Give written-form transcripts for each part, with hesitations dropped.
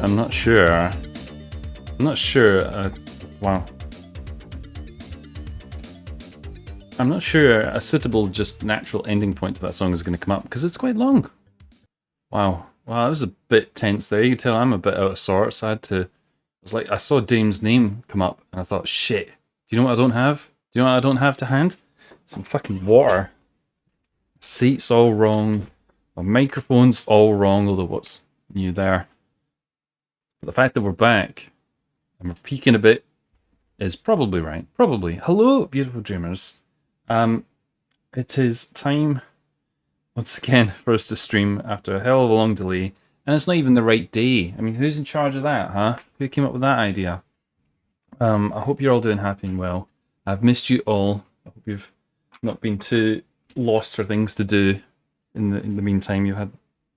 I'm not sure. I'm not sure. Wow. I'm not sure a suitable, just natural ending point to that song is going to come up because it's quite long. Wow. Wow, that was a bit tense there. You can tell I'm a bit out of sorts. I had to. It was like I saw Dame's name come up and I thought, shit. Do you know what I don't have? Do you know what I don't have to hand? Some fucking water. Seat's all wrong. My microphone's all wrong, although what's new there? But the fact that we're back and we're peaking a bit is probably right. Probably. Hello, beautiful dreamers. It is time once again for us to stream after a hell of a long delay, and it's not even the right day. I mean, who's in charge of that, huh? Who came up with that idea? I hope you're all doing happy and well. I've missed you all. I hope you've not been too lost for things to do in the meantime. You had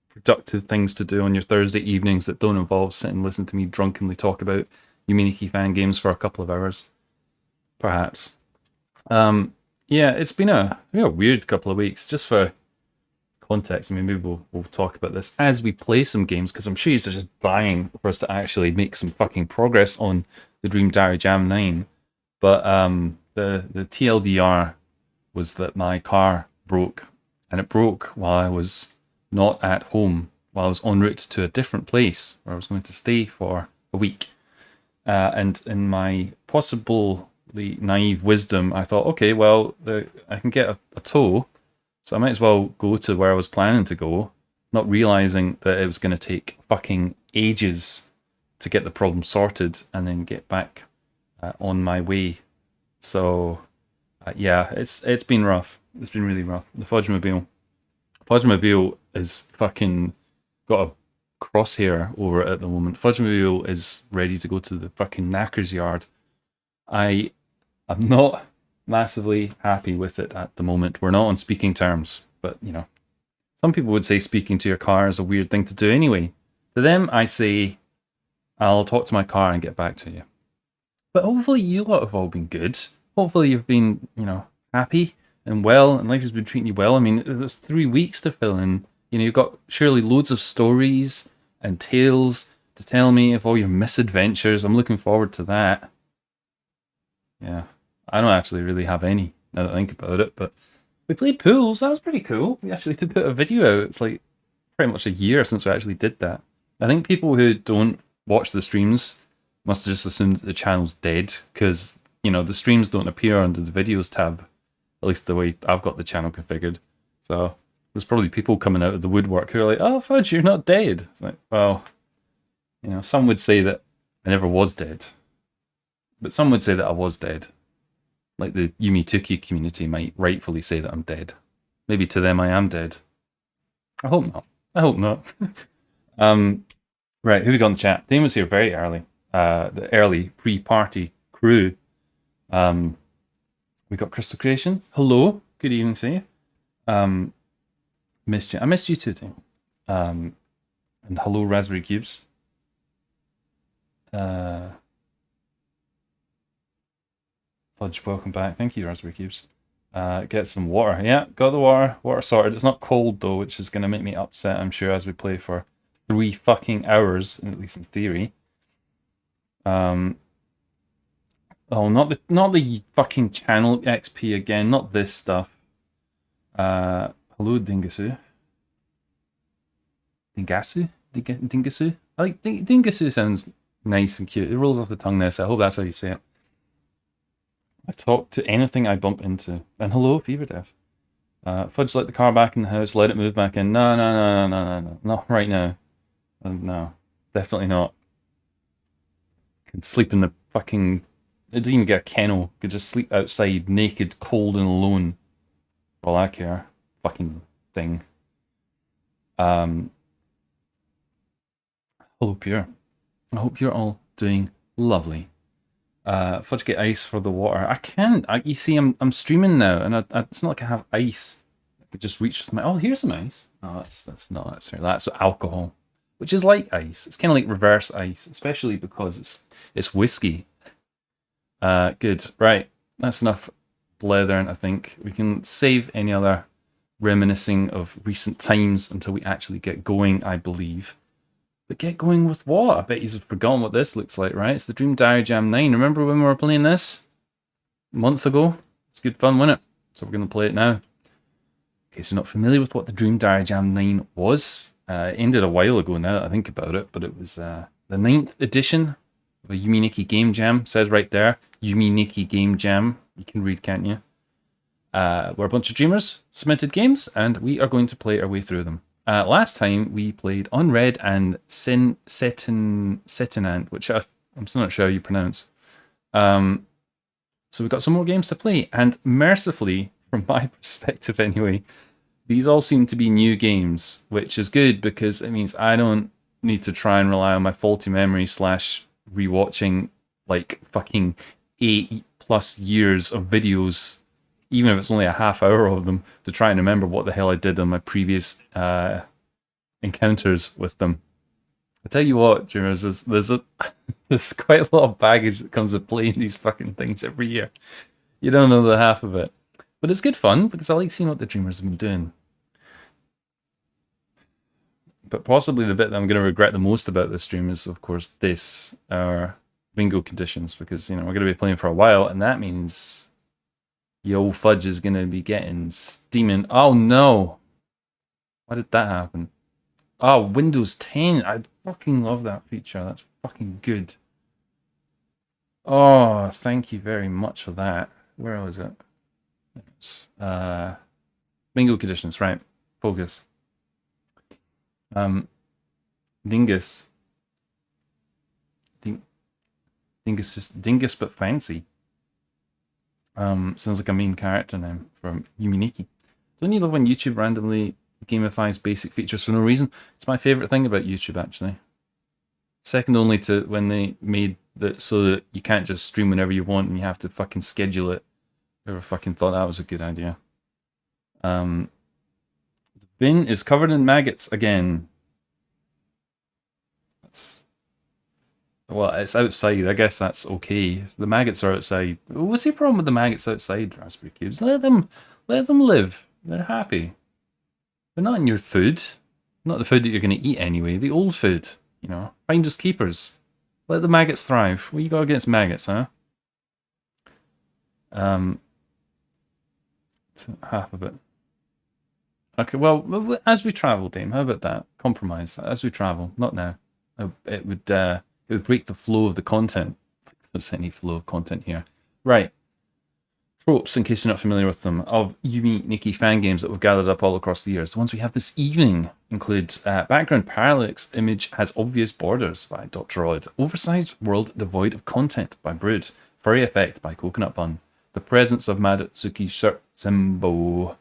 productive things to do on your Thursday evenings that don't involve sitting and listening to me drunkenly talk about Yuminiki fan games for a couple of hours, perhaps. Yeah, it's been a weird couple of weeks. Just for context, I mean, maybe we'll talk about this as we play some games, because I'm sure you're just dying for us to actually make some fucking progress on the Dream Diary Jam 9. But the TLDR was that my car broke, and it broke while I was not at home, while I was en route to a different place where I was going to stay for a week. And in my possibly naive wisdom, I thought, okay, well, I can get a tow, so I might as well go to where I was planning to go, not realizing that it was going to take fucking ages to get the problem sorted and then get back on my way. So, yeah, it's been rough. It's been really rough. The Fudgemobile is fucking got a crosshair over it at the moment. Fudgemobile is ready to go to the fucking knackers yard. I'm not massively happy with it at the moment. We're not on speaking terms, but you know, some people would say speaking to your car is a weird thing to do anyway. To them, I say, I'll talk to my car and get back to you. But hopefully you lot have all been good. Hopefully you've been, you know, happy and well, and life has been treating you well. I mean, there's 3 weeks to fill in. You know, you've got surely loads of stories and tales to tell me of all your misadventures. I'm looking forward to that. Yeah, I don't actually really have any, now that I think about it, but we played pools. That was pretty cool. We actually did put a video out. It's like pretty much a year since we actually did that. I think people who don't watch the streams must have just assumed that the channel's dead, because, you know, the streams don't appear under the videos tab, at least the way I've got the channel configured. So there's probably people coming out of the woodwork who are like, oh, Fudge, you're not dead. It's like, well, you know, some would say that I never was dead, but some would say that I was dead. Like the Yumi Tuki community might rightfully say that I'm dead. Maybe to them I am dead. I hope not. I hope not. Right, who we got in the chat? Dane was here very early. The early pre-party crew. We got Crystal Creation. Hello. Good evening to you. Missed you. I missed you too, Dane. And hello, Raspberry Cubes. Fudge, welcome back. Thank you, Raspberry Cubes. Get some water. Yeah, got the water. Water sorted. It's not cold though, which is going to make me upset, I'm sure, as we play for 3 fucking hours, at least in theory. Oh, not the fucking channel XP again. Not this stuff. Hello, Dingasu. Dingasu? Dingasu? I like Dingasu sounds nice and cute. It rolls off the tongue there, so I hope that's how you say it. I talk to anything I bump into. And hello, Fever Death. Fudge, let the car back in the house, let it move back in. No, not right now. No, definitely not. Could sleep in the fucking... It didn't even get a kennel. Could just sleep outside, naked, cold, and alone. For all I care. Fucking thing. Hello, Pure. I hope you're all doing lovely. Fudge, get ice for the water. I can't. You see, I'm streaming now, and it's not like I have ice. I could just reach with my... Oh, here's some ice. Oh, that's not necessarily. That's alcohol, which is like ice. It's kind of like reverse ice, especially because it's whiskey. Good. Right. That's enough blethering, I think. We can save any other reminiscing of recent times until we actually get going, I believe. But get going with what? I bet you've forgotten what this looks like, right? It's the Dream Diary Jam 9. Remember when we were playing this a month ago? It's good fun, wasn't it? So we're going to play it now. In case you're not familiar with what the Dream Diary Jam 9 was, it ended a while ago now that I think about it, but it was the 9th edition of a Yume Nikki Game Jam. It says right there, Yume Nikki Game Jam. You can read, can't you? We're a bunch of dreamers, submitted games, and we are going to play our way through them. Last time we played Unread and Setinant, which I'm still not sure how you pronounce. So we've got some more games to play, and mercifully, from my perspective anyway, these all seem to be new games, which is good because it means I don't need to try and rely on my faulty memory / rewatching like fucking 8+ years of videos, even if it's only a half hour of them, to try and remember what the hell I did on my previous encounters with them. I tell you what, dreamers, there's quite a lot of baggage that comes with playing these fucking things every year. You don't know the half of it. But it's good fun, because I like seeing what the dreamers have been doing. But possibly the bit that I'm going to regret the most about this stream is, of course, our bingo conditions, because, we're going to be playing for a while, and that means the old fudge is going to be getting steaming. Oh, no. Why did that happen? Oh, Windows 10. I fucking love that feature. That's fucking good. Oh, thank you very much for that. Where was it? It's, bingo conditions, right. Focus. Dingus. Dingus but fancy. Sounds like a main character name from Yume Nikki. Don't you love when YouTube randomly gamifies basic features for no reason? It's my favorite thing about YouTube, actually. Second only to when they made that so that you can't just stream whenever you want and you have to fucking schedule it. Whoever fucking thought that was a good idea. The bin is covered in maggots again. Well, it's outside. I guess that's okay. The maggots are outside. What's the problem with the maggots outside, Raspberry Cubes? Let them live. They're happy. They're not in your food. Not the food that you're going to eat anyway. The old food, Finders keepers. Let the maggots thrive. What you got against maggots, huh? Half of it. Okay, well, as we travel, Dame. How about that? Compromise. As we travel. Not now. It would break the flow of the content. If there's any flow of content here. Right. Tropes, in case you're not familiar with them, of Yume Nikki fan games that we've gathered up all across the years. The ones we have this evening include background parallax image has obvious borders by Dr. Odd, oversized world devoid of content by Brood, furry effect by Coconut Bun, the presence of Madutsuki Zembo.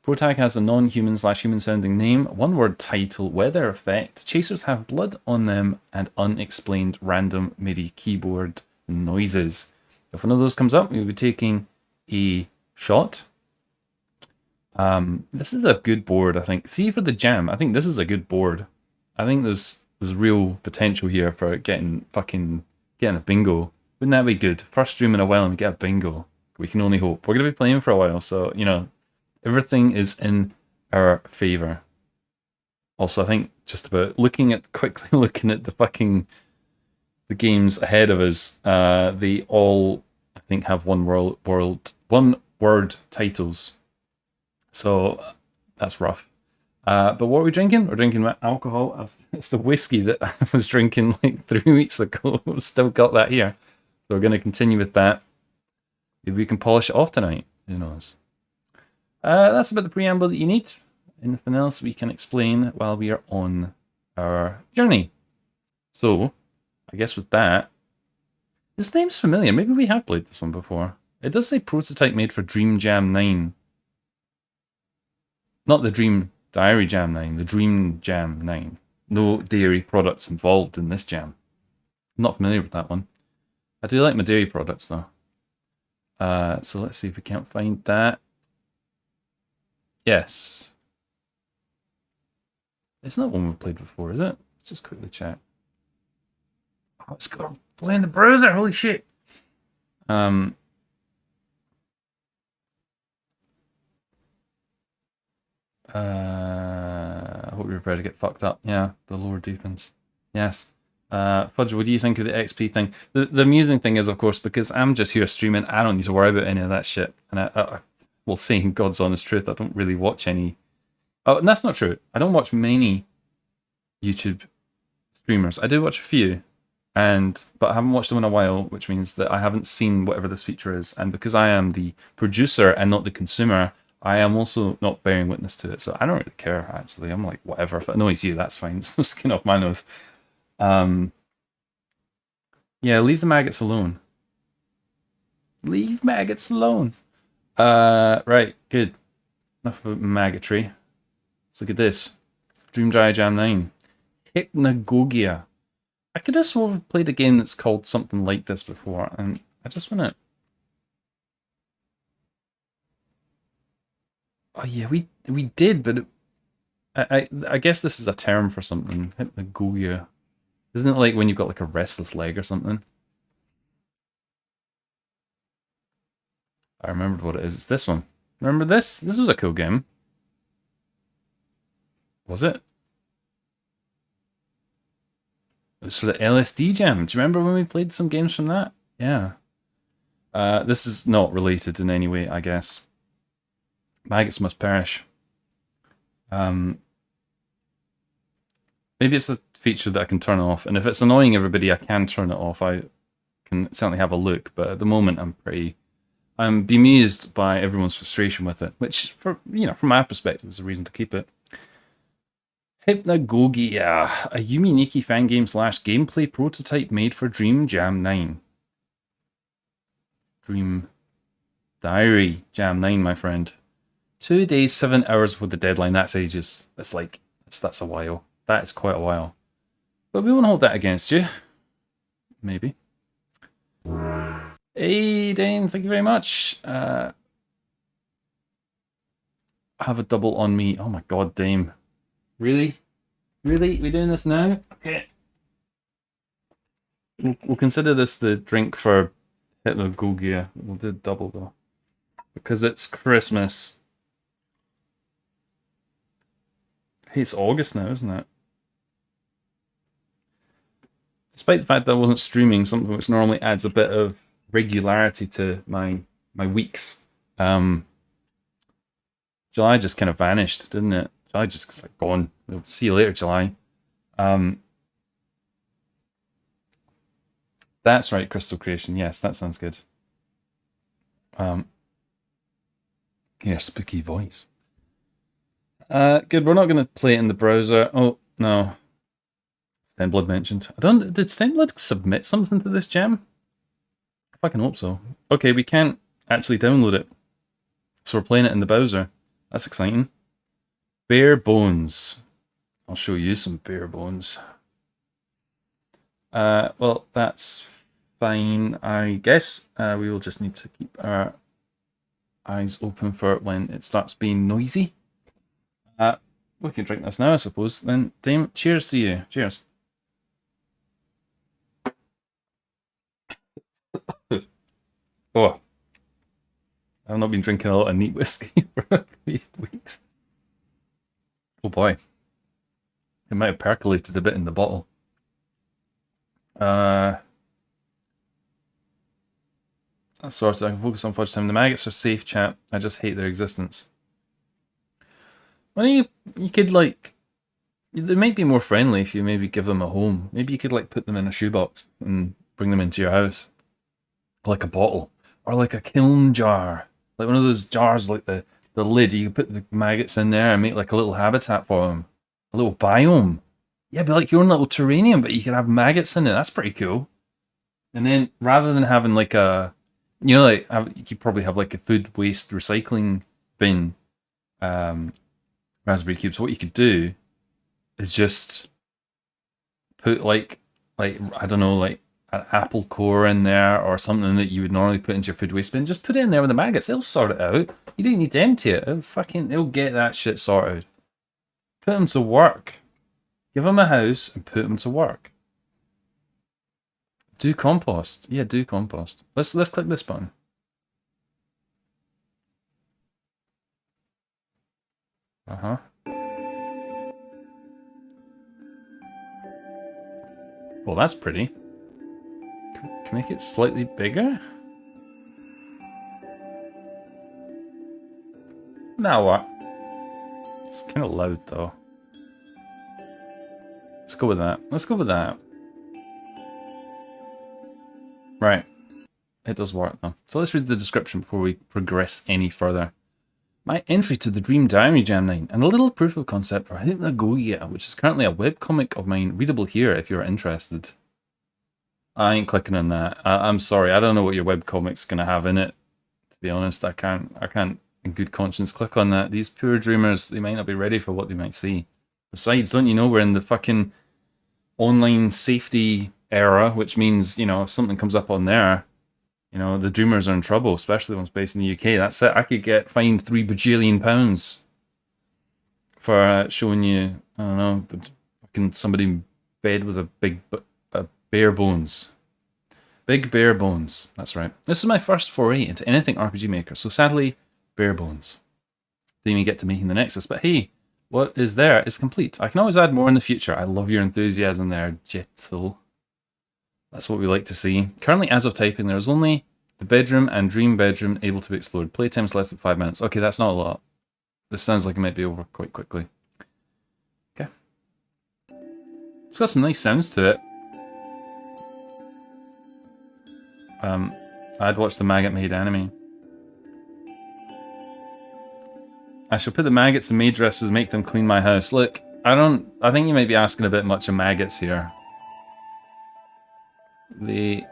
Protag has a non-human / human sounding name, one-word title, weather effect, chasers have blood on them, and unexplained random MIDI keyboard noises. If one of those comes up, we'll be taking a shot. This is a good board, I think. See, for the jam, I think this is a good board. I think there's real potential here for getting a bingo. Wouldn't that be good? First stream in a while and we get a bingo. We can only hope. We're going to be playing for a while, so, everything is in our favor. Also, I think just about quickly looking at the games ahead of us, they all, I think, have one word titles. So that's rough. But what are we drinking? We're drinking alcohol. It's the whiskey that I was drinking like 3 weeks ago. We've still got that here. So we're going to continue with that. Maybe we can polish it off tonight. Who knows? That's about the preamble that you need. Anything else we can explain while we are on our journey? So, I guess with that, this name's familiar. Maybe we have played this one before. It does say prototype made for Dream Jam 9. Not the Dream Diary Jam 9, the Dream Jam 9. No dairy products involved in this jam. I'm not familiar with that one. I do like my dairy products though. So let's see if we can't find that. Yes. It's not one we've played before, is it? Let's just quickly check. Oh, it's got to play in the browser, holy shit. I hope you're prepared to get fucked up. Yeah, the lore deepens. Yes. Fudge, what do you think of the XP thing? The amusing thing is, of course, because I'm just here streaming, I don't need to worry about any of that shit. And well, saying God's honest truth, I don't really watch any. Oh, and that's not true. I don't watch many YouTube streamers. I do watch a few, but I haven't watched them in a while, which means that I haven't seen whatever this feature is. And because I am the producer and not the consumer, I am also not bearing witness to it. So I don't really care, actually. I'm like, whatever. If it annoys you, that's fine. It's no skin off my nose. Yeah, leave the maggots alone. Leave maggots alone. Right, good. Enough about maggotry. Let's look at this. Dream Dry Jam 9. Hypnagogia. I could have sworn we played a game that's called something like this before, and I just want to... Oh yeah, we did, but I guess this is a term for something. Hypnagogia. Isn't it like when you've got like a restless leg or something? I remembered what it is. It's this one. Remember this? This was a cool game. Was it? It was for the LSD Jam. Do you remember when we played some games from that? Yeah. This is not related in any way, I guess. Maggots must perish. Maybe it's a feature that I can turn off, and if it's annoying everybody, I can turn it off. I can certainly have a look, but at the moment, I'm bemused by everyone's frustration with it, which, from my perspective, is a reason to keep it. Hypnagogia, a Yumi Nikki fan game / gameplay prototype made for Dream Jam 9. Dream Diary Jam 9, my friend. 2 days, 7 hours with the deadline. That's ages. That's a while. That is quite a while. But we won't hold that against you. Maybe. Hey, Dame, thank you very much. I have a double on me. Oh my god, Dame. Really? Really? We doing this now? Okay. We'll consider this the drink for Hypnagogia. We'll do double though. Because it's Christmas. Hey, it's August now, isn't it? Despite the fact that I wasn't streaming, something which normally adds a bit of regularity to my weeks. July just kind of vanished, didn't it? July just like gone. We'll see you later, July. That's right, Crystal Creation. Yes, that sounds good. Your spooky voice. Good. We're not going to play it in the browser. Oh no. Stenblood mentioned. Did Stenblood submit something to this jam? I fucking hope so. Okay, we can't actually download it, so we're playing it in the browser. That's exciting. Bare bones. I'll show you some bare bones. Well, that's fine, I guess. We will just need to keep our eyes open for it when it starts being noisy. We can drink this now, I suppose. Then, Dame, cheers to you. Cheers. Oh, I've not been drinking a lot of neat whiskey for a few weeks. Oh boy. It might have percolated a bit in the bottle. That's sorted. I can focus on fudge time. The maggots are safe, chat. I just hate their existence. Well, you could, like... They might be more friendly if you maybe give them a home. Maybe you could, like, put them in a shoebox and bring them into your house. Like a bottle. Or like a kiln jar. Like one of those jars, like the lid. You can put the maggots in there and make like a little habitat for them. A little biome. Yeah, be like your own little terrarium, but you can have maggots in it. That's pretty cool. And then rather than having like a... You know, like you could probably have like a food waste recycling bin. Raspberry cubes. What you could do is just put like I don't know, like an apple core in there or something that you would normally put into your food waste bin. Just put it in there with the maggots. They'll sort it out. You don't need to empty it. They'll get that shit sorted. Put them to work. Give them a house and put them to work. Do compost. Yeah, do compost. Let's click this button. Well, that's pretty. Can we make it slightly bigger? Now what? It's kind of loud though. Let's go with that. Let's go with that. Right. It does work though. So let's read the description before we progress any further. My entry to the Dream Diary Jam 9 and a little proof of concept for HYPNAGOGIA, which is currently a webcomic of mine, readable here if you're interested. I ain't clicking on that. I'm sorry, I don't know what your webcomic's gonna have in it. To be honest, I can't in good conscience click on that. These poor dreamers, they might not be ready for what they might see. Besides, don't you know we're in the fucking online safety era, which means, you know, if something comes up on there, you know, the dreamers are in trouble, especially the ones based in the UK. That's it. I could get fined £3 bajillion for showing you, I don't know, fucking somebody in bed with a big bare bones. Big bare bones. That's right. This is my first foray into anything RPG Maker, so sadly, bare bones. Didn't even get to making the Nexus, but hey, what is there is complete. I can always add more in the future. I love your enthusiasm there, Jetzel. That's what we like to see. Currently, as of typing, there's only the bedroom and dream bedroom able to be explored. Playtime is less than 5 minutes. Okay, that's not a lot. This sounds like it might be over quite quickly. Okay. It's got some nice sounds to it. I'd watch the maggot-made anime. I shall put the maggots in maid dresses and make them clean my house. Look, I think you might be asking a bit much of maggots here. They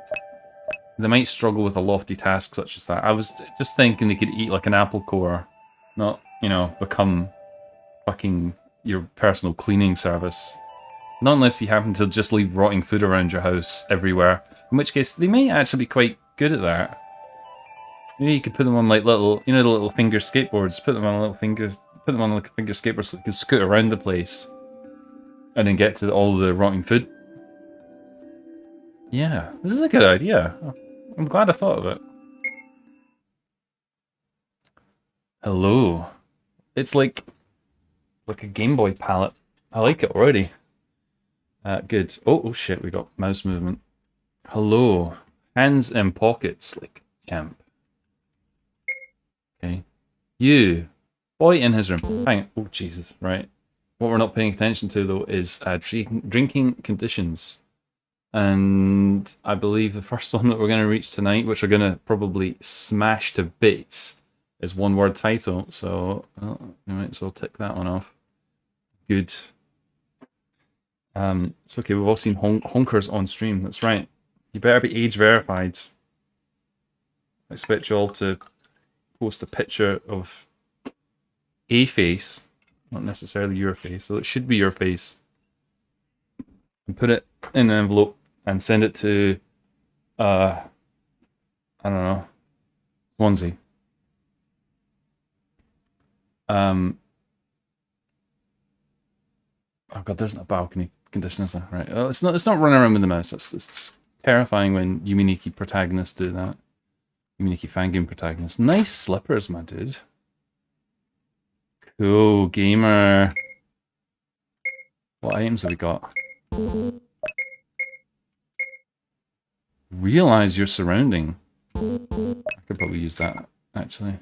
might struggle with a lofty task such as that. I was just thinking they could eat like an apple core, not, you know, become fucking your personal cleaning service. Not unless you happen to just leave rotting food around your house everywhere, in which case they may actually be quite good at that. Maybe you could put them on like little, you know, the little finger skateboards. Put them on like finger skateboards so they can scoot around the place, and then get to all the rotting food. Yeah, this is a good idea. I'm glad I thought of it. Hello. It's like a Game Boy palette. I like it already. Good. Oh shit, we got mouse movement. Hello. Hands in pockets, like champ. Okay. You. Boy in his room. Hang on. Oh Jesus, right. What we're not paying attention to though is drinking conditions. And I believe the first one that we're going to reach tonight, which we're going to probably smash to bits, is one word title. So we might as well tick that one off. Good. It's okay, we've all seen honkers on stream. That's right. You better be age verified. I expect you all to post a picture of a face, not necessarily your face. So it should be your face. And put it in an envelope and send it to, I don't know, Swansea. Oh god, there's not a balcony condition, is there? Right. It's not running around with the mouse. It's terrifying when Yuminiki protagonists do that. Yuminiki fangame protagonists. Nice slippers, my dude. Cool, gamer. What items have we got? Realize your surrounding. I could probably use that, actually.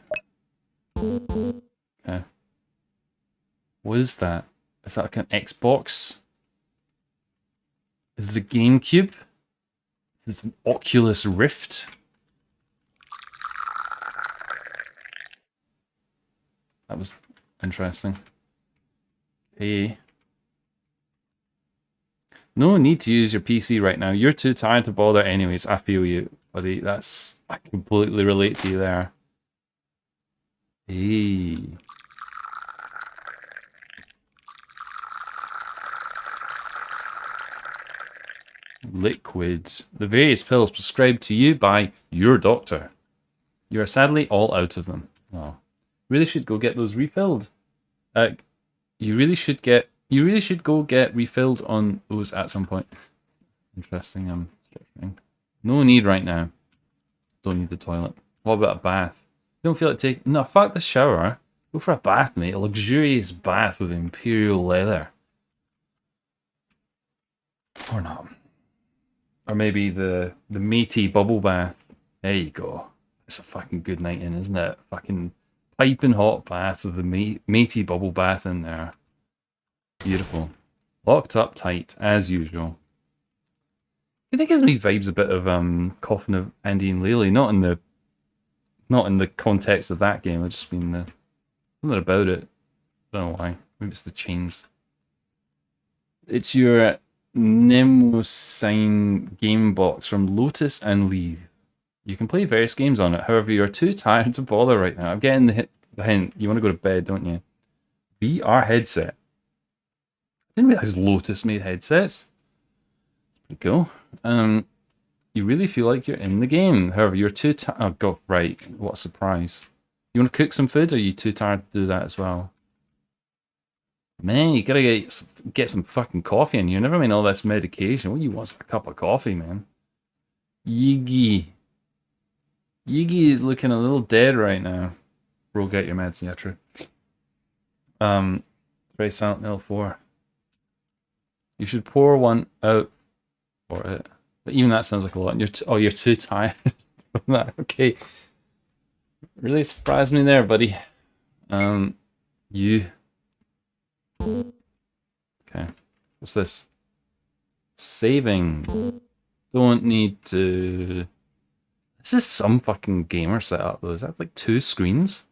Okay. What is that? Is that like an Xbox? Is it a GameCube? Is it an Oculus Rift? That was interesting. Hey. No need to use your PC right now. You're too tired to bother anyways. I feel you, buddy. I completely relate to you there. Hey. Liquids. The various pills prescribed to you by your doctor. You are sadly all out of them. Oh. Really should go get those refilled. You really should go get refilled on those at some point. Interesting. No need right now. Don't need the toilet. What about a bath? You don't feel like taking... No, fuck the shower. Go for a bath, mate. A luxurious bath with imperial leather. Or not. Or maybe the meaty bubble bath. There you go. It's a fucking good night in, isn't it? Fucking piping hot bath with the meaty bubble bath in there. Beautiful. Locked up tight, as usual. I think it gives me vibes a bit of Coffin of Andy and Lily, not in the context of that game. I just mean something about it. I don't know why. Maybe it's the chains. It's your Mnemosyne game box from Lotus and Lee. You can play various games on it. However, you're too tired to bother right now. I'm getting the hint. You want to go to bed, don't you? VR headset. I didn't realize Lotus made headsets. Pretty cool. You really feel like you're in the game. However, you're too tired. Oh god, right. What a surprise. You want to cook some food, or are you too tired to do that as well? Man, you gotta get some fucking coffee in here. Never mind all this medication. What you want is a cup of coffee, man. Yiggy. Yiggy is looking a little dead right now. Bro, get your meds. Yeah, true. Very Silent Hill 4. You should pour one out for it. But even that sounds like a lot. And you're too tired from that. Okay. Really surprised me there, buddy. You. Okay. What's this? Saving. Don't need to. This is some fucking gamer setup though. Is that like 2 screens?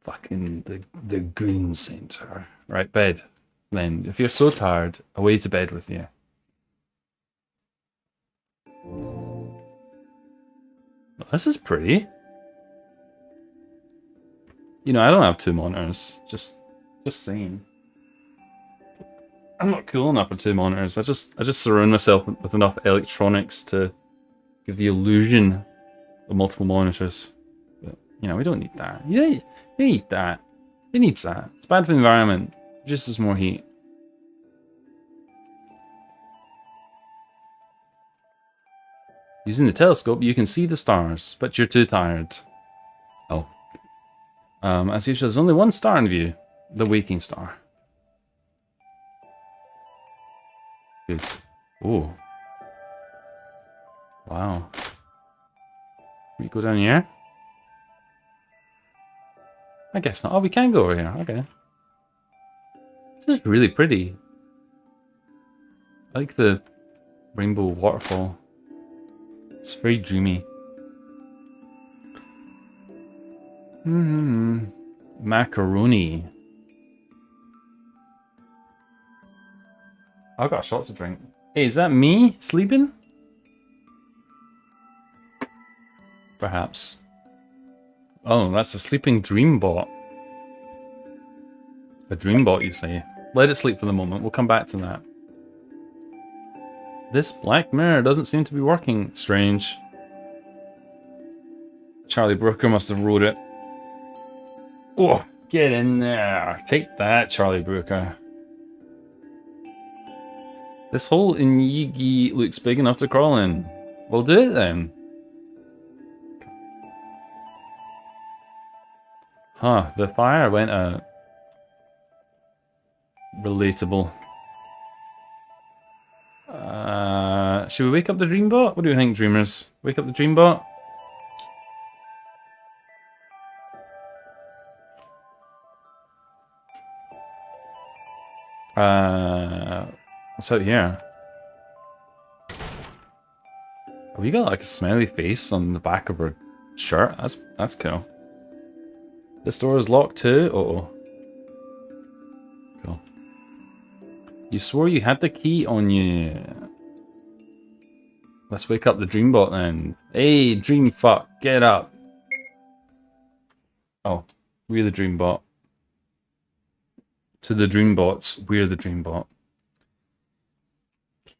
Fucking the Goon Center. Right, bed. Then, if you're so tired, away to bed with you. Well, this is pretty. You know, I don't have 2 monitors. Just saying. I'm not cool enough for 2 monitors. I just surround myself with enough electronics to give the illusion of multiple monitors. But you know, we don't need that. You need that. Who needs that? It's bad for the environment. Just as more heat. Using the telescope, you can see the stars, but you're too tired. Oh. As usual, there's only one star in view. The waking star. Good. Oh. Wow. Can we go down here? I guess not. Oh, we can go over here. Okay. This is really pretty. I like the rainbow waterfall. It's very dreamy. Macaroni. I've got a shot to drink. Hey, is that me sleeping? Perhaps. Oh, that's a sleeping dream bot. A dream bot, you say? Let it sleep for the moment. We'll come back to that. This black mirror doesn't seem to be working. Strange. Charlie Brooker must have wrote it. Oh, get in there. Take that, Charlie Brooker. This hole in Yigi looks big enough to crawl in. We'll do it then. Huh, the fire went out. Relatable. Should we wake up the Dreambot? What do you think, dreamers? Wake up the Dreambot? What's out here? Oh, we got like a smiley face on the back of her shirt. That's cool. This door is locked too. Uh-oh. Cool. You swore you had the key on you. Let's wake up the Dreambot then. Hey, Dream fuck, get up. Oh, we're the Dreambot. To the Dreambots, we're the Dreambot.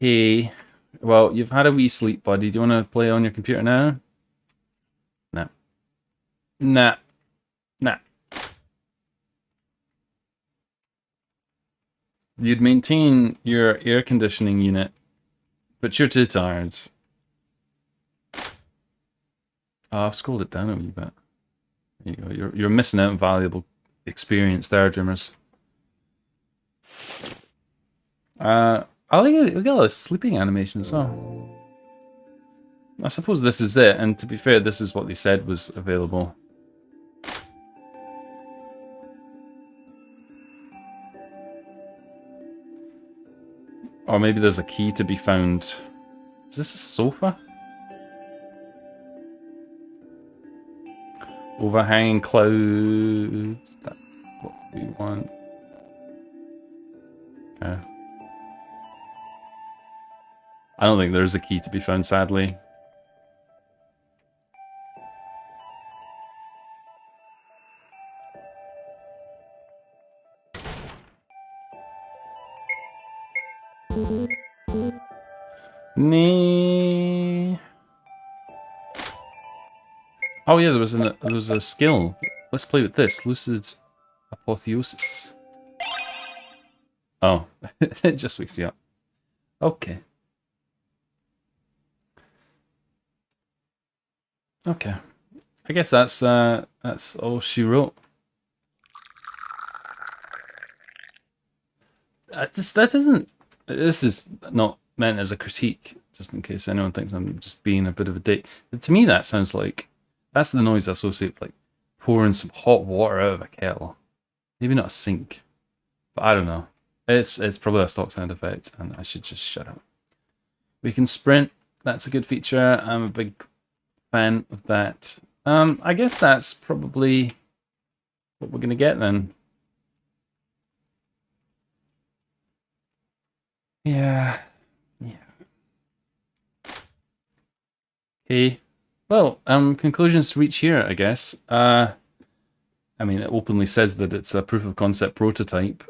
Okay. Well, you've had a wee sleep, buddy. Do you want to play on your computer now? Nah. Nah. Nah. You'd maintain your air conditioning unit, but you're too tired. Oh, I've scrolled it down a wee bit. There you go. You're missing out on valuable experience there, dreamers. I like it. We got a sleeping animation as well. I suppose this is it, and to be fair, this is what they said was available. Or maybe there's a key to be found. Is this a sofa? Overhanging clouds. That's what we want. Okay. I don't think there's a key to be found, sadly. Nee. Oh yeah, there was a skill. Let's play with this. Lucid Apotheosis. Oh, it just wakes you up. Okay. Okay. I guess that's all she wrote. This is not meant as a critique, just in case anyone thinks I'm just being a bit of a dick. But to me, that sounds like that's the noise I associate with, like pouring some hot water out of a kettle. Maybe not a sink, but I don't know. It's probably a stock sound effect, and I should just shut up. We can sprint. That's a good feature. I'm a big fan of that. I guess that's probably what we're gonna get then. Yeah. Okay. Well, conclusions to reach here, I guess. I mean, it openly says that it's a proof of concept prototype.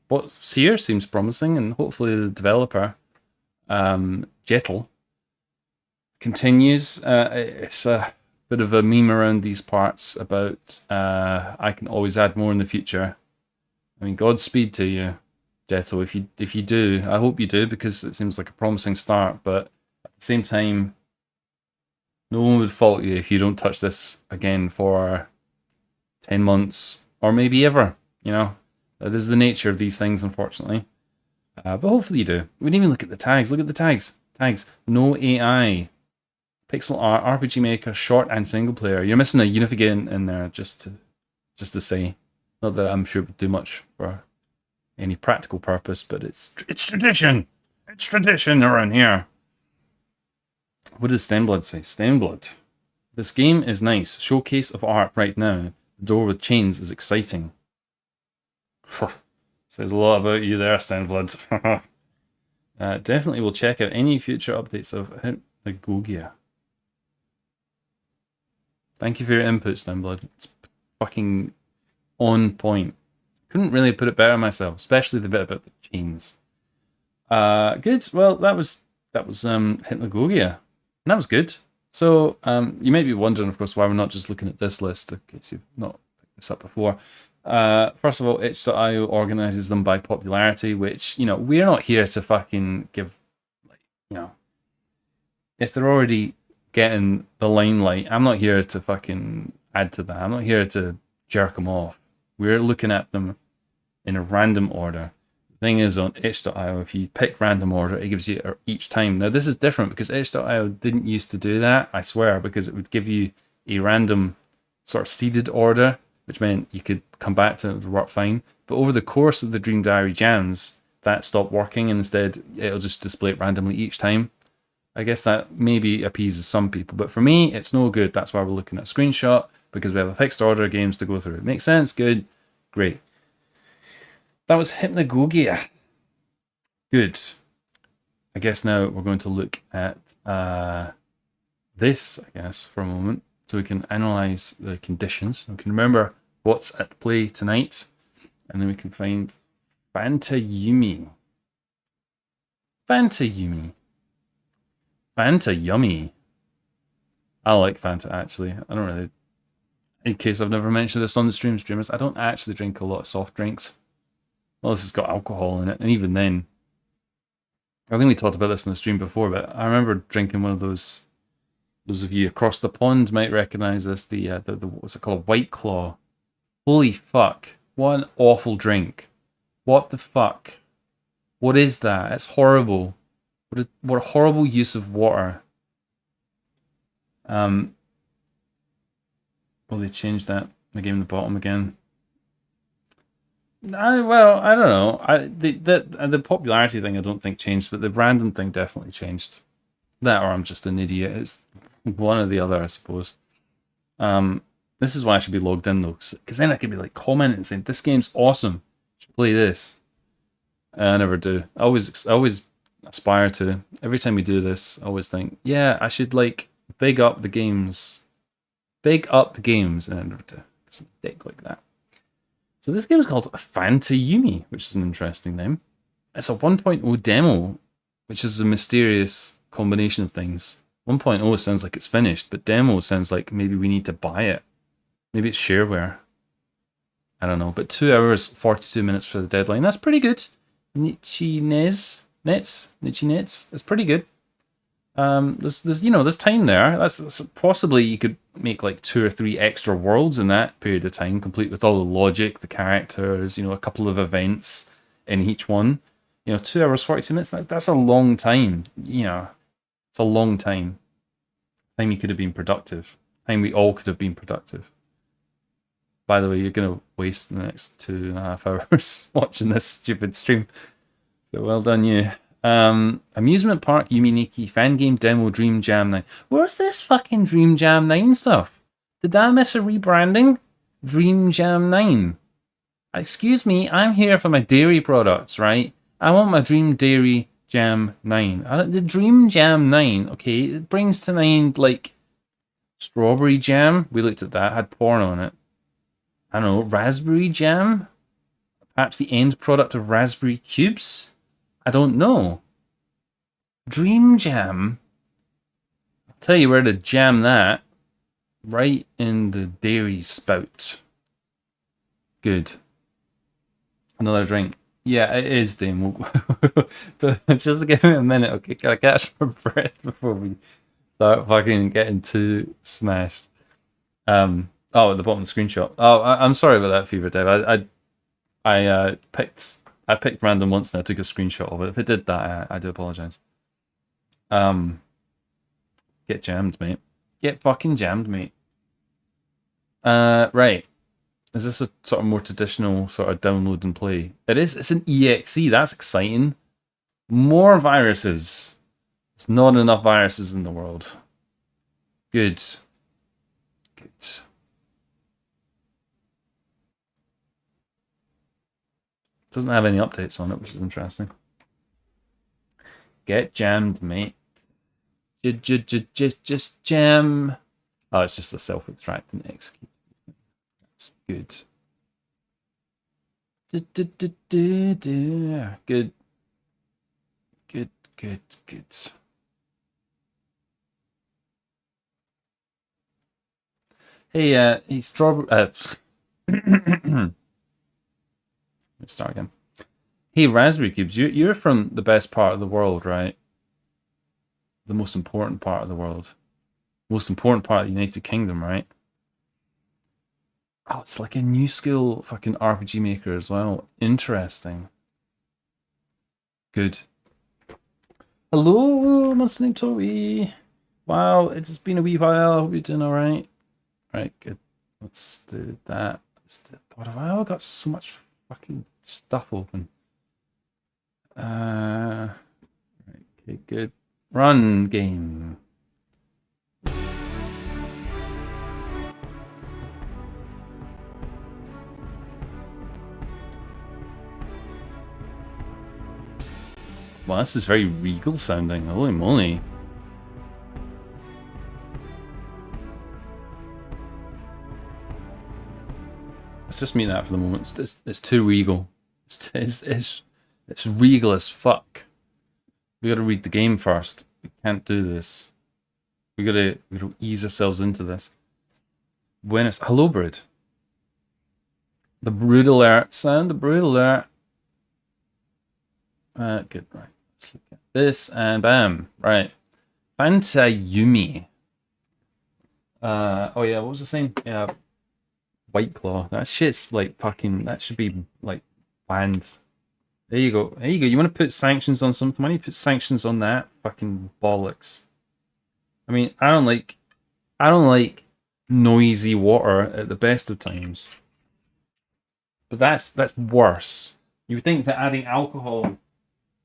What's here seems promising, and hopefully the developer, Jettle, continues. It's a bit of a meme around these parts about I can always add more in the future. I mean, Godspeed to you, Jettle. If you do, I hope you do, because it seems like a promising start. But at the same time, no one would fault you if you don't touch this again for 10 months or maybe ever. You know, that is the nature of these things, unfortunately. But hopefully you do. We didn't even look at the tags. Look at the tags. Tags. No AI. Pixel art, RPG Maker, short and single player. You're missing a Unification in there, just to say. Not that I'm sure it would do much for any practical purpose, but it's tradition. It's tradition around here. What does Stenblood say? Stenblood. This game is nice. Showcase of art right now. The door with chains is exciting. Says a lot about you there, Stenblood. Definitely will check out any future updates of HYPNAGOGIA. Thank you for your input, Stenblood. It's fucking on point. Couldn't really put it better myself, especially the bit about the chains. Good. Well, that was HYPNAGOGIA. And that was good. So you may be wondering, of course, why we're not just looking at this list, in case you've not picked this up before. First of all, itch.io organizes them by popularity, which, you know, we're not here to fucking give, like, you know, if they're already getting the limelight, I'm not here to fucking add to that. I'm not here to jerk them off. We're looking at them in a random order. Thing is, on itch.io, if you pick random order, it gives you each time. Now, this is different because itch.io didn't used to do that, I swear, because it would give you a random sort of seeded order, which meant you could come back to it, it would work fine. But over the course of the Dream Diary jams, that stopped working, and instead it'll just display it randomly each time. I guess that maybe appeases some people, but for me, it's no good. That's why we're looking at a screenshot, because we have a fixed order of games to go through. It makes sense? Good. Great. That was HYPNAGOGIA. Good. I guess now we're going to look at this, I guess, for a moment, so we can analyze the conditions. We can remember what's at play tonight, and then we can find Phantayume. Phantayume. Fanta yummy. I like Fanta, actually. I don't really... In case I've never mentioned this on the streamers, I don't actually drink a lot of soft drinks. Well, this has got alcohol in it, and even then... I think we talked about this in the stream before, but I remember drinking one of those... Those of you across the pond might recognize this, the what's it called? White Claw. Holy fuck. What an awful drink. What the fuck? What is that? It's horrible. What a horrible use of water. Well, they changed that. The game at the bottom again. Well, I don't know. The popularity thing I don't think changed, but the random thing definitely changed. That or I'm just an idiot. It's one or the other, I suppose. This is why I should be logged in though, because then I could be like commenting saying this game's awesome. You should play this. I never do. I always aspire to. Every time we do this, I always think, yeah, I should like big up the games. Big up the games, and I never do. It's a dick like that. So this game is called PHANTAYUME, which is an interesting name. It's a 1.0 demo, which is a mysterious combination of things. 1.0 sounds like it's finished, but demo sounds like maybe we need to buy it. Maybe it's shareware. I don't know, but 2 hours, 42 minutes for the deadline. That's pretty good. Nichi Nets. That's pretty good. There's time there. That's possibly you could make like 2 or 3 extra worlds in that period of time, complete with all the logic, the characters, a couple of events in each one. 2 hours 42 minutes. That's a long time. It's a long time. Time you could have been productive. Time we all could have been productive. By the way, you're gonna waste the next 2.5 hours watching this stupid stream. So well done, you. Amusement Park Yuminiki Fan Game Demo Dream Jam 9. Where's this fucking Dream Jam 9 stuff? Did I miss a rebranding? Dream Jam 9. Excuse me, I'm here for my dairy products, right? I want my Dream Dairy Jam 9. The Dream Jam 9, okay, it brings to mind like strawberry jam. We looked at that, had porn on it. I don't know, raspberry jam? Perhaps the end product of raspberry cubes? I don't know. Dream Jam? I'll tell you where to jam that. Right in the dairy spout. Good. Another drink. Yeah, it is, Dame. But just give me a minute, okay? Can I catch my breath before we start fucking getting too smashed? Oh, at the bottom of the screenshot. Oh, I'm sorry about that, Fever Dave. I picked random once and I took a screenshot of it. If it did that, I do apologize. Get jammed, mate. Get fucking jammed, mate. Right. Is this a sort of more traditional sort of download and play? It is. It's an EXE. That's exciting. More viruses. There's not enough viruses in the world. Good. Good. Doesn't have any updates on it, which is interesting. Get jammed, mate. Just jam. Oh, it's just a self-extract and execute. That's good. Good. Good. Hey, strawberry. Let's start again. Hey, Raspberry Cubes, you're from the best part of the world, right? The most important part of the world. Most important part of the United Kingdom, right? Oh, it's like a new school fucking RPG maker as well. Interesting. Good. Hello, my name Toby. Wow, it's been a wee while. I hope you're doing alright. Right, good. Let's do that. God, have I got so much fucking stuff open? Right, okay, good. Run game. Well, this is very regal sounding. Holy moly. Let's just meet that for the moment. It's too regal. It's regal as fuck. We gotta read the game first. We can't do this. We gotta ease ourselves into this. When it's hello, brood. The brood alert sound. The brood alert. Good. Right. Let's look at this and bam. Right. PHANTAYUME. Oh yeah. What was I saying? Yeah. White Claw. That shit's like fucking. That should be like banned. There you go. There you go. You want to put sanctions on something? Why don't you put sanctions on that? Fucking bollocks. I mean, I don't like noisy water at the best of times. But that's worse. You would think that adding alcohol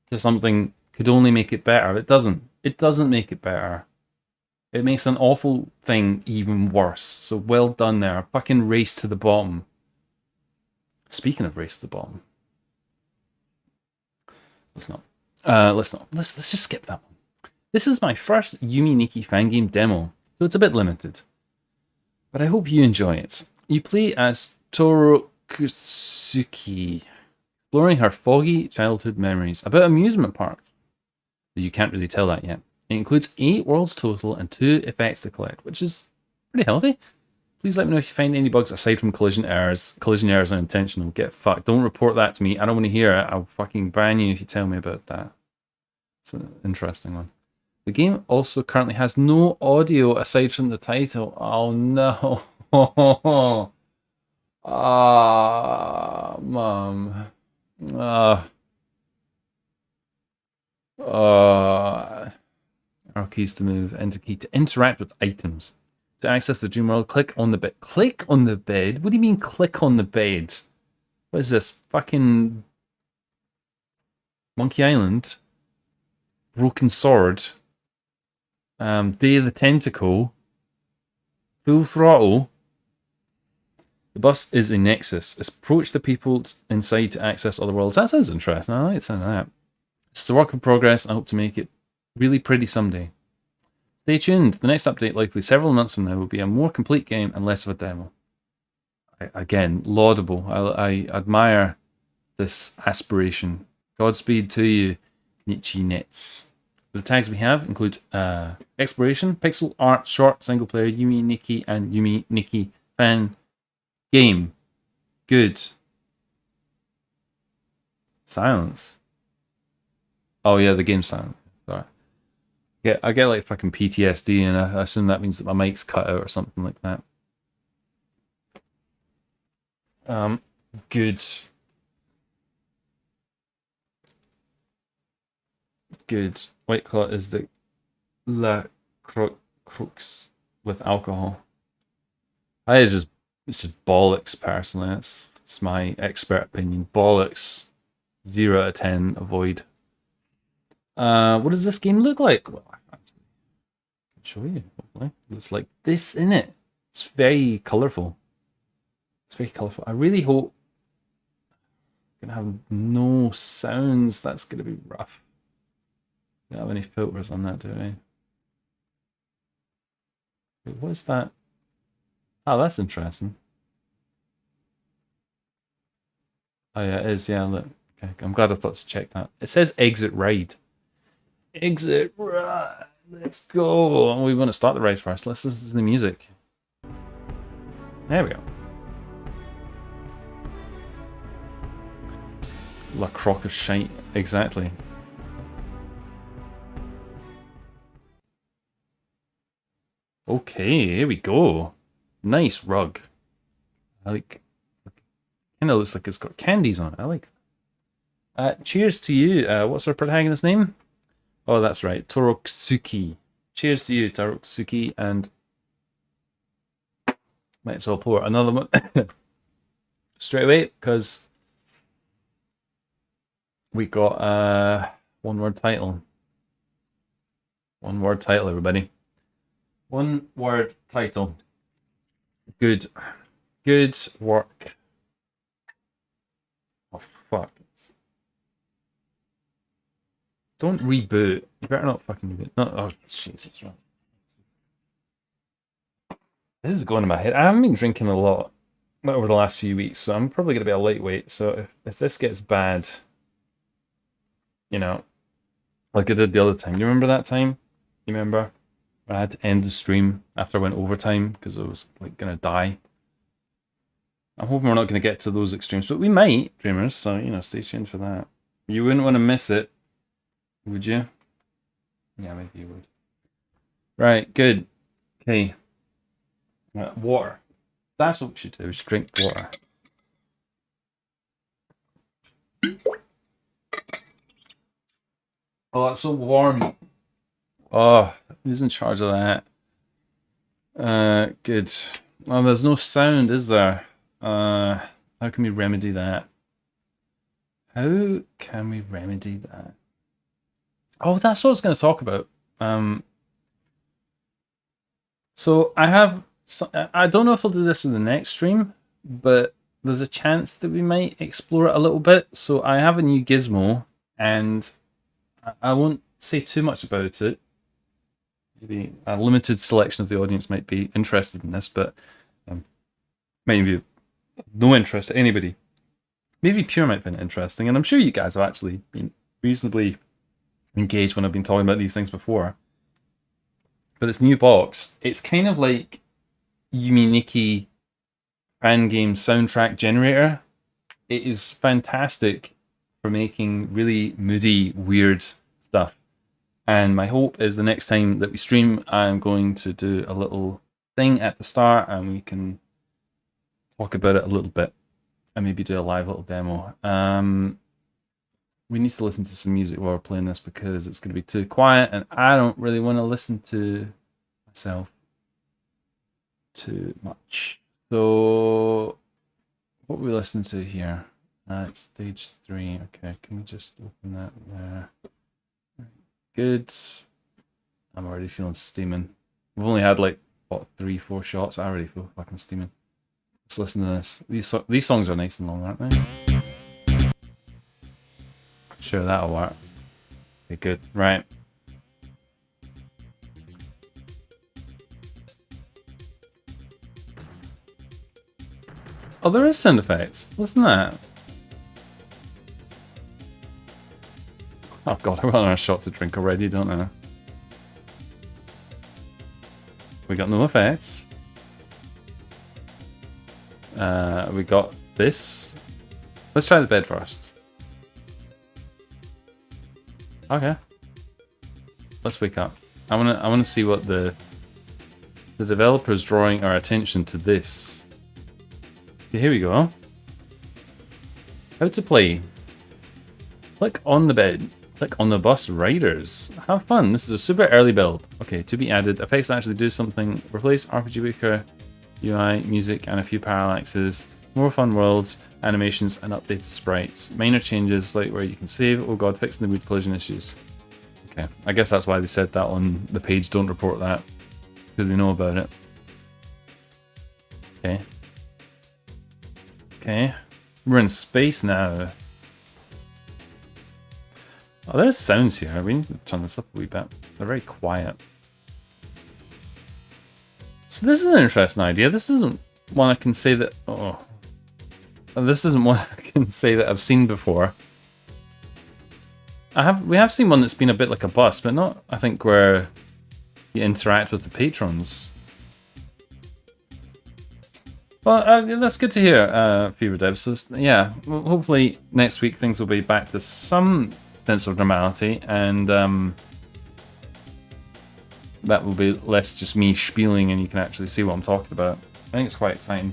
to something could only make it better. It doesn't. It doesn't make it better. It makes an awful thing even worse. So well done there. Fucking race to the bottom. Speaking of race to the bottom. Let's not. Let's just skip that one. This is my first Yumi Nikki fan game demo, so it's a bit limited. But I hope you enjoy it. You play as Torokusuki, exploring her foggy childhood memories about amusement parks. But you can't really tell that yet. It includes 8 worlds total and 2 effects to collect, which is pretty healthy. Please let me know if you find any bugs aside from collision errors. Collision errors are intentional. Get fucked. Don't report that to me. I don't want to hear it. I'll fucking ban you if you tell me about that. It's an interesting one. The game also currently has no audio aside from the title. Oh no. Ah, mum. Our keys to move. Enter key to interact with items. To access the dream world, click on the bed. Click on the bed? What do you mean click on the bed? What is this? Fucking Monkey Island? Broken Sword? Day of the Tentacle? Full Throttle? The bus is a nexus. Approach the people inside to access other worlds. That sounds interesting. I like the sound of that. It's a work in progress. I hope to make it really pretty someday. Stay tuned. The next update, likely several months from now, will be a more complete game and less of a demo. Again, laudable. I admire this aspiration. Godspeed to you, Nichi Nets. The tags we have include exploration, pixel art, short, single player, Yumi Nikki, and Yumi Nikki fan game. Good. Silence. Oh yeah, the game's silent. Sorry. Yeah, I get like fucking PTSD, and I assume that means that my mic's cut out or something like that. Good. Good. White Claw is the La Crux with alcohol. It's just bollocks, personally. It's my expert opinion. Bollocks. 0 out of 10. Avoid. What does this game look like? Well, I can show you. Hopefully. It looks like this, innit? It's very colourful. It's very colourful. I really hope I'm gonna have no sounds. That's gonna be rough. Don't have any filters on that, do I? Wait, what is that? Oh, that's interesting. Oh yeah, it is. Yeah, look. Okay, I'm glad I thought to check that. It says exit ride. Exit ride. Let's go. We want to start the ride first. Let's listen to the music. There we go. La Croc of shite. Exactly. Okay, here we go. Nice rug. I like. Kind of looks like it's got candies on it. I like it. Cheers to you. What's our protagonist's name? Oh, that's right. Toroksuki. Cheers to you, Toroksuki, and might as well pour another one straight away, because we got one word title. One word title, everybody. One word title. Good. Good work. Oh, fuck. Don't reboot. You better not fucking reboot. No, oh, Jesus. Right. This is going in my head. I haven't been drinking a lot over the last few weeks, so I'm probably going to be a lightweight. So if this gets bad, you know, like I did the other time. You remember that time? You remember? I had to end the stream after I went overtime because I was like going to die. I'm hoping we're not going to get to those extremes, but we might, dreamers. So, you know, stay tuned for that. You wouldn't want to miss it. Would you? Yeah, maybe you would. Right, good. Okay. Water. That's what we should do. We should drink water. Oh, it's so warm. Oh, who's in charge of that? Good. Oh, there's no sound, is there? How can we remedy that? How can we remedy that? Oh, that's what I was going to talk about. So I don't know if I'll do this in the next stream, but there's a chance that we might explore it a little bit. So I have a new gizmo, and I won't say too much about it. Maybe a limited selection of the audience might be interested in this, but maybe no interest to anybody. Maybe Pure might find it interesting, and I'm sure you guys have actually been reasonably engaged when I've been talking about these things before. But this new box, it's kind of like Yume Nikki fan game soundtrack generator. It is fantastic for making really moody, weird stuff. And my hope is the next time that we stream, I'm going to do a little thing at the start and we can talk about it a little bit and maybe do a live little demo. We need to listen to some music while we're playing this because it's going to be too quiet and I don't really want to listen to myself too much. So what are we listening to here? It's stage 3. Okay, can we just open that there? Good. I'm already feeling steaming. We've only had like, what, 3-4 shots? I already feel fucking steaming. Let's listen to this. These songs are nice and long, aren't they? Sure, that'll work. Okay, good. Right. Oh, there is sound effects. Listen to that. Oh god, I've got another shot to drink already, don't I? We got no effects. We got this. Let's try the bed first. Okay. Let's wake up. I wanna see what the developer's drawing our attention to this. Okay, here we go. How to play. Click on the bed. Click on the bus riders. Have fun. This is a super early build. Okay, to be added. Effects actually do something. Replace RPG Maker, UI, music, and a few parallaxes. More fun worlds, animations, and updated sprites. Minor changes like where you can save. Oh god, fixing the mood collision issues. Okay, I guess that's why they said that on the page. Don't report that. Because they know about it. Okay. Okay. We're in space now. Oh, there's sounds here. We need to turn this up a wee bit. They're very quiet. So this is an interesting idea. This isn't one I can say that... Oh. This isn't one I can say that I've seen before. We have seen one that's been a bit like a bus, but not, I think, where you interact with the patrons. Well, that's good to hear, Fever Dev. So, yeah, well, hopefully next week things will be back to some sense of normality, and that will be less just me spieling and you can actually see what I'm talking about. I think it's quite exciting.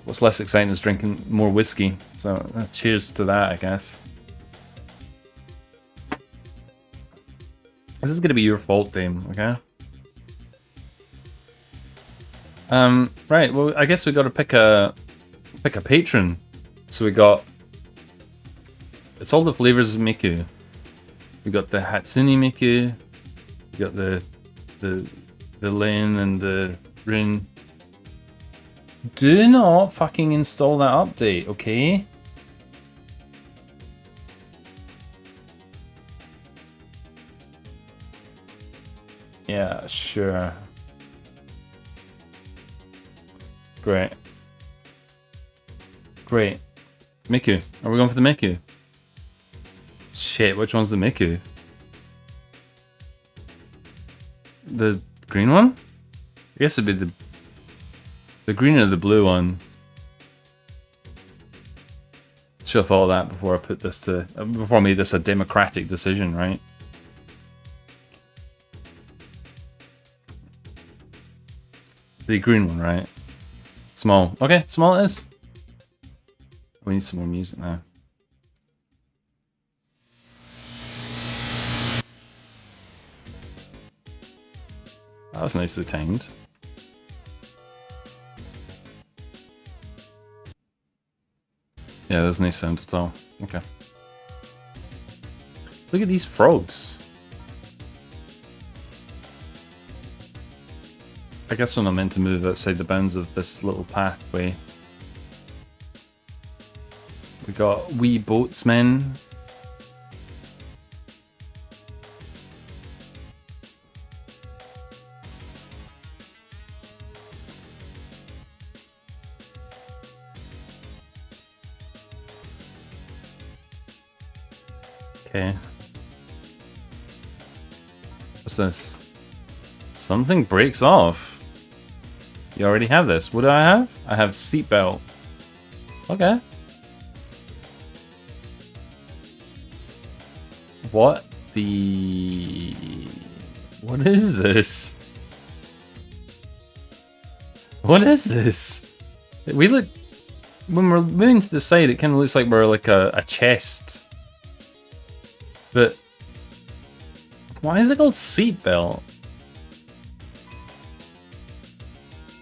What's less exciting is drinking more whiskey, so cheers to that, I guess. This is going to be your fault, Dame, okay? Right, well, I guess we got to pick a patron. So we got... It's all the flavors of Miku. We got the Hatsune Miku. We got the Lin and the Rin. Do not fucking install that update, okay? Yeah, sure. Great. Great. Miku. Are we going for the Miku? Shit, which one's the Miku? The green one? I guess it'd be the green or the blue one. Should have thought of that before I put this before I made this a democratic decision, right? The green one, right? Small. Okay, small it is. We need some more music now. That was nicely timed. Yeah, that's a nice sound at all. Okay. Look at these frogs. I guess when I'm meant to move outside the bounds of this little pathway. We got wee boatsmen. Okay. What's this? Something breaks off. You already have this. What do I have? I have seatbelt. Okay. What the... What is this? What is this? We look... When we're moving to the side, it kind of looks like we're like a chest. But... Why is it called seatbelt?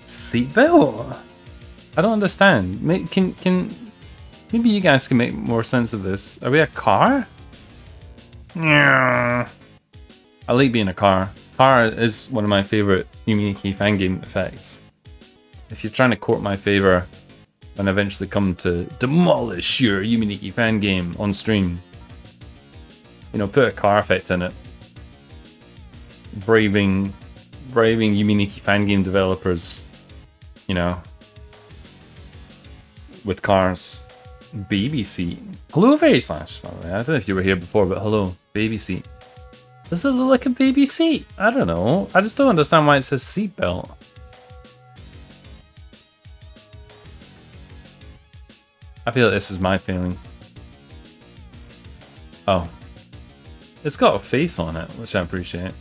Seatbelt? I don't understand. Can maybe you guys can make more sense of this. Are we a car? Yeah. I like being a car. Car is one of my favorite Yuminiki fan game effects. If you're trying to court my favor and eventually come to demolish your Yuminiki fan game on stream, you know, put a car effect in it. Braving Yuminiki fan game developers, you know, with cars. Baby seat. Hello, Fairy Slash, by the way. I don't know if you were here before, but hello, baby seat. Does it look like a baby seat? I don't know. I just don't understand why it says seatbelt. I feel like this is my failing. Oh. It's got a face on it, which I appreciate.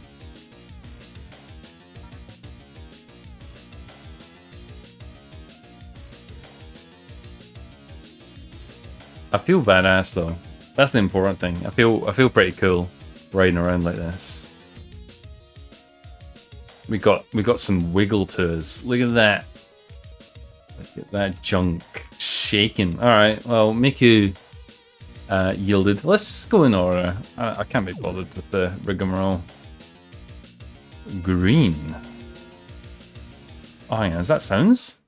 I feel badass though. That's the important thing. I feel pretty cool riding around like this. We got some wiggle to us. Look at that. Look at that junk shaking. Alright, well, Miku yielded. Let's just go in order. I can't be bothered with the rigmarole. Green. Oh, hang on, is that sounds?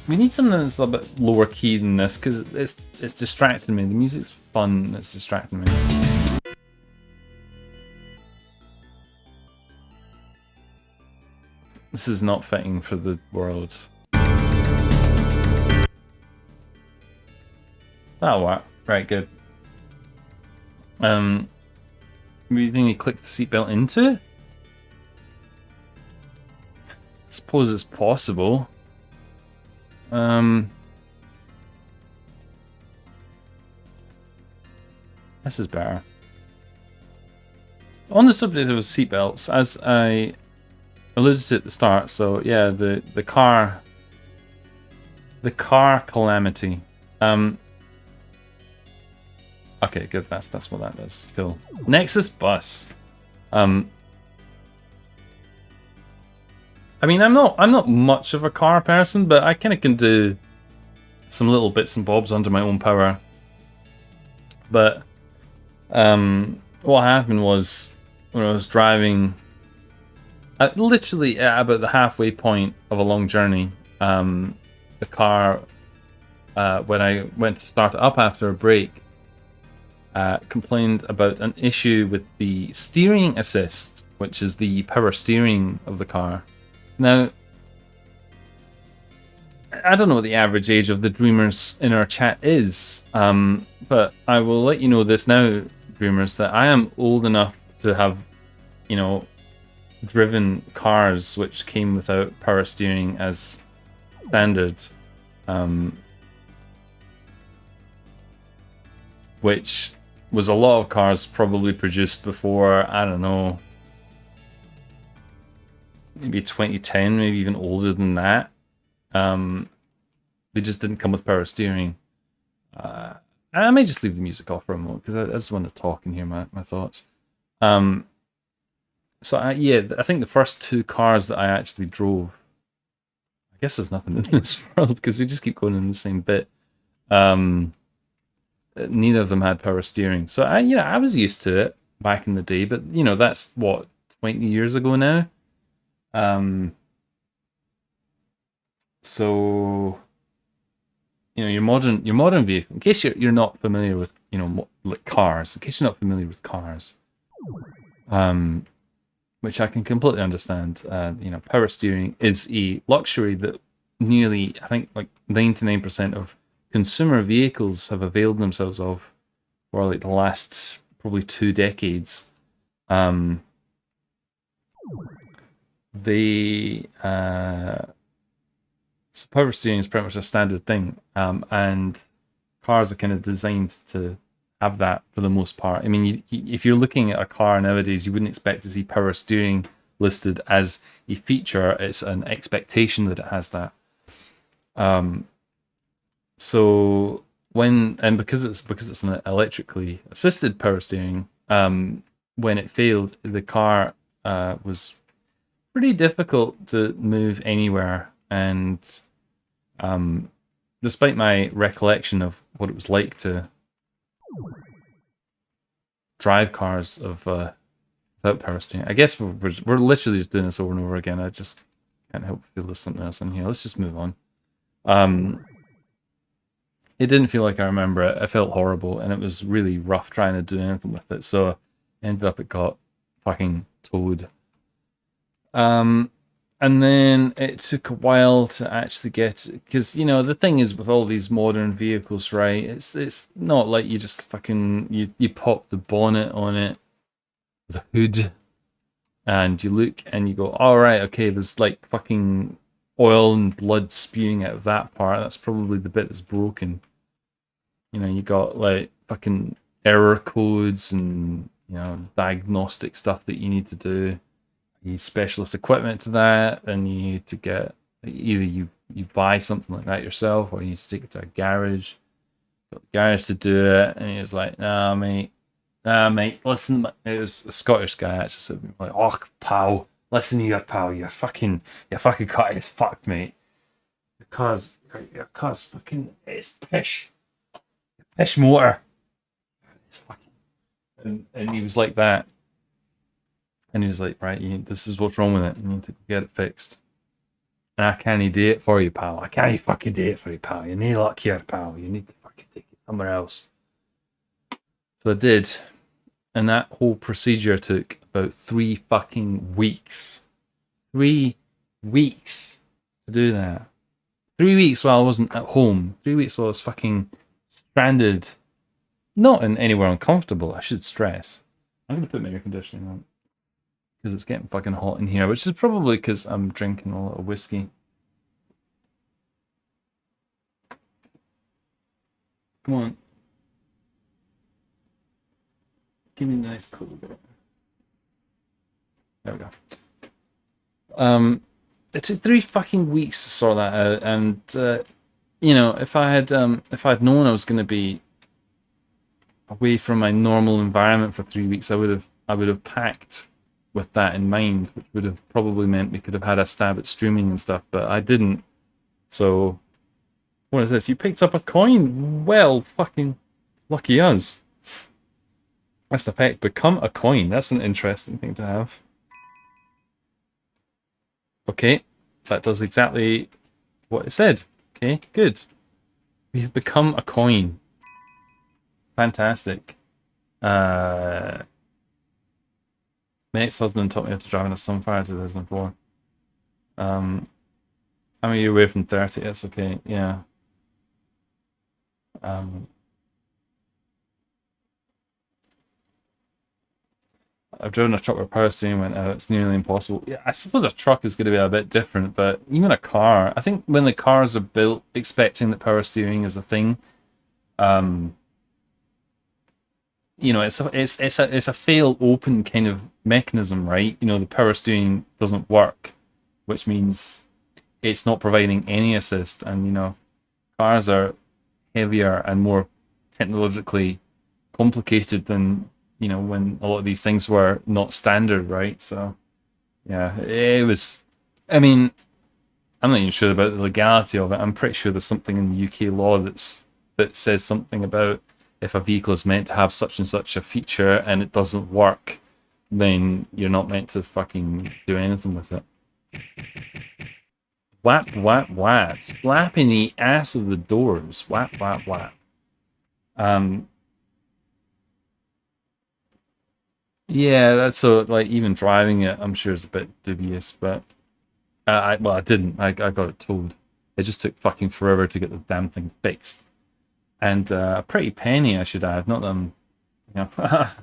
We need something that's a little bit lower key than this because it's distracting me. The music's fun, it's distracting me. This is not fitting for the world. That'll work. Right, good. Maybe you think you click the seatbelt into? I suppose it's possible. This is better. On the subject of seatbelts, as I alluded to at the start, so yeah, the car calamity. Okay, good. That's what that is. Cool. Nexus bus. I mean, I'm not much of a car person, but I kind of can do some little bits and bobs under my own power. But what happened was when I was driving, literally at about the halfway point of a long journey, the car, when I went to start it up after a break, complained about an issue with the steering assist, which is the power steering of the car. Now, I don't know what the average age of the Dreamers in our chat is, but I will let you know this now, Dreamers, that I am old enough to have, you know, driven cars which came without power steering as standard, which was a lot of cars probably produced before, I don't know, maybe 2010, maybe even older than that. They just didn't come with power steering. I may just leave the music off for a moment because I just want to talk and hear my thoughts. Um, yeah, I think the first two cars that I actually drove, I guess there's nothing in this world because we just keep going in the same bit. Um, Neither of them had power steering, so I was used to it back in the day. But that's what 20 years ago now. Um, so your modern vehicle. In case you're not familiar with like cars, in case you're not familiar with cars, um, which I can completely understand. Power steering is a luxury that nearly, I think, like 99% of consumer vehicles have availed themselves of for like the last probably 2 decades. Um, they so power steering is pretty much a standard thing, and cars are kind of designed to have that for the most part. I mean, if you're looking at a car nowadays, you wouldn't expect to see power steering listed as a feature. It's an expectation that it has that. Um, so because it's an electrically assisted power steering, when it failed, the car was pretty difficult to move anywhere, and despite my recollection of what it was like to drive cars without power steering, I guess we're literally just doing this over and over again. I just can't help feel there's something else in here. Let's just move on. It didn't feel like I remember it. It felt horrible, and it was really rough trying to do anything with it. So ended up it got fucking towed. And then it took a while to actually get it, because the thing is with all these modern vehicles, right? It's not like you just fucking you pop the bonnet on it, the hood, and you look and you go, all right, okay, there's like fucking oil and blood spewing out of that part. That's probably the bit that's broken. You got like fucking error codes and diagnostic stuff that you need to do. You need specialist equipment to that, and you need to get either you buy something like that yourself, or you need to take it to a garage. Got the garage to do it, and he's like, "Nah, mate, listen." It was a Scottish guy actually, so like, "Oh, pal, listen here, pal. Your fucking cut is fucked, mate. Because your car's fucking it's pish motor. It's fucking." And he was like that. And he was like, right, this is what's wrong with it. You need to get it fixed. And I can't do it for you, pal. I can't fucking do it for you, pal. You need luck here, pal. You need to fucking take it somewhere else. So I did. And that whole procedure took about 3 fucking weeks. 3 weeks to do that. 3 weeks while I wasn't at home. 3 weeks while I was fucking stranded. Not in anywhere uncomfortable, I should stress. I'm going to put my air conditioning on, because it's getting fucking hot in here, which is probably because I'm drinking a lot of whiskey. Come on. Give me a nice cool bit. There we go. It took 3 fucking weeks to sort that out, and if I had known I was going to be away from my normal environment for 3 weeks, I would have packed with that in mind, which would have probably meant we could have had a stab at streaming and stuff, but I didn't. So, what is this? You picked up a coin? Well, fucking lucky us. That's the fact. Become a coin. That's an interesting thing to have. Okay, that does exactly what it said. Okay, good. We have become a coin. Fantastic. My ex-husband taught me how to drive in a Sunfire 2004. I'm a year away from 30. That's okay. Yeah. I've driven a truck where power steering went out. It's nearly impossible. Yeah, I suppose a truck is going to be a bit different, but even a car, I think when the cars are built expecting that power steering is a thing, it's a fail open kind of mechanism, right? The power steering doesn't work, which means it's not providing any assist, and cars are heavier and more technologically complicated than, you know, when a lot of these things were not standard, right? So yeah, it was. I mean, I'm not even sure about the legality of it. I'm pretty sure there's something in the UK law that says something about if a vehicle is meant to have such and such a feature and it doesn't work, then you're not meant to fucking do anything with it. Whap, whap, whap. Slapping the ass of the doors. Whap, whap, whap. Yeah, that's so, like, even driving it, I'm sure is a bit dubious, but I didn't. I got it towed. It just took fucking forever to get the damn thing fixed. And a pretty penny, I should add. Not that I'm, you know,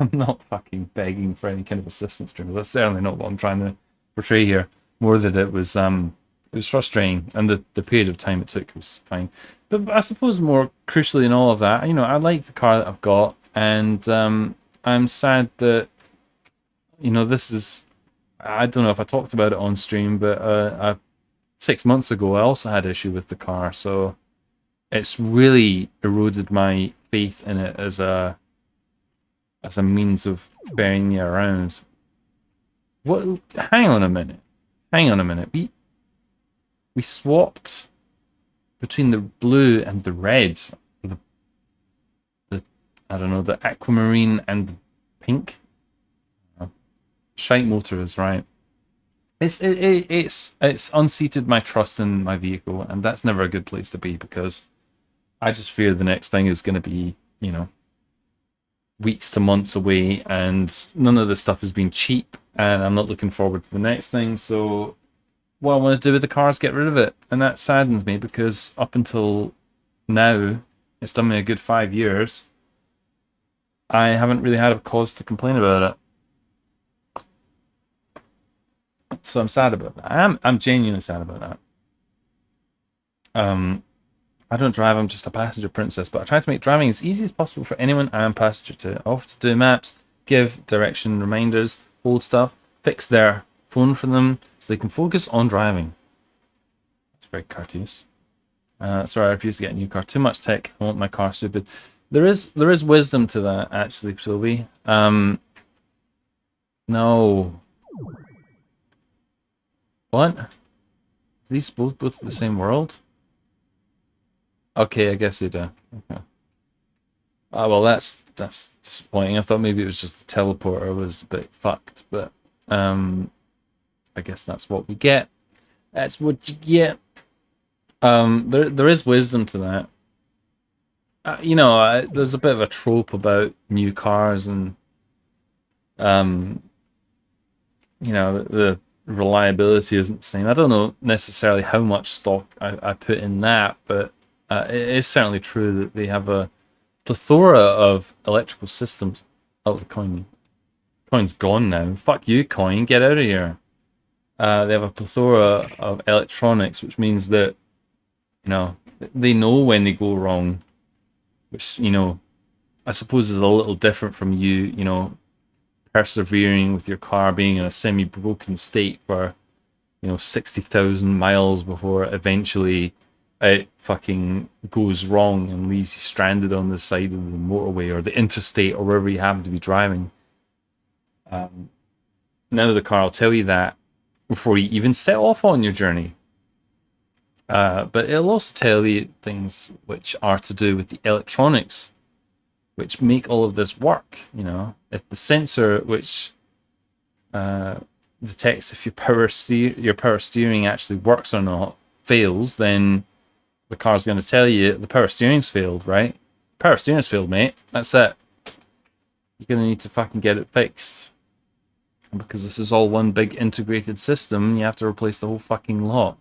I'm not fucking begging for any kind of assistance, Dreamer. That's certainly not what I'm trying to portray here. More that it was frustrating, and the period of time it took was fine. But I suppose more crucially in all of that, you know, I like the car that I've got, and I'm sad that, you know, this is, I don't know if I talked about it on stream, but 6 months ago I also had issue with the car, so it's really eroded my faith in it as a means of ferrying me around. What? Hang on a minute. Hang on a minute. We swapped between the blue and the red. The I don't know, the aquamarine and the pink. Shite motor is right. It's unseated my trust in my vehicle, and that's never a good place to be, because I just fear the next thing is going to be, you know, weeks to months away, and none of this stuff has been cheap, and I'm not looking forward to the next thing. So what I want to do with the car is get rid of it, and that saddens me, because up until now, it's done me a good 5 years. I haven't really had a cause to complain about it. So I'm sad about that. I'm genuinely sad about that. I don't drive, I'm just a passenger princess, but I try to make driving as easy as possible for anyone I am passenger to. I offer to do maps, give direction reminders, hold stuff, fix their phone for them so they can focus on driving. It's very courteous. Sorry, I refuse to get a new car. Too much tech. I want my car stupid. There is wisdom to that, actually, Toby. No. What? Are these both the same world? Okay, I guess they do. Okay. Well, that's disappointing. I thought maybe it was just the teleporter was a bit fucked, but I guess that's what we get. That's what you get. There is wisdom to that. You know, there's a bit of a trope about new cars, and you know, the reliability isn't the same. I don't know necessarily how much stock I put in that, but it is certainly true that they have a plethora of electrical systems. Oh, the coin. Coin's gone now. Fuck you, coin. Get out of here. They have a plethora of electronics, which means that, you know, they know when they go wrong, which, you know, I suppose is a little different from you know, persevering with your car being in a semi-broken state for, you know, 60,000 miles before eventually it fucking goes wrong and leaves you stranded on the side of the motorway or the interstate or wherever you happen to be driving. Now the car will tell you that before you even set off on your journey. But it'll also tell you things which are to do with the electronics which make all of this work. You know, if the sensor which detects if your power steering actually works or not fails, then the car's going to tell you the power steering's failed, right? Power steering's failed, mate. That's it. You're going to need to fucking get it fixed. And because this is all one big integrated system, you have to replace the whole fucking lot.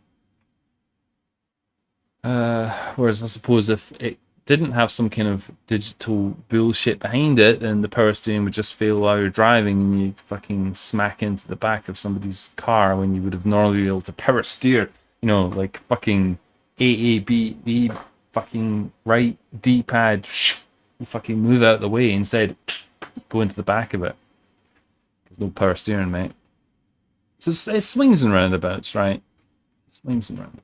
Whereas I suppose if it didn't have some kind of digital bullshit behind it, then the power steering would just fail while you're driving and you fucking smack into the back of somebody's car when you would have normally been able to power steer, you know, like fucking A, fucking right, D-pad, you fucking move out of the way, instead go into the back of it. There's no power steering, mate. So it swings and roundabouts, right? It swings and roundabouts.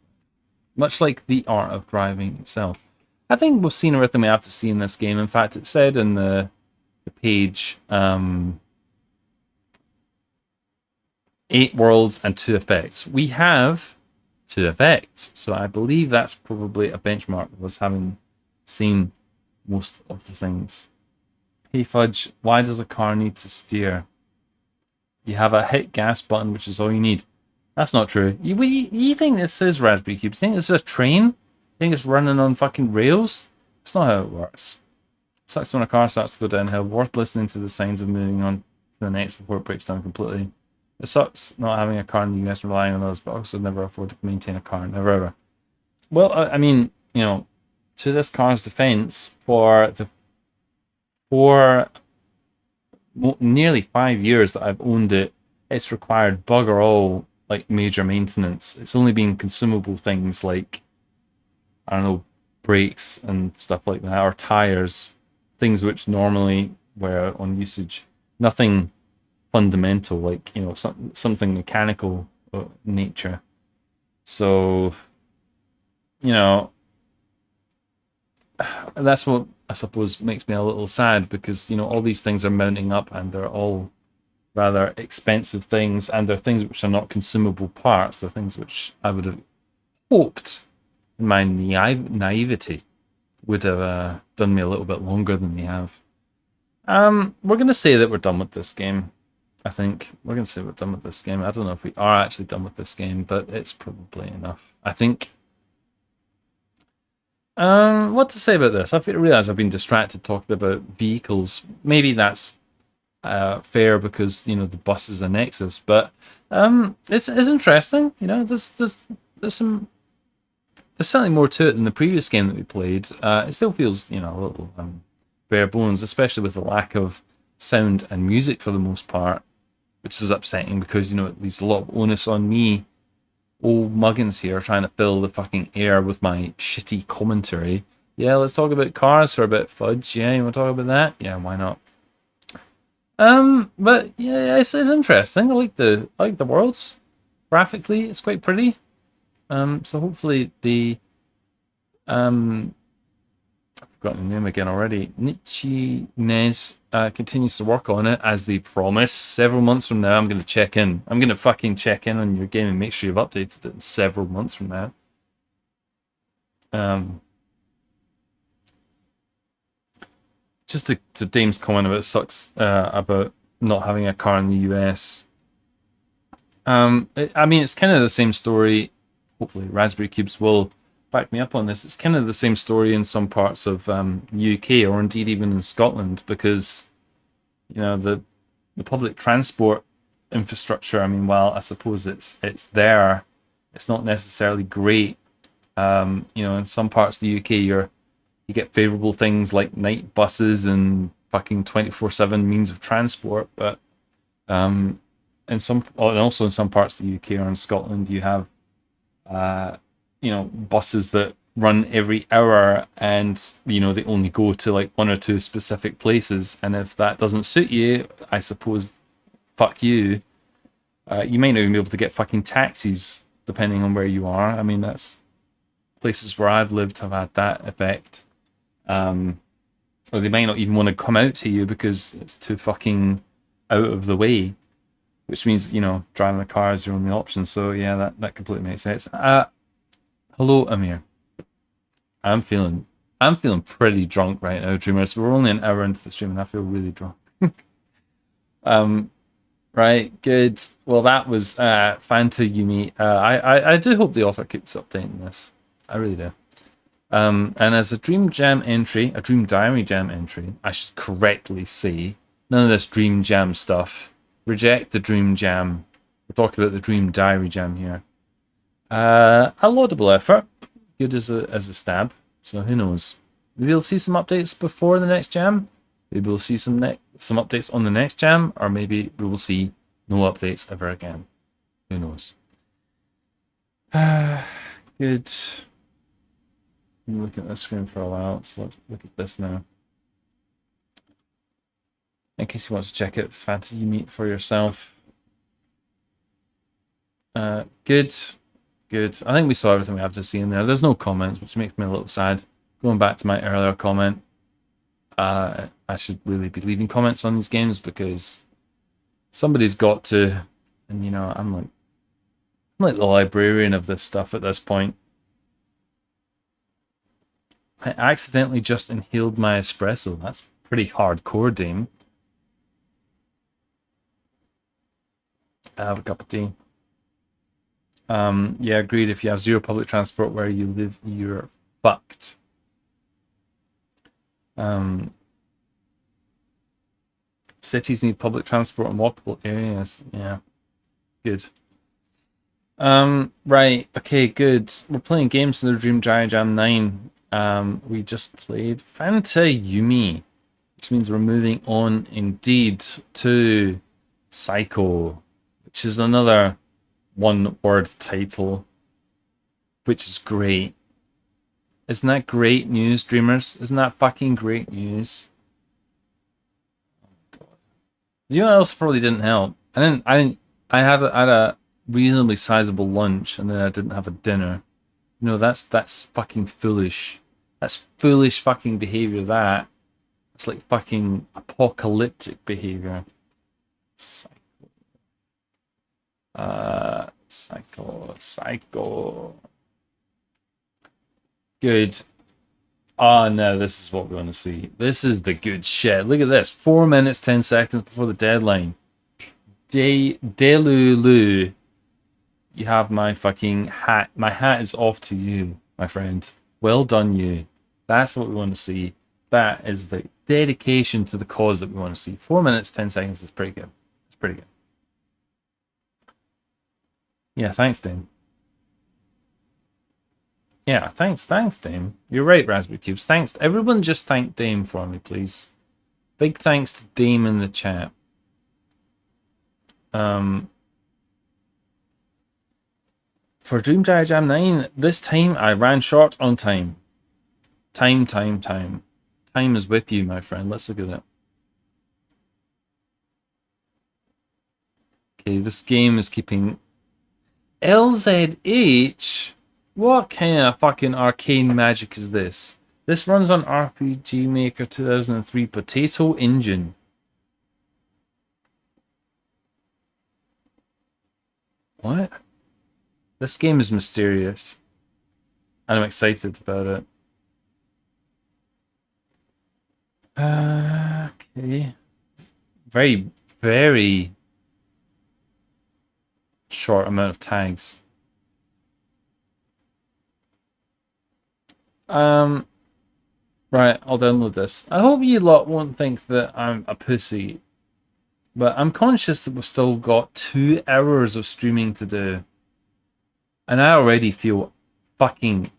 Much like the art of driving itself. I think we've seen everything we have to see in this game. In fact, it said in the page 8 worlds and 2 effects. We have 2 effects, so I believe that's probably a benchmark of us having seen most of the things. Hey Fudge, why does a car need to steer? You have a hit gas button, which is all you need. That's not true. You think this is Raspberry Cube? You think this is a train? You think it's running on fucking rails? That's not how it works. It sucks when a car starts to go downhill. Worth listening to the signs of moving on to the next before it breaks down completely. It sucks not having a car in the US and relying on those, but also never afford to maintain a car. Never ever. Well, I mean, you know, to this car's defense, for nearly 5 years that I've owned it, it's required bugger all like major maintenance. It's only been consumable things like, I don't know, brakes and stuff like that, or tires, things which normally were on usage. Nothing fundamental, like, you know, something mechanical nature. So, you know, that's what I suppose makes me a little sad, because, you know, all these things are mounting up and they're all rather expensive things, and they're things which are not consumable parts. They're things which I would have hoped, in my naivety, would have done me a little bit longer than they have. We're going to say that we're done with this game. I think we're going to say we're done with this game. I don't know if we are actually done with this game, but it's probably enough, I think. What to say about this? I realize I've been distracted talking about vehicles. Maybe that's fair because, you know, the bus is a nexus, but it's interesting. You know, there's certainly more to it than the previous game that we played. It still feels, you know, a little bare bones, especially with the lack of sound and music for the most part, which is upsetting because, you know, it leaves a lot of onus on me, old Muggins here, trying to fill the fucking air with my shitty commentary. Yeah, let's talk about cars for a bit, Fudge. Yeah, you want to talk about that? Yeah, why not? But yeah, it's interesting. I like the worlds. Graphically, it's quite pretty. So hopefully the I've forgotten the name again already. Nichi Nez continues to work on it as they promise. Several months from now, I'm going to check in. I'm going to fucking check in on your game and make sure you've updated it several months from now. Just to Dame's comment about sucks about not having a car in the US. I mean, it's kind of the same story. Hopefully, Raspberry Cubes will back me up on this. It's kind of the same story in some parts of UK, or indeed even in Scotland, because, you know, the public transport infrastructure, I mean, while I suppose it's there, it's not necessarily great. You know, in some parts of the UK, you get favourable things like night buses and fucking 24/7 means of transport, but and also in some parts of the UK or in Scotland, you have you know, buses that run every hour, and, you know, they only go to like 1 or 2 specific places, and if that doesn't suit you, I suppose, fuck you. You might not even be able to get fucking taxis depending on where you are. I mean, that's places where I've lived have had that effect. Or they might not even want to come out to you because it's too fucking out of the way, which means, you know, driving a car is your only option. So yeah, that completely makes sense. Hello, Amir. I'm feeling pretty drunk right now, Dreamers. We're only an hour into the stream and I feel really drunk. Right, good. Well, that was Phantayume. I do hope the author keeps updating this. I really do. And as a Dream Jam entry, a Dream Diary Jam entry, I should correctly say, none of this Dream Jam stuff. Reject the Dream Jam. We're talking about the Dream Diary Jam here. A laudable effort. Good as a stab. So who knows? Maybe we'll see some updates before the next jam. Maybe we'll see some updates on the next jam, or maybe we will see no updates ever again. Who knows? Good. I'm looking at the screen for a while, so let's look at this now. In case you want to check out Phantayume for yourself. Good. Good. I think we saw everything we have to see in there. There's no comments, which makes me a little sad. going back to my earlier comment, I should really be leaving comments on these games because somebody's got to, and you know, I'm like the librarian of this stuff at this point. I accidentally just inhaled my espresso. That's pretty hardcore, Dame. I have a cup of tea. Yeah, agreed. If you have zero public transport where you live, you're fucked. Cities need public transport and walkable areas. Yeah, good. Right. Okay, good. We're playing games in the Dream Jam 9. We just played Phantayume, which means we're moving on indeed to SAIKO, which is another one-word title, which is great. Isn't that great news, Dreamers? Isn't that fucking great news? Oh, God. You know what else probably didn't help? I had a reasonably sizable lunch and then I didn't have a dinner. You know, that's fucking foolish. That's foolish fucking behavior, that. It's like fucking apocalyptic behavior. SAIKO. Good. Oh no, this is what we want to see. This is the good shit. Look at this. 4 minutes, 10 seconds before the deadline. Delulu. You have my fucking hat. My hat is off to you, my friend. Well done, you. That's what we want to see. That is the dedication to the cause that we want to see. 4 minutes, 10 seconds is pretty good. It's pretty good. Yeah, thanks, Dame. Yeah, thanks, Dame. You're right, Raspberry Cubes. Thanks. Everyone just thank Dame for me, please. Big thanks to Dame in the chat. For Dream Jam 9, this time I ran short on time. Time. Time is with you, my friend. Let's look at it. Okay, this game is keeping... LZH? What kind of fucking arcane magic is this? This runs on RPG Maker 2003 Potato Engine. What? This game is mysterious. And I'm excited about it. Okay. Very, very short amount of tags. Right, I'll download this. I hope you lot won't think that I'm a pussy, but I'm conscious that we've still got 2 hours of streaming to do. And I already feel fucking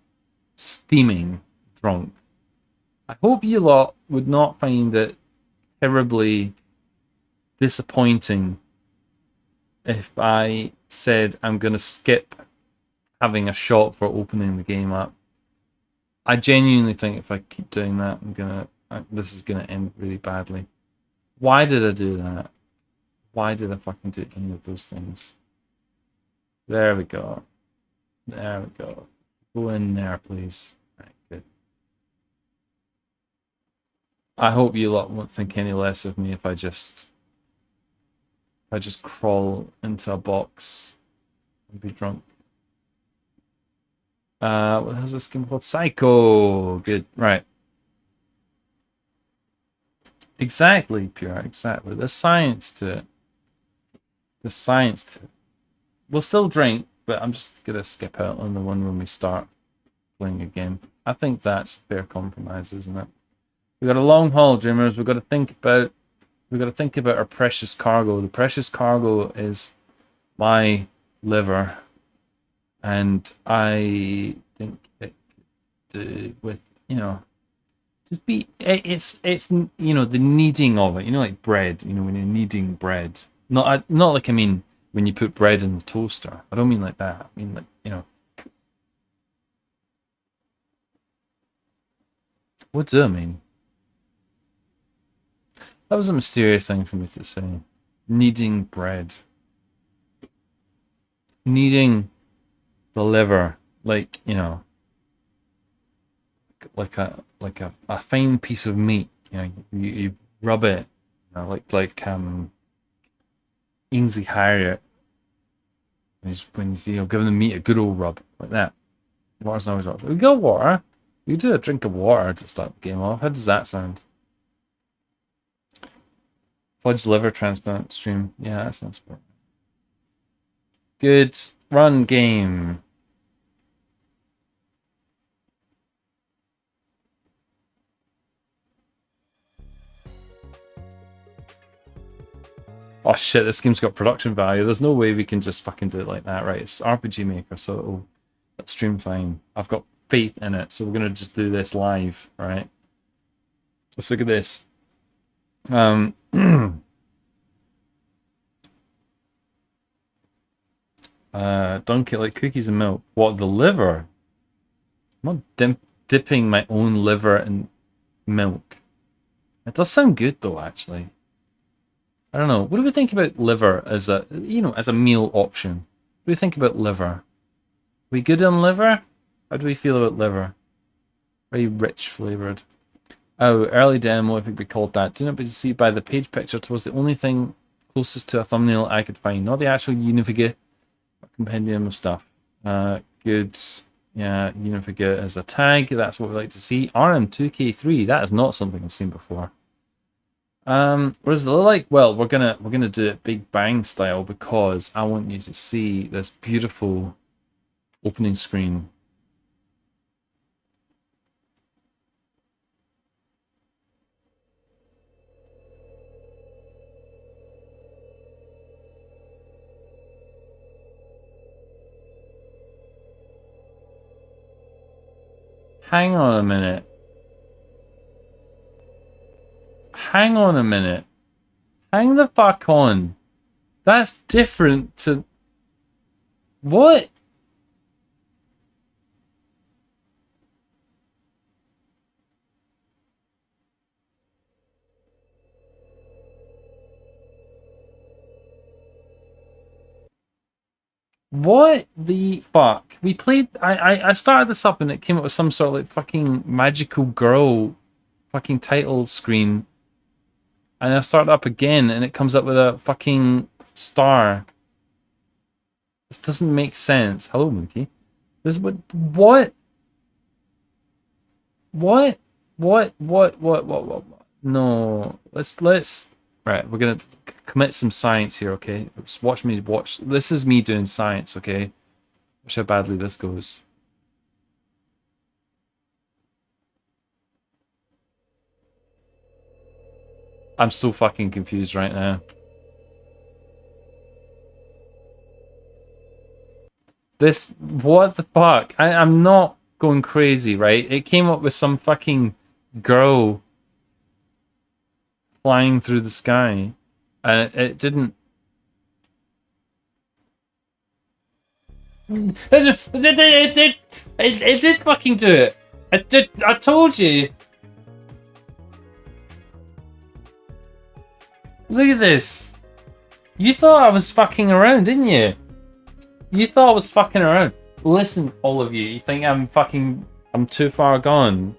steaming drunk. I hope you lot would not find it terribly disappointing if I said I'm going to skip having a shot for opening the game up. I genuinely think if I keep doing that, this is gonna end really badly. Why did I do that? Why did I fucking do any of those things? There we go. There we go. Go in there, please. Right, good. I hope you lot won't think any less of me if I just crawl into a box and be drunk. What has this game called? SAIKO. Good. Right. Exactly, Pure. Exactly. There's science to it. There's science to it. We'll still drink, but I'm just gonna skip out on the one when we start playing a game. I think that's a fair compromise, isn't it? We got a long haul, Dreamers. We've got to think about our precious cargo. The precious cargo is my liver. And I think it could do with, you know, just be, it's you know, the kneading of it, you know, like bread, you know, when you're kneading bread. Not like, I mean, when you put bread in the toaster. I don't mean like that. I mean, like, you know. What do I mean? That was a mysterious thing for me to say. Kneading bread. Kneading the liver, like, you know, a fine piece of meat. You know, you rub it, you know, like Ainsley Harriott when he's you know giving the meat a good old rub like that. Water's always water. We got water. We do a drink of water to start the game off. How does that sound? Fudge liver transplant stream. Yeah, that sounds good. Good run game. Oh shit, this game's got production value. There's no way we can just fucking do it like that, right? It's RPG Maker, so it'll stream fine. I've got faith in it, so we're gonna just do this live, right? Let's look at this. Dunk it like cookies and milk. What, the liver? I'm not dipping my own liver in milk. It does sound good though, actually. I don't know. What do we think about liver as a, you know, as a meal option? What do we think about liver? Are we good on liver? How do we feel about liver? Very rich flavored. Oh, early demo, if it could be called that. Do not be deceived by the page picture. It was the only thing closest to a thumbnail I could find. Not the actual Unifiga compendium of stuff. Good. Yeah, Unifiga as a tag. That's what we like to see. RM2K3. That is not something I've seen before. What does it look like? Well, we're gonna do it Big Bang style because I want you to see this beautiful opening screen. Hang on a minute. Hang on a minute. Hang the fuck on. That's different to... What? What the fuck? We played... I started this up and it came up with some sort of like fucking magical girl fucking title screen. And I start up again and it comes up with a fucking star. This doesn't make sense. Hello, Mookie. This what? What? No. Let's right, we're gonna commit some science here, okay? Just watch me watch. This is me doing science, okay? Watch how badly this goes. I'm so fucking confused right now. This, what the fuck? I'm not going crazy, right? It came up with some fucking girl flying through the sky. And it didn't... It did fucking do it. I told you. Look at this. You thought I was fucking around, didn't you? You thought I was fucking around. Listen, all of you. You think I'm too far gone.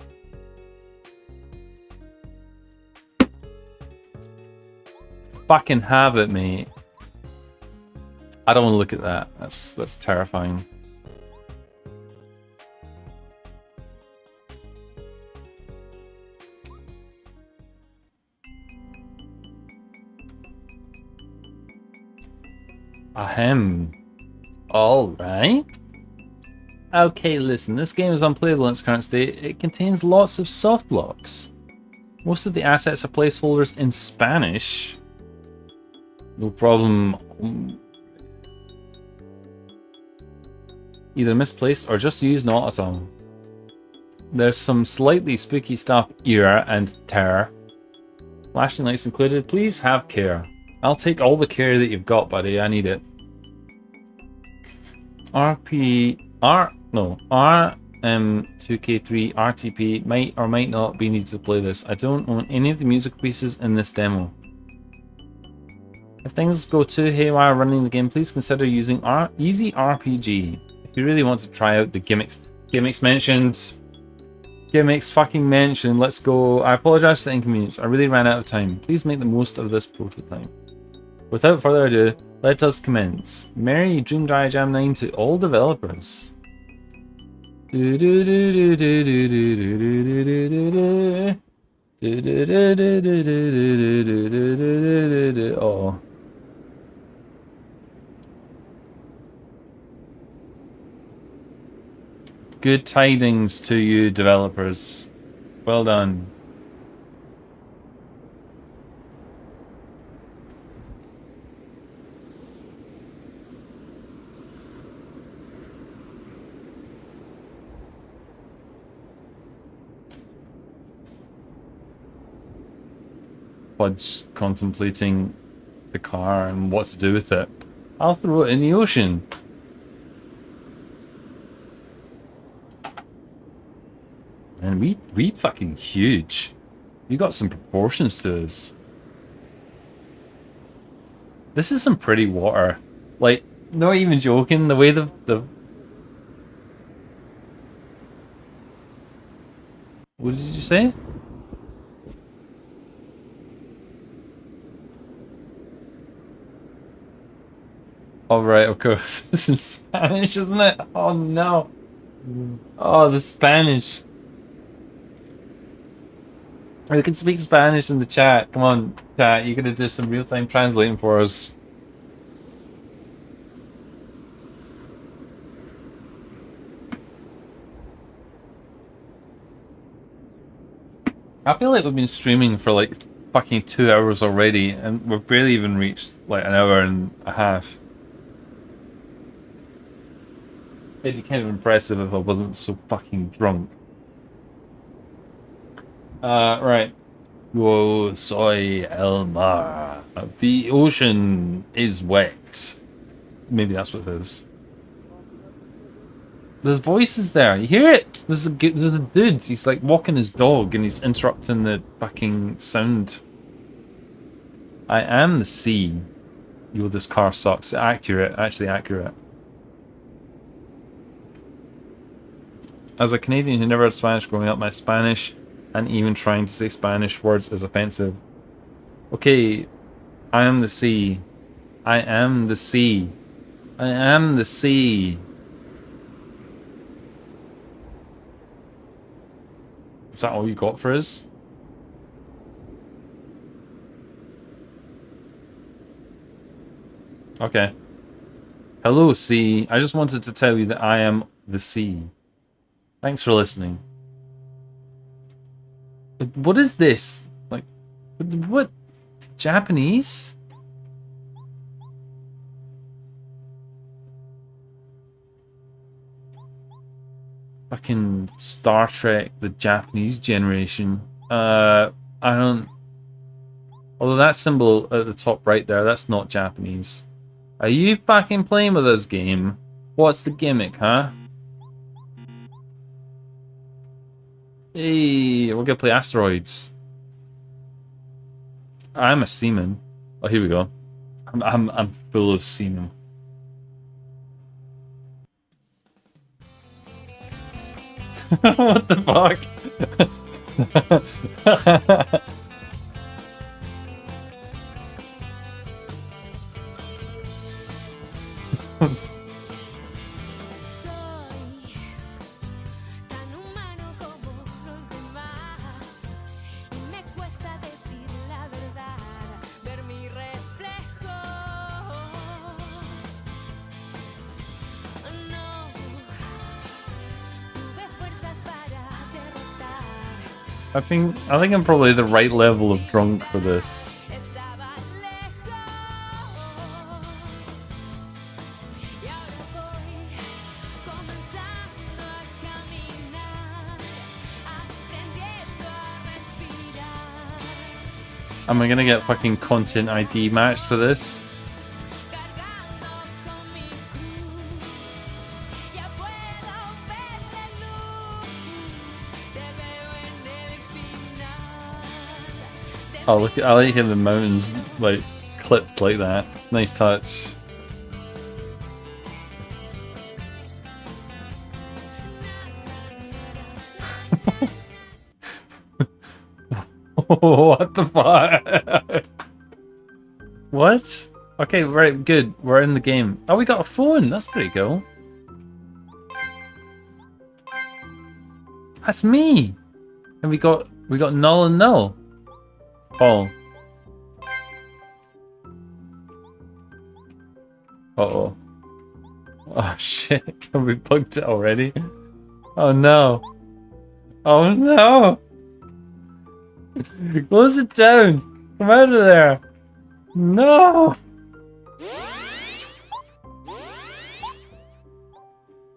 Fucking have it, mate. I don't want to look at that. That's terrifying. Ahem. Alright. Okay, listen, this game is unplayable in its current state. It contains lots of soft locks. Most of the assets are placeholders in Spanish. No problem. Either misplaced or just used not at all. There's some slightly spooky stuff here and terror. Flashing lights included. Please have care. I'll take all the care that you've got, buddy. I need it. RM2K3 RTP might or might not be needed to play this. I don't own any of the musical pieces in this demo. If things go too haywire running the game, please consider using Easy RPG. If you really want to try out the gimmicks mentioned, Gimmicks fucking mention. Let's go. I apologize for the inconvenience. I really ran out of time. Please make the most of this prototype. Without further ado, let us commence. Merry Dream Dry Jam 9 to all developers. Oh. Good tidings to you, developers. Well done. Bud's contemplating the car and what to do with it. I'll throw it in the ocean. And we fucking huge. You got some proportions to us. This is some pretty water. Like, not even joking, the way the what did you say? Oh right, of course. This is Spanish, isn't it? Oh no. Oh, the Spanish. We can speak Spanish in the chat. Come on, chat. You're gonna do some real-time translating for us. I feel like we've been streaming for like fucking 2 hours already, and we've barely even reached like an hour and a half. It'd be kind of impressive if I wasn't so fucking drunk. Right. Whoa, soy el mar. The ocean is wet. Maybe that's what it is. There's voices there. You hear it? There's a dude. He's like walking his dog and he's interrupting the fucking sound. I am the sea. Yo, this car sucks. Accurate. Actually accurate. As a Canadian who never had Spanish growing up, my Spanish and even trying to say Spanish words is offensive. Okay, I am the sea. I am the sea. I am the sea. Is that all you got for us? Okay. Hello, sea. I just wanted to tell you that I am the sea. Thanks for listening. What is this? Like, what? Japanese? Fucking Star Trek, the Japanese generation. I don't... Although that symbol at the top right there, that's not Japanese. Are you fucking playing with this game? What's the gimmick, huh? Hey, we're gonna play Asteroids. I'm a seaman. Oh, here we go. I'm full of semen. What the fuck? I think I'm probably the right level of drunk for this. Am I gonna get fucking content ID matched for this? Oh look! I like how the mountains like clipped like that. Nice touch. What the fuck? What? Okay, right, good. We're in the game. Oh, we got a phone. That's pretty cool. That's me. And we got null and null. Oh. Uh-oh. Oh shit. Have we bugged it already? Oh no. Oh no. Close it down. Come out of there. No.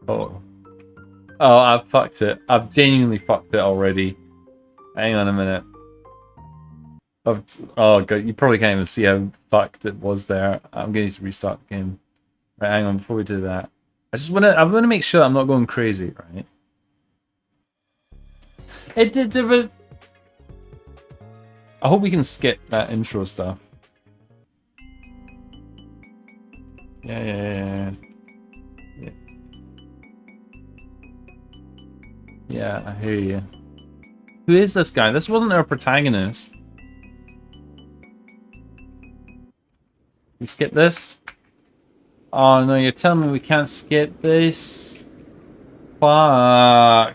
Oh. Oh, I fucked it. I've genuinely fucked it already. Hang on a minute. Oh god, you probably can't even see how fucked it was there. I'm going to restart the game. Right, hang on, before we do that. I want to make sure I'm not going crazy, right? It did I hope we can skip that intro stuff. Yeah. Yeah, I hear you. Who is this guy? This wasn't our protagonist. We skip this? Oh no, you're telling me we can't skip this? Fuck.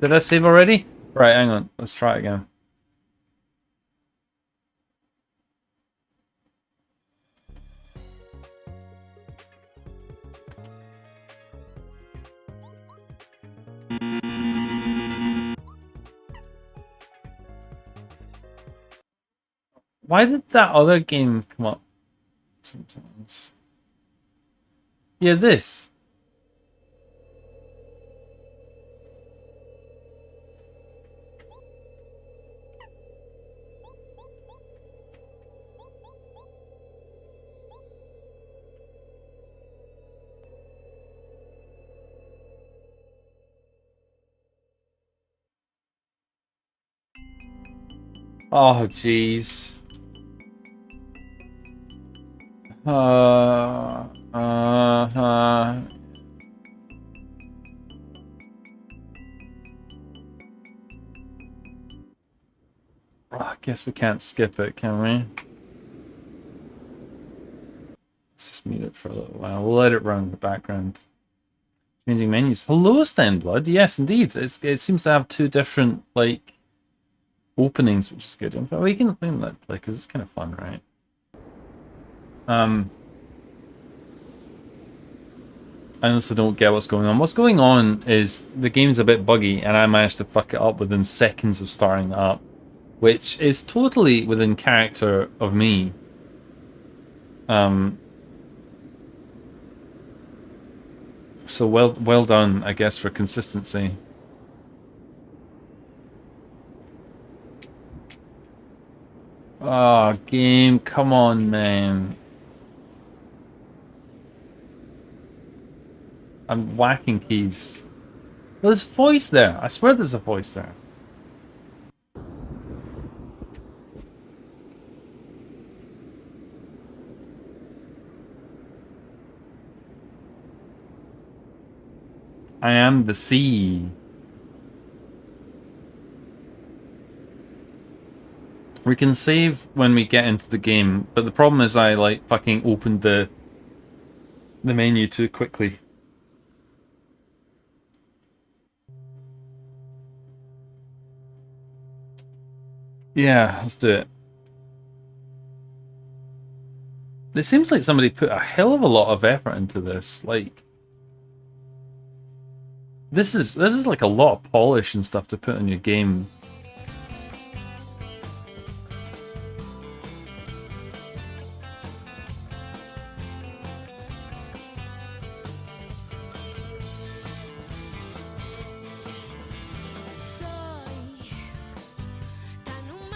Did I save already? Right, hang on. Let's try it again. Why did that other game come up sometimes? Yeah, this. Oh, jeez. I guess we can't skip it, can we? Let's just mute it for a little while. We'll let it run in the background. Changing menus. Hello, Stenblood. Yes, indeed. It seems to have two different, like, openings, which is good. We can let it play because it's kind of fun, right? I honestly don't get what's going on. What's going on is the game's a bit buggy, and I managed to fuck it up within seconds of starting it up, which is totally within character of me. So well done, I guess, for consistency. Oh, game, come on, man. I'm whacking keys. Well, there's a voice there. I swear there's a voice there. I am the sea. We can save when we get into the game, but the problem is I like fucking opened the menu too quickly. Yeah, let's do it. It seems like somebody put a hell of a lot of effort into this. Like, this is like a lot of polish and stuff to put in your game.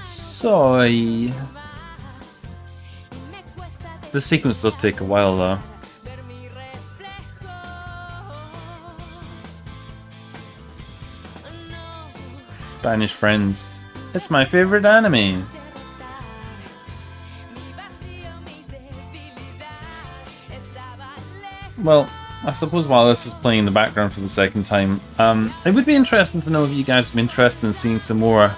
Soy. This sequence does take a while though. Spanish Friends. It's my favorite anime. Well, I suppose while this is playing in the background for the second time, it would be interesting to know if you guys would be interested in seeing some more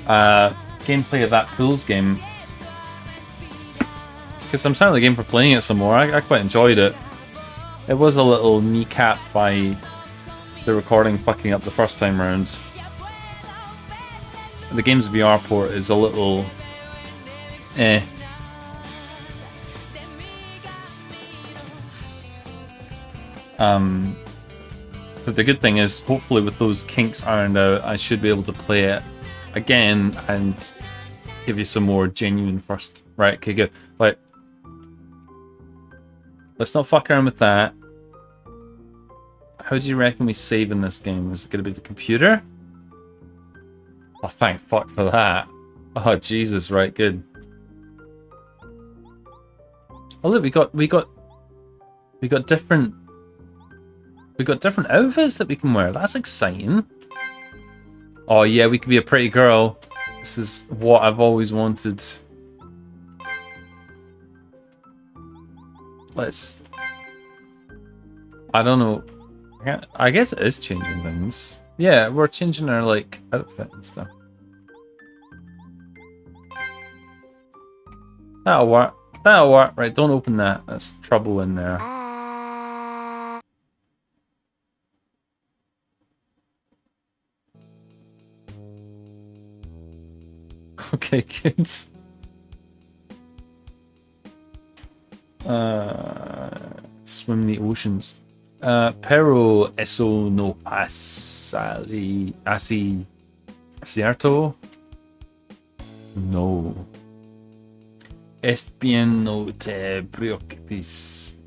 gameplay of that pools game. Because I'm starting the game for playing it some more. I quite enjoyed it. It was a little kneecapped by the recording fucking up the first time round. The game's VR port is a little... eh. But the good thing is, hopefully with those kinks ironed out, I should be able to play it again and give you some more genuine first... Right, okay, good. Like, let's not fuck around with that. How do you reckon we save in this game? Is it going to be the computer? Oh, thank fuck for that. Oh, Jesus, right, good. Oh, look, we got different outfits that we can wear. That's exciting. Oh yeah, we could be a pretty girl. This is what I've always wanted. Let's... I don't know. I guess it is changing things. Yeah, we're changing our, like, outfit and stuff. That'll work. That'll work. Right, don't open that. There's trouble in there. Okay, kids. Swim the oceans. Pero eso no pasa así, ¿cierto? No. Es bien, no te preocupes.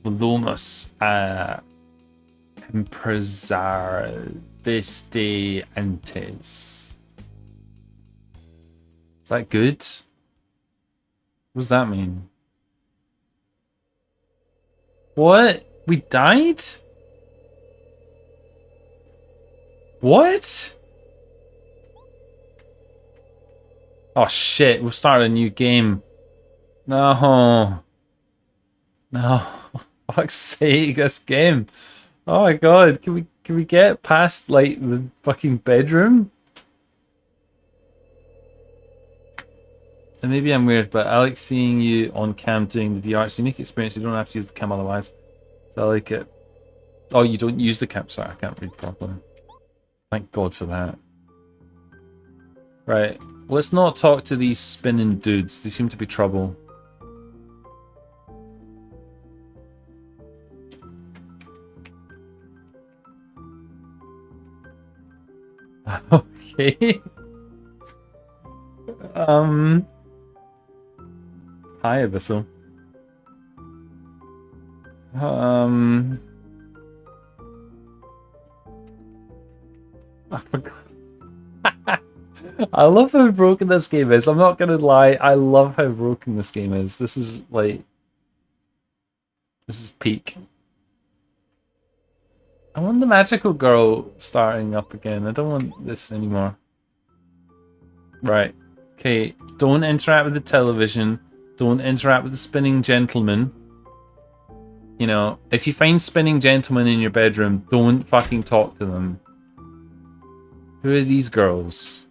Volvemos a empezar desde antes. Is that good? What does that mean? What? We died? What? Oh shit, we've started a new game. No. No. Fuck's sake, this game. Oh my god, can we get past like the fucking bedroom? And maybe I'm weird, but I like seeing you on cam doing the VR. It's a unique experience, you don't have to use the cam otherwise. So I like it. Oh, you don't use the cam, sorry, I can't read properly. Thank God for that. Right, let's not talk to these spinning dudes. They seem to be trouble. Okay. Hi, Abyssal. I forgot. I love how broken this game is. I'm not gonna lie. I love how broken this game is. This is like... This is peak. I want the magical girl starting up again. I don't want this anymore. Right. Okay. Don't interact with the television. Don't interact with the spinning gentleman. You know, if you find spinning gentlemen in your bedroom, don't fucking talk to them. Who are these girls?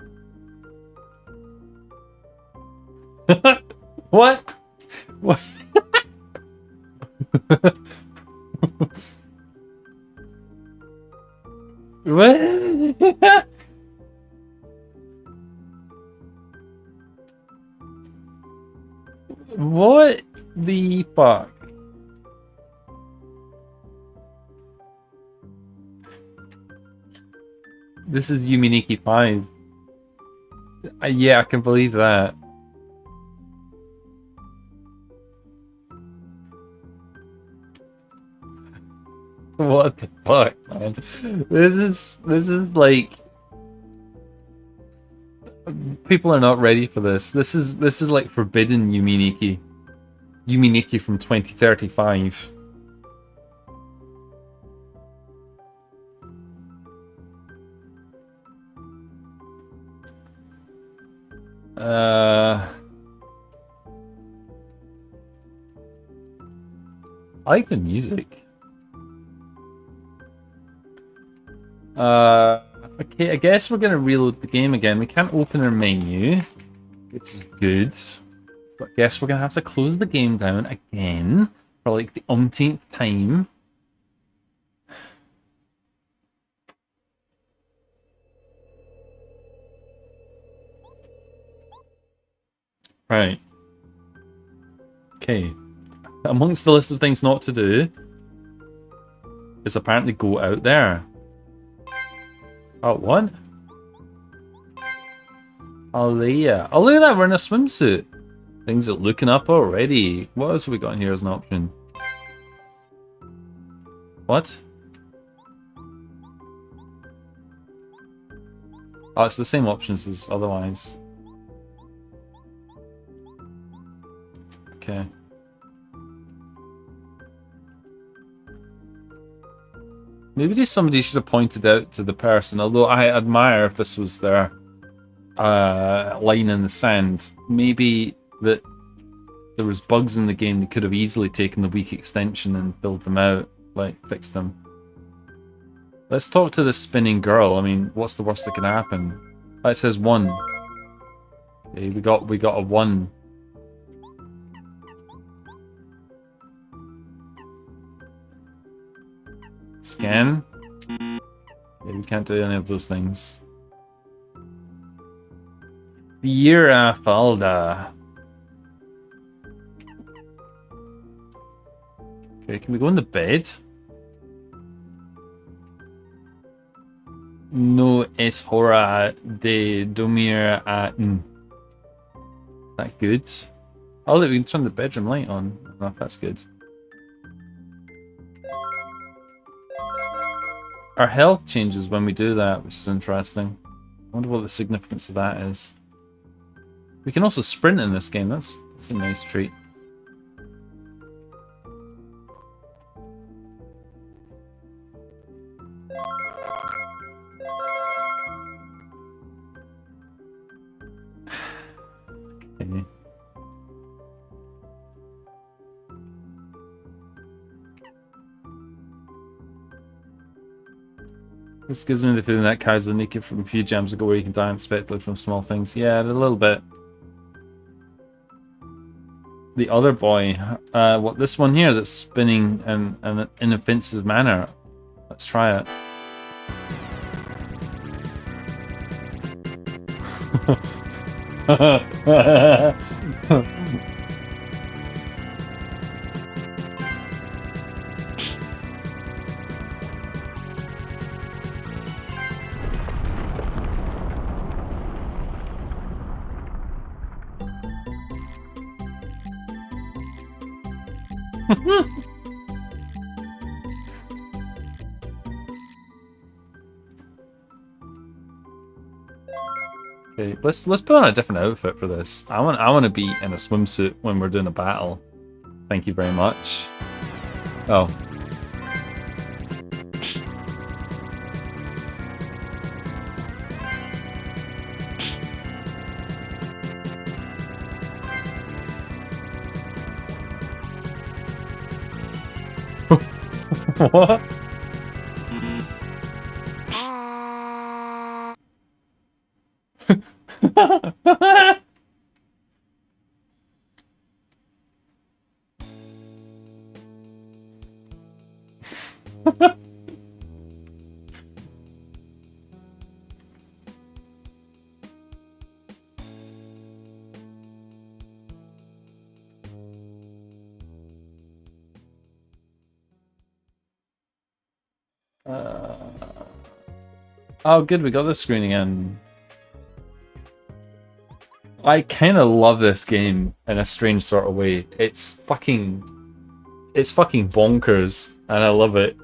What? What? What? What the fuck? This is Yuminiki 5. Yeah, I can believe that. What the fuck, man? This is like... People are not ready for this. This is like forbidden Yuminiki. Yuminiki from 2035. I like the music. Okay, I guess we're gonna reload the game again. We can't open our menu, which is good. So I guess we're gonna have to close the game down again for like the umpteenth time. Right. Okay. Amongst the list of things not to do is apparently go out there. Oh, what? Oh, yeah. Oh, look at that. We're in a swimsuit. Things are looking up already. What else have we got in here as an option? What? Oh, it's the same options as otherwise. Okay. Maybe somebody should have pointed out to the person, although I admire if this was their line in the sand. Maybe that there was bugs in the game, they could have easily taken the weak extension and filled them out, like fixed them. Let's talk to this spinning girl. I mean, what's the worst that can happen? Oh, it says 1. Okay, we got a 1. Scan. Yeah, we can't do any of those things. Vieira Falda. Okay, can we go in the bed? No es hora de dormir aún. Is that good? Oh look, we can turn the bedroom light on. I don't know if that's good. Our health changes when we do that, which is interesting. I wonder what the significance of that is. We can also sprint in this game. That's a nice treat. Okay. This gives me the feeling that Kai's naked from a few jams ago where you can die unexpectedly from small things. Yeah, a little bit. The other boy. What, this one here that's spinning in an inoffensive manner. Let's try it. Okay, let's put on a different outfit for this. I want to be in a swimsuit when we're doing a battle. Thank you very much. Oh. What? Oh, good, we got this screen again. I kind of love this game in a strange sort of way. It's fucking bonkers, and I love it.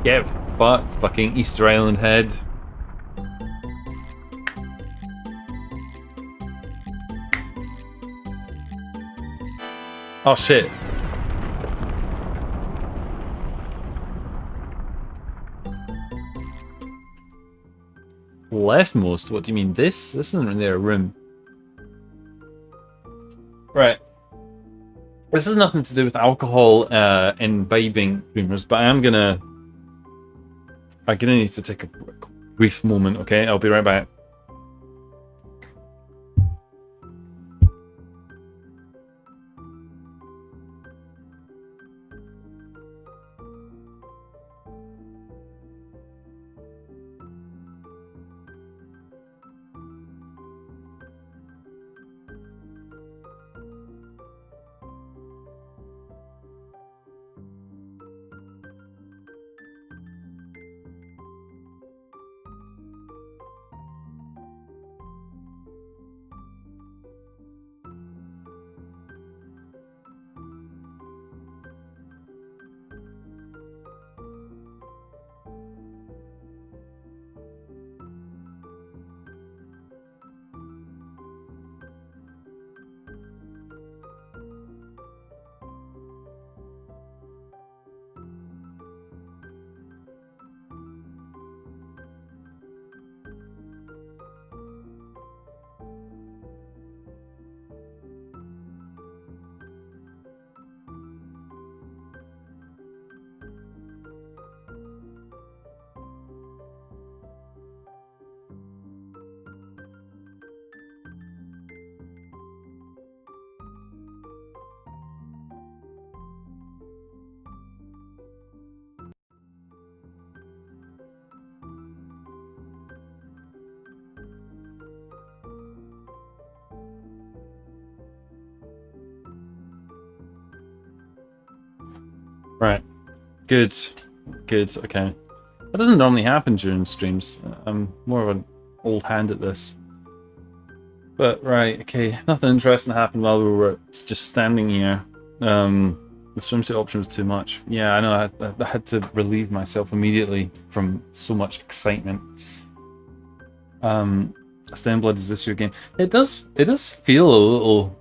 Get fucked, fucking Easter Island head. Oh shit. Leftmost? What do you mean? This? This isn't really a room. Right. This has nothing to do with alcohol imbibing, dreamers, but I'm gonna need to take a brief moment, okay? I'll be right back. Right. Good. Good. Okay. That doesn't normally happen during streams. I'm more of an old hand at this. But, right, okay. Nothing interesting happened while we were just standing here. The swimsuit option was too much. Yeah, I know. I had to relieve myself immediately from so much excitement. Stenblood, is this your game? It does feel a little...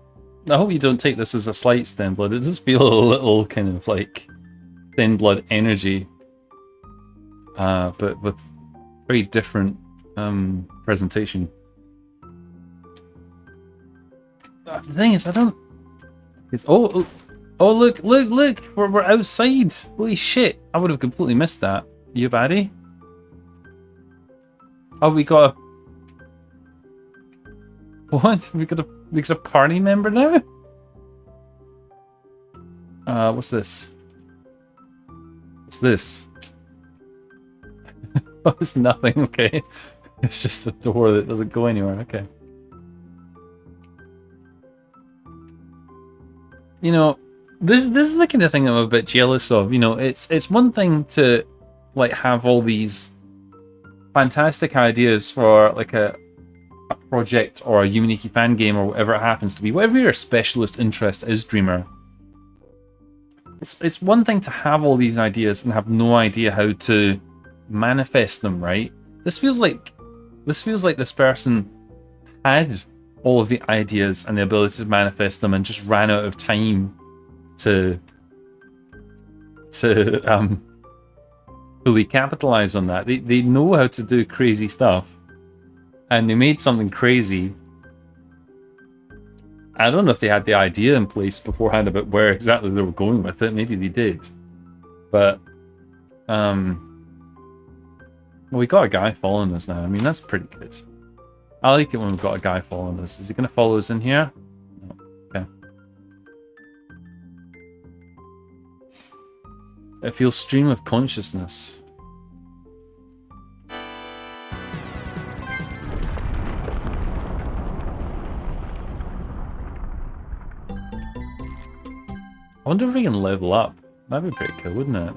I hope you don't take this as a slight, Stenblood. It does feel a little kind of like Stenblood energy, but with very different presentation. The thing is, I don't. It's oh look! We're outside. Holy shit! I would have completely missed that. You baddie? Oh, we got a what? We got a party member now. What's this? What's this? Oh, it's nothing. Okay, it's just a door that doesn't go anywhere. Okay. You know, this is the kind of thing I'm a bit jealous of. You know, it's one thing to like have all these fantastic ideas for like a project or a Umaniki fan game or whatever it happens to be, whatever your specialist interest is, Dreamer. It's one thing to have all these ideas and have no idea how to manifest them, right? This feels like this person had all of the ideas and the ability to manifest them and just ran out of time to fully capitalize on that. They know how to do crazy stuff, and they made something crazy. I don't know if they had the idea in place beforehand about where exactly they were going with it. Maybe they did, but well, we got a guy following us now. I mean, that's pretty good. I like it when we've got a guy following us. Is he going to follow us in here? No. Okay. It feels stream of consciousness. I wonder if we can level up. That'd be pretty cool, wouldn't it?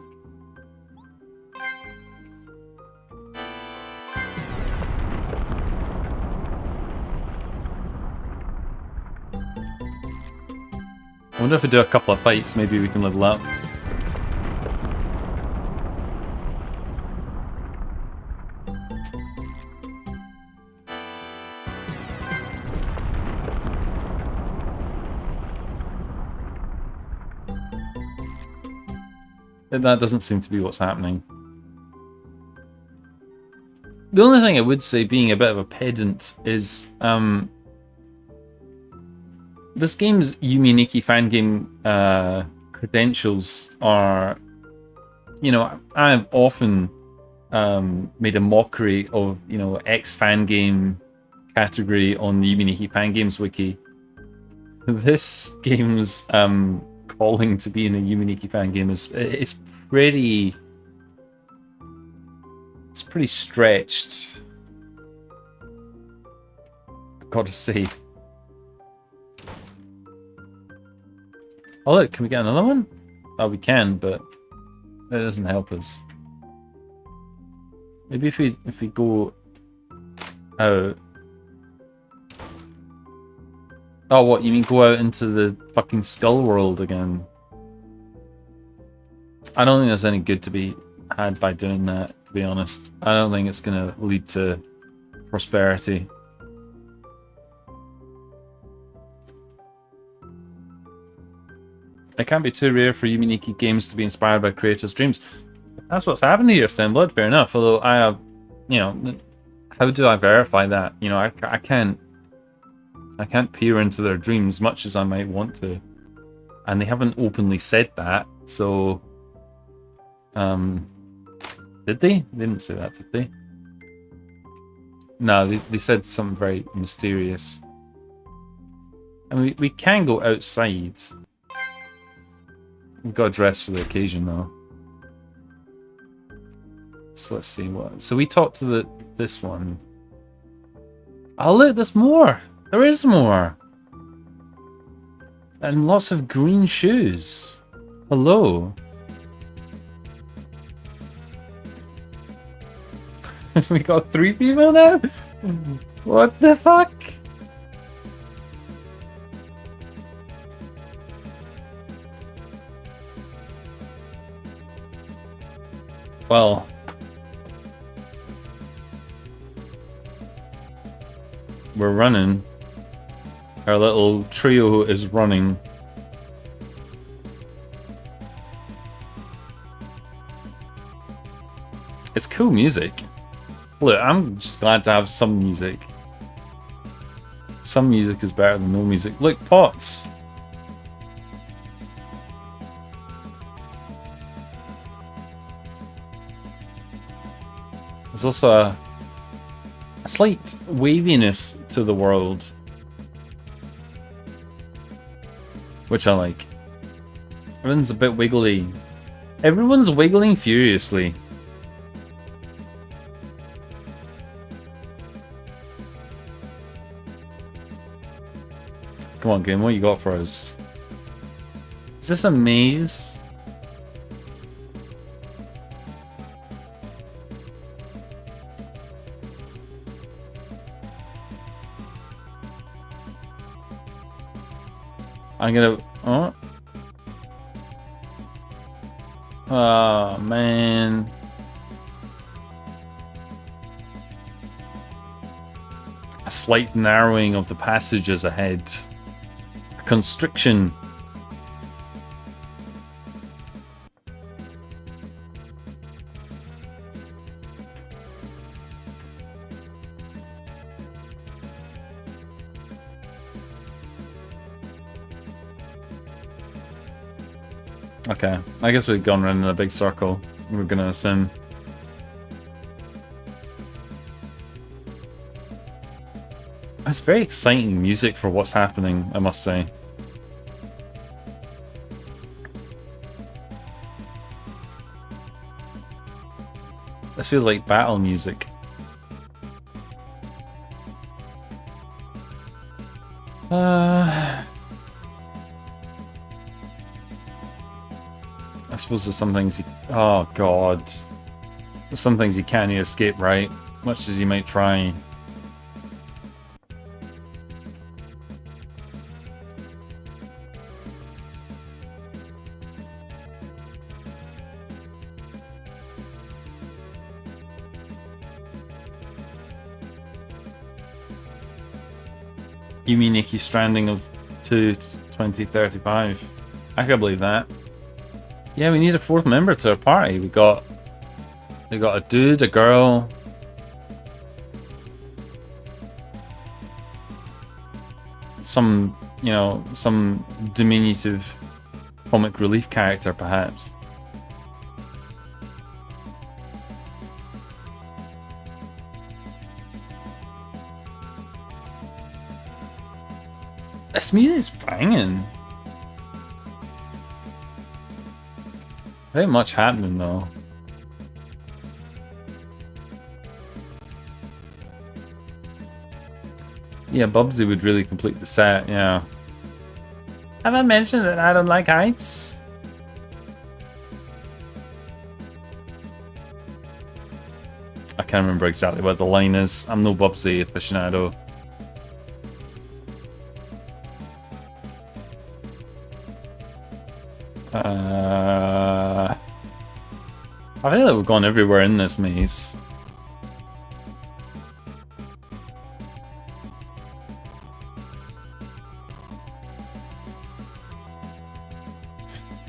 I wonder if we do a couple of fights, maybe we can level up. That doesn't seem to be what's happening. The only thing I would say, being a bit of a pedant, is this game's Yumi Nikki fan game credentials are, you know, I've often made a mockery of, you know, X fan game category on the Yumi Nikki fan games wiki. This game's calling to be in a Yumi Nikki fan game is it's pretty stretched, I've got to say. Oh look, can we get another one? Oh, we can, but that doesn't help us. Maybe if we go out. Oh, what, you mean go out into the fucking skull world again? I don't think there's any good to be had by doing that, to be honest. I don't think it's gonna lead to prosperity. It can't be too rare for Yumi Nikki games to be inspired by creators' dreams. That's what's happened here, Stemblad, fair enough. Although I have, you know, how do I verify that? You know, I can't peer into their dreams much as I might want to. And they haven't openly said that, so... Did they? They didn't say that, did they? No, they said something very mysterious. And we can go outside. We've got to dress for the occasion, though. So let's see what... So we talked to this one. Oh look, there's more! There is more! And lots of green shoes. Hello. We got 3 people now? What the fuck? Well... we're running. Our little trio is running. It's cool music. Look, I'm just glad to have some music. Some music is better than no music. Look, pots! There's also a slight waviness to the world, which I like. Everyone's a bit wiggly. Everyone's wiggling furiously. Come on, game, what you got for us? Is this a maze? I'm gonna... Oh. Oh, man. A slight narrowing of the passages ahead. A constriction. Okay, I guess we've gone around in a big circle. We're gonna assume. It's very exciting music for what's happening, I must say. This feels like battle music. I suppose there's some things you... Oh, God. There's some things you can't escape, right? Much as you might try. You mean Nikki Stranding of 2035? I can believe that. Yeah, we need a 4th member to our party. We got a dude, a girl. Some you know, some diminutive comic relief character, perhaps. This music's banging. There ain't much happening though. Yeah, Bubsy would really complete the set, yeah. Have I mentioned that I don't like heights? I can't remember exactly what the line is. I'm no Bubsy aficionado. I feel like we've gone everywhere in this maze.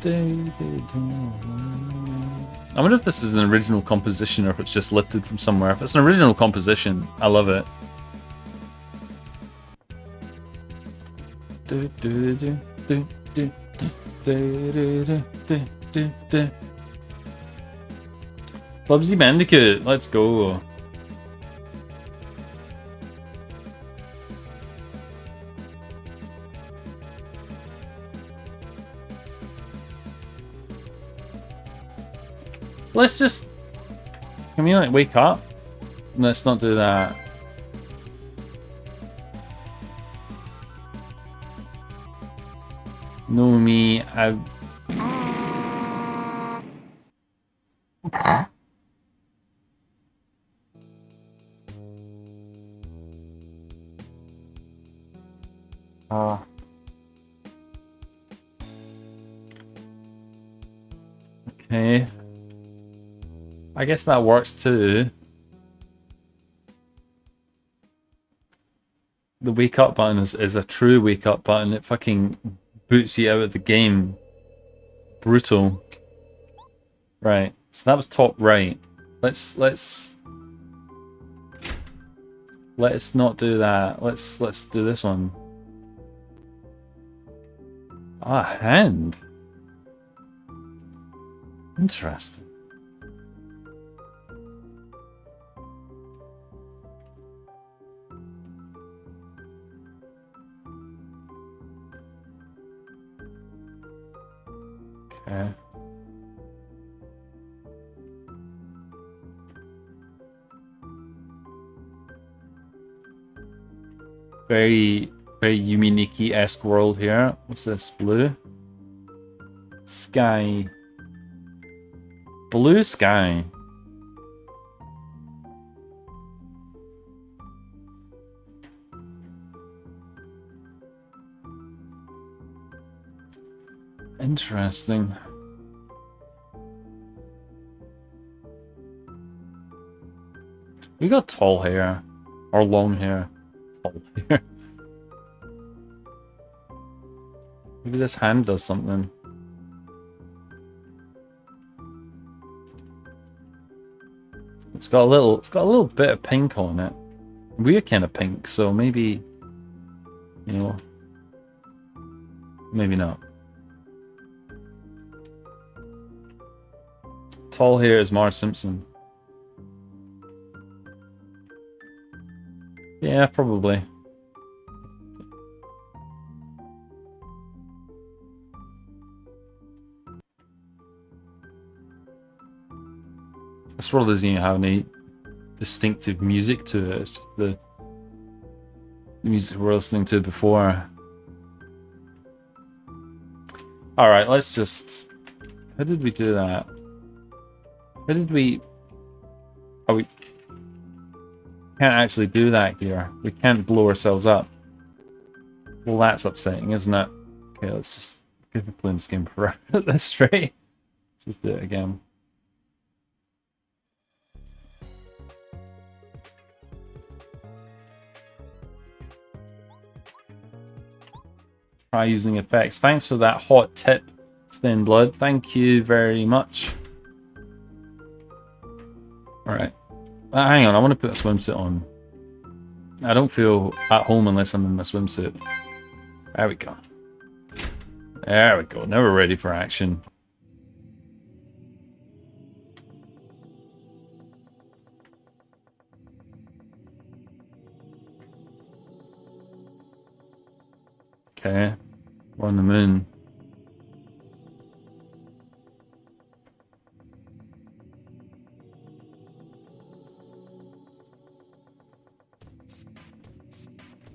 I wonder if this is an original composition or if it's just lifted from somewhere. If it's an original composition, I love it. Bubsy Bandicoot, let's go. Let's just... Can we like wake up? Let's not do that. No me, I... Okay. I guess that works too. The wake up button is a true wake up button. It fucking boots you out of the game. Brutal. Right. So that was top right. Let's not do that. Let's do this one. Ah, hand. Interesting. Okay. Very Yuminiki-esque world here. What's this? Blue? Sky. Blue sky. Interesting. We got tall hair. Or long hair. Tall hair. Maybe this hand does something. It's got a little bit of pink on it. We're kind of pink, so maybe, you know, maybe not. Tall hair is Marge Simpson. Yeah, probably. This world doesn't even have any distinctive music to it. It's just the music we're listening to before. Alright, let's just... How did we do that? How did we... Oh, we can't actually do that here. We can't blow ourselves up. Well, that's upsetting, isn't it? Okay, let's just... We've been playing this game forever at this rate. Let's just do it again. Try using effects. Thanks for that hot tip, Stained Blood. Thank you very much. Alright. Hang on, I want to put a swimsuit on. I don't feel at home unless I'm in my swimsuit. There we go. There we go. Now we're ready for action. Okay. We're on the moon.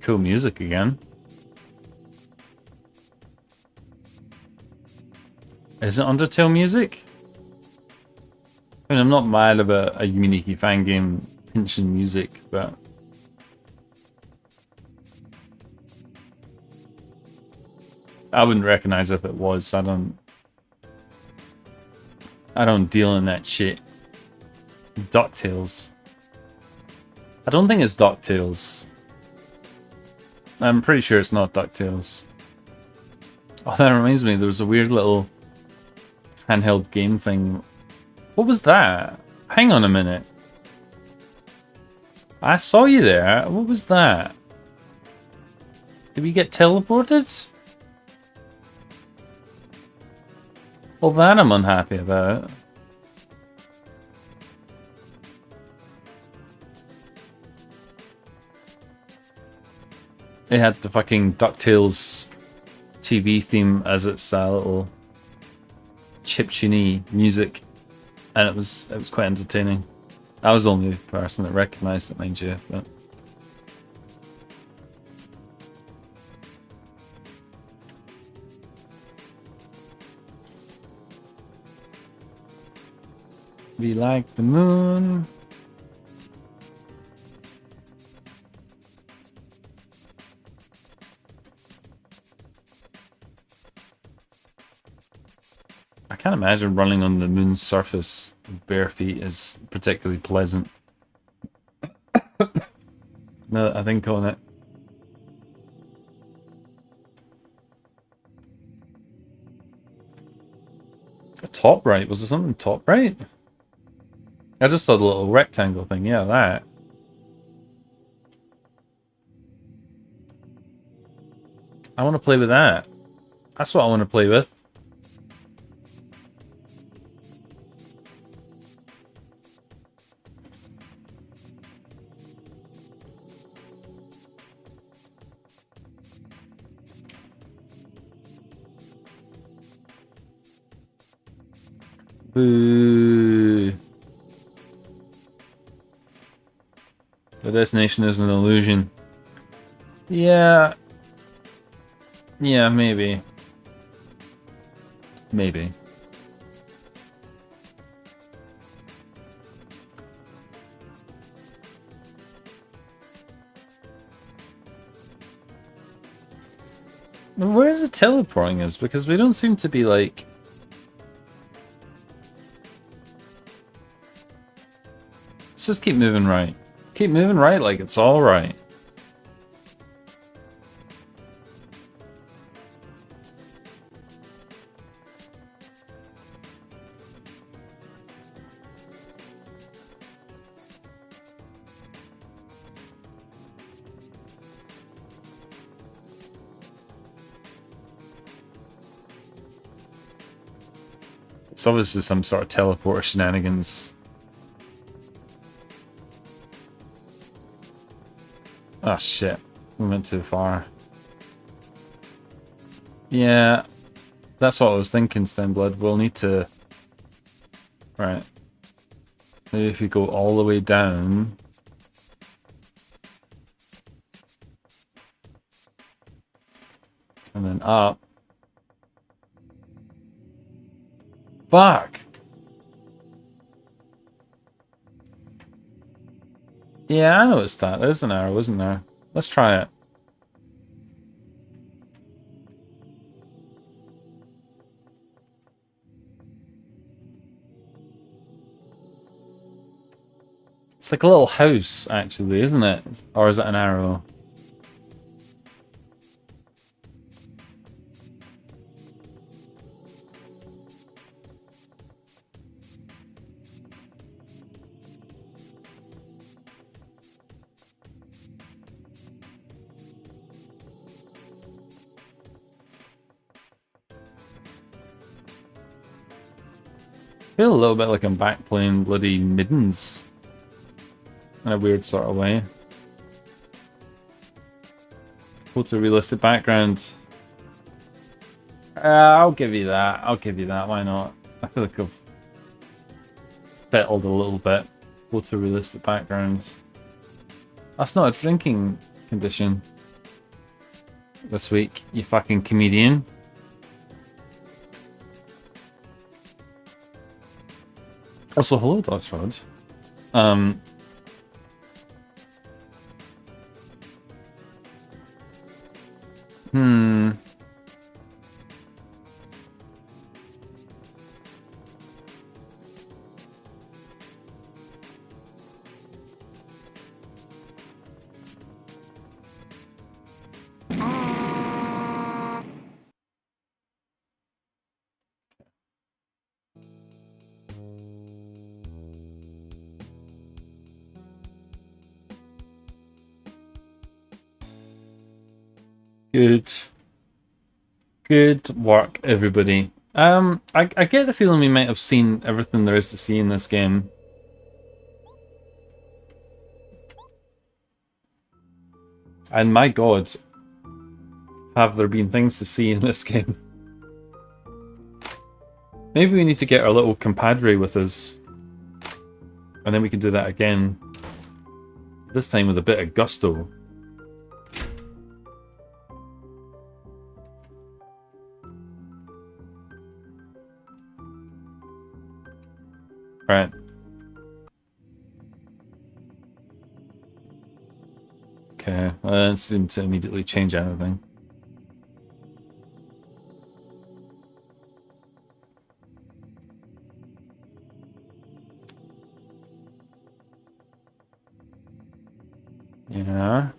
Cool music again. Is it Undertale music? I mean, I'm not mad about a Unity fan game pinching music, but I wouldn't recognize if it was. I don't deal in that shit. DuckTales. I don't think it's DuckTales. I'm pretty sure it's not DuckTales. Oh, that reminds me, there was a weird little handheld game thing. What was that? Hang on a minute. I saw you there. What was that? Did we get teleported? Well, that I'm unhappy about. It had the fucking DuckTales TV theme as its little chiptune music, and it was quite entertaining. I was the only person that recognised it, mind you, but we like the moon. I can't imagine running on the moon's surface with bare feet is particularly pleasant. Now that I think on it. A top right? Was there something top right? I just saw the little rectangle thing. Yeah, that. I want to play with that. That's what I want to play with. Boo. The destination is an illusion. Yeah. Yeah, maybe. Maybe. Where is it teleporting us? Because we don't seem to be like... Let's just keep moving right. Keep moving right like it's all right. It's obviously some sort of teleporter shenanigans. Oh shit, we went too far. Yeah, that's what I was thinking, Stenblood. We'll need to... Right. Maybe if we go all the way down... And then up. Fuck! Yeah, I noticed that. There's an arrow, isn't there? Let's try it. It's like a little house, actually, isn't it? Or is it an arrow? feel a little bit like I'm back playing bloody Middens in a weird sort of way. Photorealistic background. I'll give you that. I'll give you that. Why not? I feel like I've settled a little bit. Photorealistic background. That's not a drinking condition this week, you fucking comedian. Also, hello, Dodgerod. Good. Good work, everybody. I get the feeling we might have seen everything there is to see in this game. And my god, have there been things to see in this game. Maybe we need to get our little compadre with us. And then we can do that again. This time with a bit of gusto. Right. Okay, well, that didn't seem to immediately change anything. Yeah.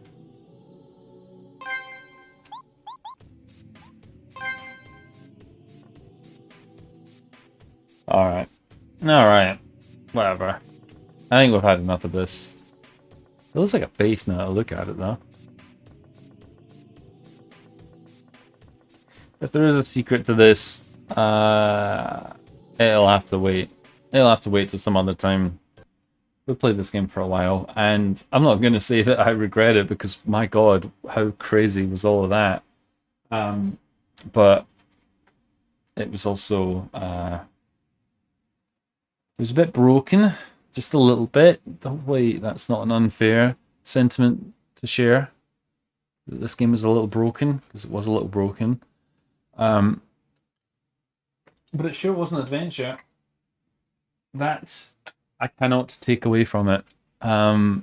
Alright. Alright. Whatever. I think we've had enough of this. It looks like a face now to look at it, though. If there is a secret to this, it'll have to wait. It'll have to wait till some other time. We've played this game for a while, and I'm not going to say that I regret it, because my god, how crazy was all of that. But it was also... it was a bit broken, just a little bit. Hopefully that's not an unfair sentiment to share. This game is a little broken, because it was a little broken. But it sure was an adventure. That I cannot take away from it. What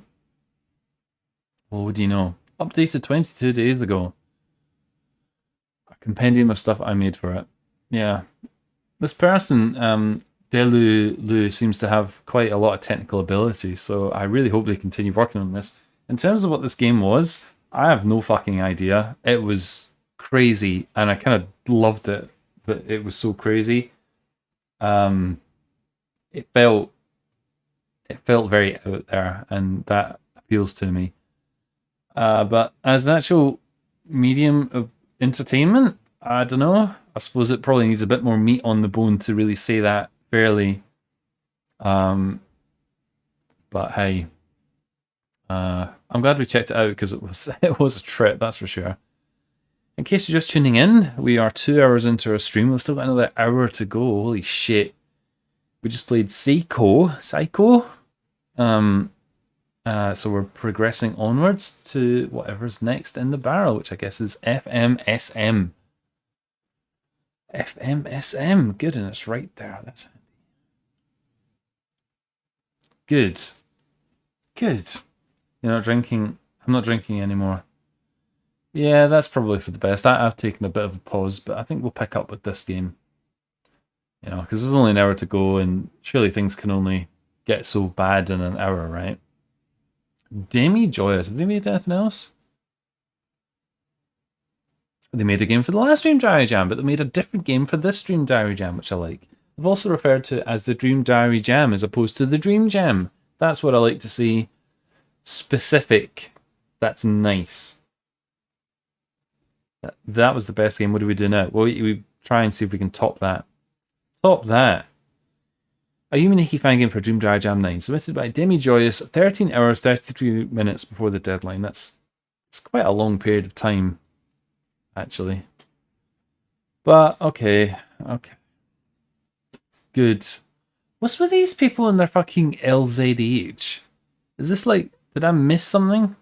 would you know? Updated 22 days ago. A compendium of stuff I made for it. Yeah. This person, Delu seems to have quite a lot of technical ability, so I really hope they continue working on this. In terms of what this game was, I have no fucking idea. It was crazy, and I kind of loved it that it was so crazy. It felt very out there, and that appeals to me. But as an actual medium of entertainment, I don't know. I suppose it probably needs a bit more meat on the bone to really say that fairly. But hey, I'm glad we checked it out, because it was a trip, that's for sure. In case you're just tuning in, we are 2 hours into our stream. We've still got another hour to go. Holy shit. We just played SAIKO. So we're progressing onwards to whatever's next in the barrel, which I guess is FMSM. FMSM. Good, and it's right there. That's handy. Good. Good. You're not drinking. I'm not drinking anymore. Yeah, that's probably for the best. I've taken a bit of a pause, but I think we'll pick up with this game. You know, because there's only an hour to go, and surely things can only get so bad in an hour, right? Demi Joyous. Have they made anything else? They made a game for the last Dream Diary Jam, but they made a different game for this Dream Diary Jam, which I like. They've also referred to it as the Dream Diary Jam as opposed to the Dream Jam. That's what I like to see. Specific. That's nice. That was the best game. What do we do now? Well, we try and see if we can top that. Top that. A Yuminiki fan game for Dream Dry Jam 9, submitted by Demi Joyous, 13 hours, 33 minutes before the deadline. It's quite a long period of time, actually. But, okay. Good. What's with these people and their fucking LZH? Is this like, did I miss something?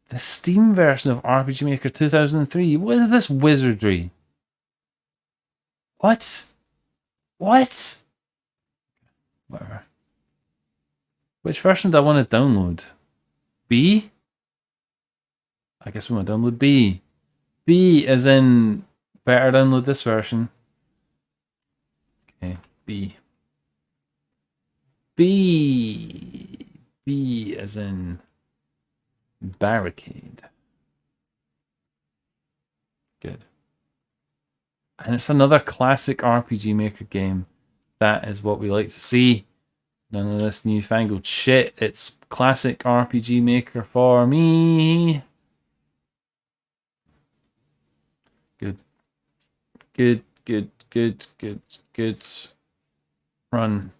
The Steam version of RPG Maker 2003. What is this wizardry? What? What? Whatever. Which version do I want to download? B? I guess we want to download B. B as in better download this version. Okay, B. B as in barricade. Good. And it's another classic RPG Maker game. That is what we like to see. None of this newfangled shit. It's classic RPG Maker for me. Good. Good. Run.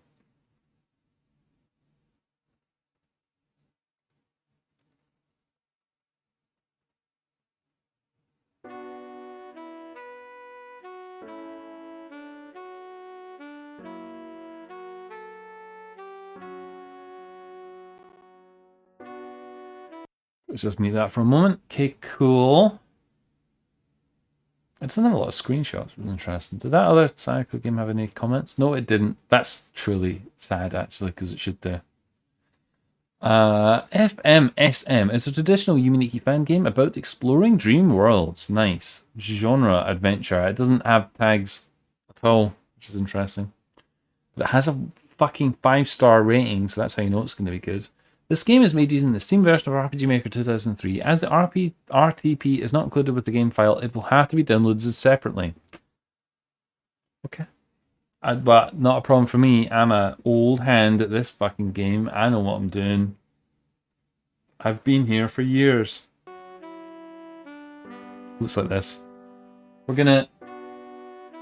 Let's just mute that for a moment. Okay, cool. It doesn't have a lot of screenshots, which is interesting. Did that other SAIKO game have any comments? No, it didn't. That's truly sad, actually, because it should do. FMSM is a traditional Yuminiki fan game about exploring dream worlds. Nice. Genre adventure. It doesn't have tags at all, which is interesting. But it has a fucking 5-star rating, so that's how you know it's going to be good. This game is made using the Steam version of RPG Maker 2003. As the RTP is not included with the game file, it will have to be downloaded separately. Okay. But not a problem for me. I'm an old hand at this fucking game. I know what I'm doing. I've been here for years. Looks like this. We're gonna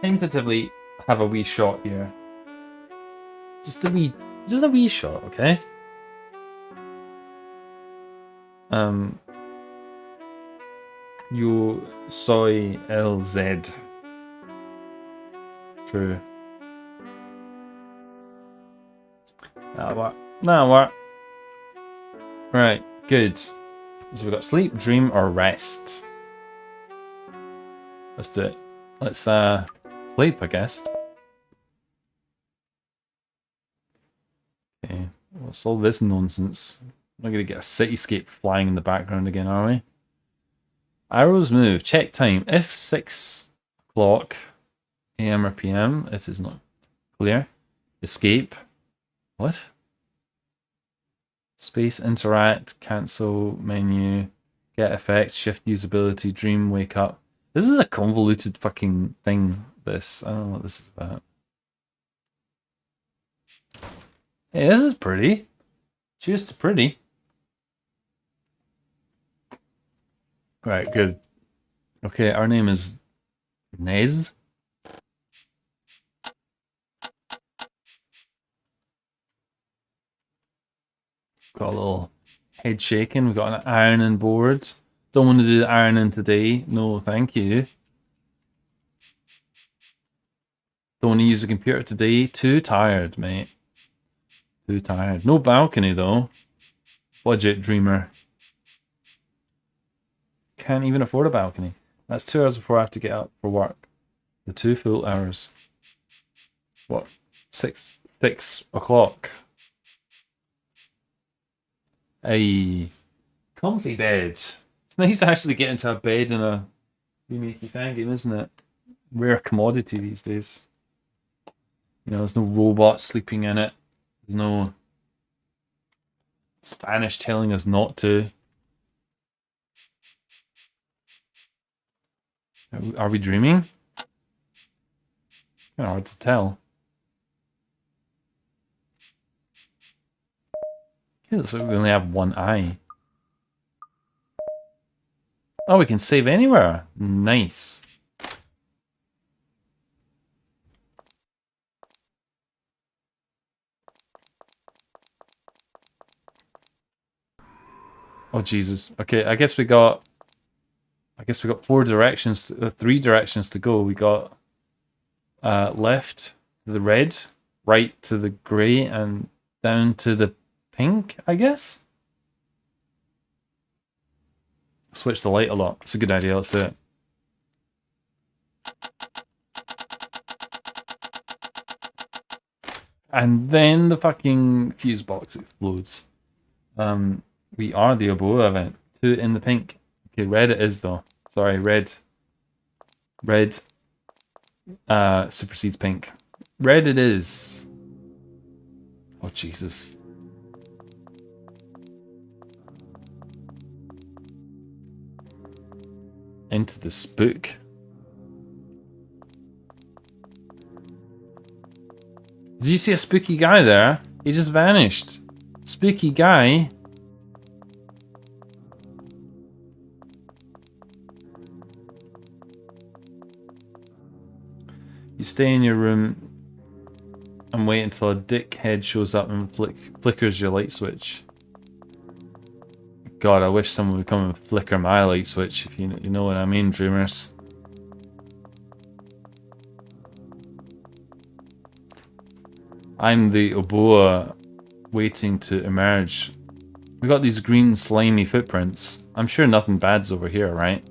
tentatively have a wee shot here. Just a wee shot, okay? Yo soy LZ. True. Now what? Right, good. So we've got sleep, dream, or rest. Let's do it. Let's sleep, I guess. Okay, what's all this nonsense? We're going to get a cityscape flying in the background again, are we? Arrows move. Check time. If 6 o'clock AM or PM, it is not clear. Escape. What? Space, interact, cancel, menu, get effects, shift usability, dream, wake up. This is a convoluted fucking thing, this. I don't know what this is about. Hey, this is pretty. Cheers to pretty. Right, good. Okay, our name is Nez. Got a little head shaking. We've got an ironing board. Don't want to do the ironing today. No, thank you. Don't want to use the computer today. Too tired, mate. Too tired. No balcony, though. Budget dreamer. Can't even afford a balcony. That's 2 hours before I have to get up for work. The 2 full hours. What? 6 o'clock. A comfy bed. It's nice to actually get into a bed in a Yuminiki fan game, isn't it? Rare commodity these days. You know, there's no robots sleeping in it. There's no Spanish telling us not to. Are we dreaming? Kind of hard to tell. It looks like we only have one eye. Oh, we can save anywhere. Nice. Oh Jesus. Okay, I guess we got 4 directions, 3 directions to go. We got left to the red, right to the grey, and down to the pink, I guess? Switch the light a lot. It's a good idea, let's do it. And then the fucking fuse box explodes. We are the Oboe event. 2 in the pink. Okay, red it is though. Sorry, red. Red supersedes pink. Red it is. Oh Jesus. Into the spook. Did you see a spooky guy there? He just vanished. Spooky guy. You stay in your room and wait until a dickhead shows up and flickers your light switch. God, I wish someone would come and flicker my light switch, if you know what I mean, dreamers. I'm the Oboe waiting to emerge. We got these green slimy footprints. I'm sure nothing bad's over here, right?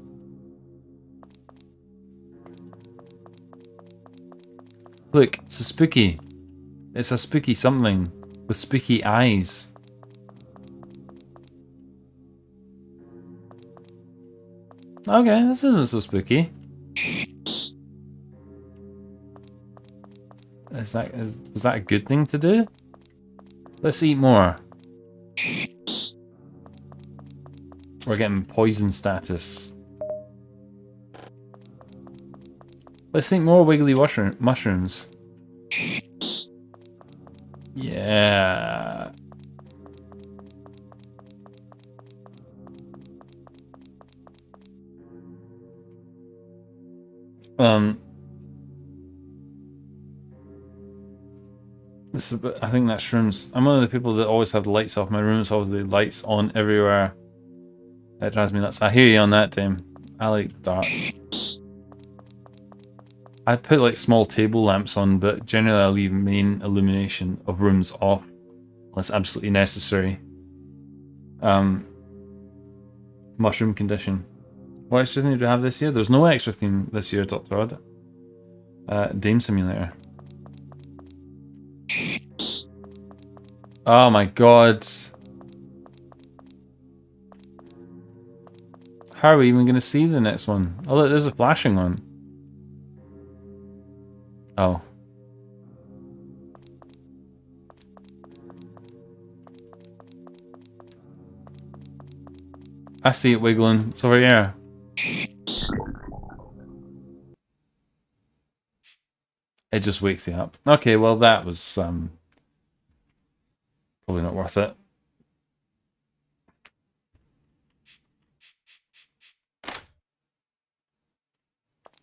Look, it's a spooky. It's a spooky something with spooky eyes. Okay, this isn't so spooky. Was that a good thing to do? Let's eat more. We're getting poison status. Let's eat more wiggly mushrooms. Yeah. I think that's shrooms. I'm one of the people that always have the lights off. My room's always the lights on everywhere. That drives me nuts. I hear you on that, Dame. I like dark. I put like small table lamps on, but generally I leave main illumination of rooms off unless absolutely necessary. Mushroom condition. What extra theme do we have this year? There's no extra theme this year, Dr. Odd. Dame Simulator. Oh my god. How are we even going to see the next one? Oh look, there's a flashing one. Oh. I see it wiggling. It's over here. It just wakes you up. Okay, well that was probably not worth it.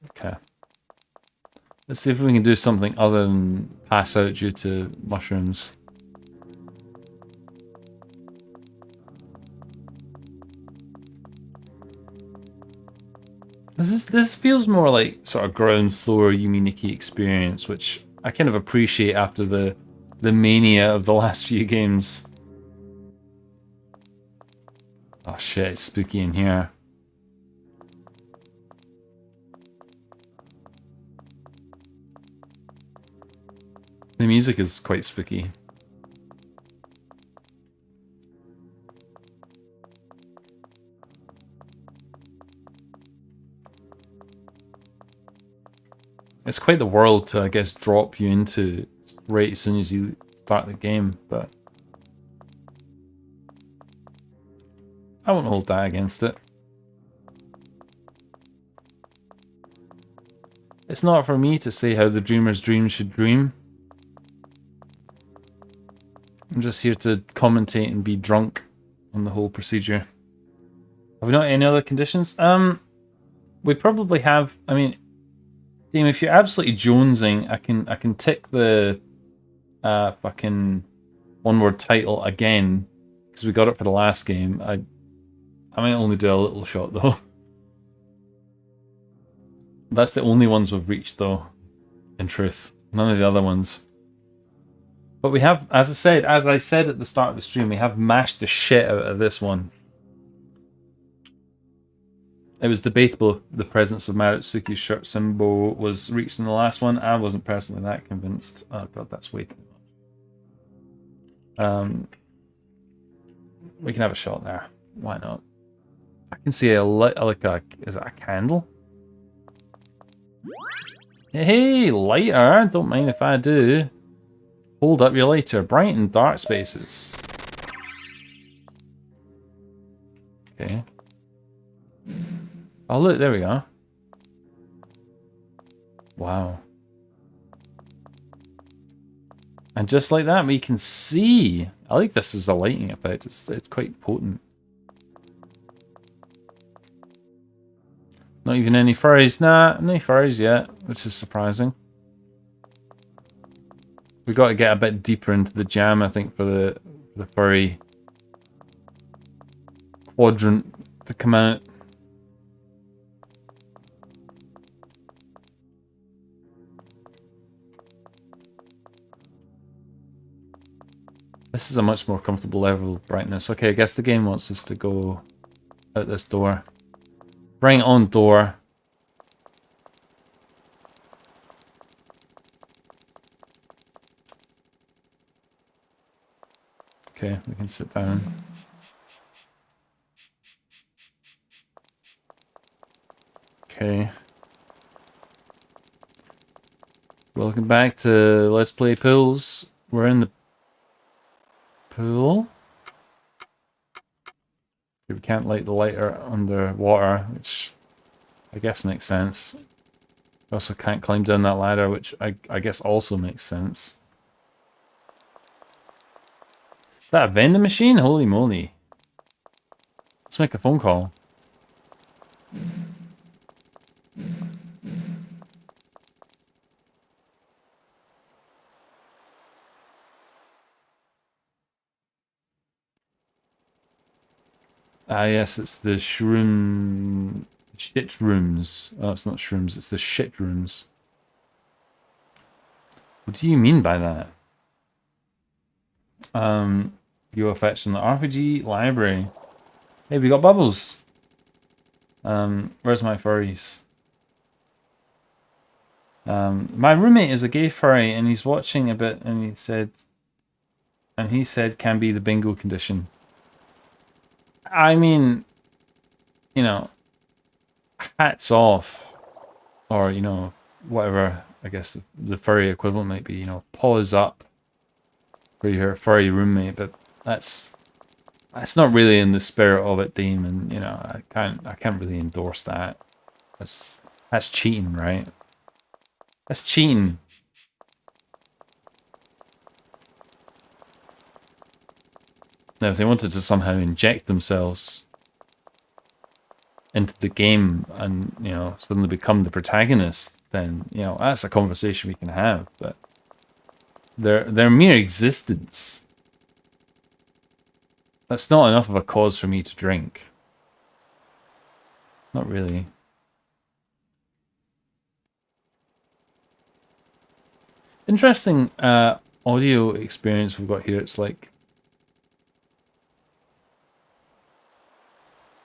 Okay. Let's see if we can do something other than pass out due to mushrooms. This feels more like sort of ground floor Yume Nikki experience, which I kind of appreciate after the mania of the last few games. Oh shit, it's spooky in here. The music is quite spooky. It's quite the world to, I guess, drop you into right as soon as you start the game, but I won't hold that against it. It's not for me to say how the dreamer's dream should dream. I'm just here to commentate and be drunk on the whole procedure. Have we not any other conditions? We probably have. I mean, Dame, if you're absolutely jonesing, I can tick the fucking one-word title again because we got it for the last game. I might only do a little shot though. That's the only ones we've reached though, in truth. None of the other ones. But we have, as I said at the start of the stream, we have mashed the shit out of this one. It was debatable the presence of Marutsuki's shirt symbol was reached in the last one. I wasn't personally that convinced. Oh god, that's way too much. We can have a shot there. Why not? I can see a light, like a, is it a candle? Hey, lighter! Don't mind if I do. Hold up your lighter. Bright and dark spaces. Okay. Oh look, there we go. Wow. And just like that, we can see. I like this as a lighting effect. It's quite potent. Not even any furries. Nah, no furries yet, which is surprising. We got to get a bit deeper into the jam, I think, for the furry quadrant to come out. This is a much more comfortable level of brightness. Okay, I guess the game wants us to go out this door. Bring it on door. Okay, we can sit down. Okay. Welcome back to Let's Play Pools. We're in the pool. We can't light the lighter underwater, which I guess makes sense. We also can't climb down that ladder, which I guess also makes sense. Is that a vending machine? Holy moly. Let's make a phone call. Ah, yes, it's the shroom... shit rooms. Oh, it's not shrooms, it's the shit rooms. What do you mean by that? You are fetched in the RPG library. Hey, we got bubbles. Where's my furries? My roommate is a gay furry and he's watching a bit and he said can be the bingo condition. I mean, you know, hats off, or, you know, whatever, I guess the furry equivalent might be, you know, paws up for your furry roommate, but that's not really in the spirit of it, Dean, and, you know, I can't really endorse that. That's cheating, right? That's cheating. Now, if they wanted to somehow inject themselves into the game and, you know, suddenly become the protagonist, then, you know, that's a conversation we can have. But their mere existence, that's not enough of a cause for me to drink. Not really. Interesting audio experience we've got here. It's like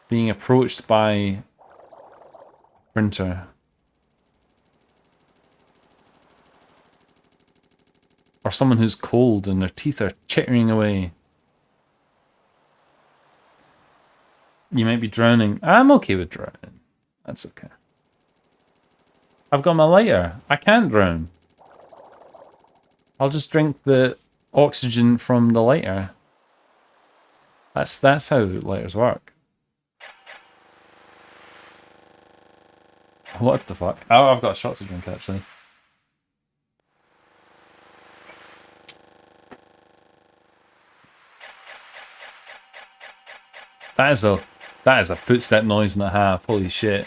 being approached by a printer. Or someone who's cold and their teeth are chittering away. You might be drowning. I'm okay with drowning. That's okay. I've got my lighter. I can't drown. I'll just drink the oxygen from the lighter. That's how lighters work. What the fuck? Oh, I've got a shot to drink actually. That is a footstep noise and a half. Holy shit.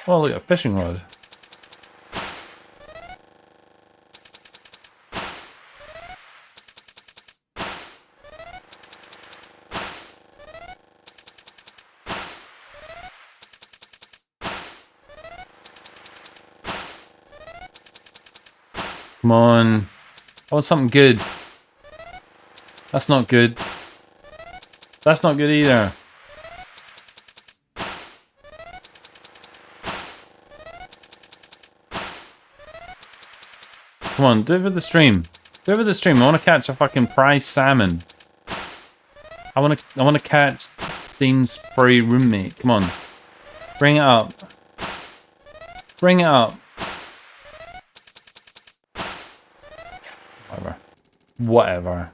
Oh, look, a fishing rod. Come on. I want something good. That's not good. That's not good either. Come on, do it with the stream. Do it with the stream. I want to catch a fucking prize salmon. I want to catch Dean's furry roommate. Come on. Bring it up. Bring it up. Whatever. Whatever.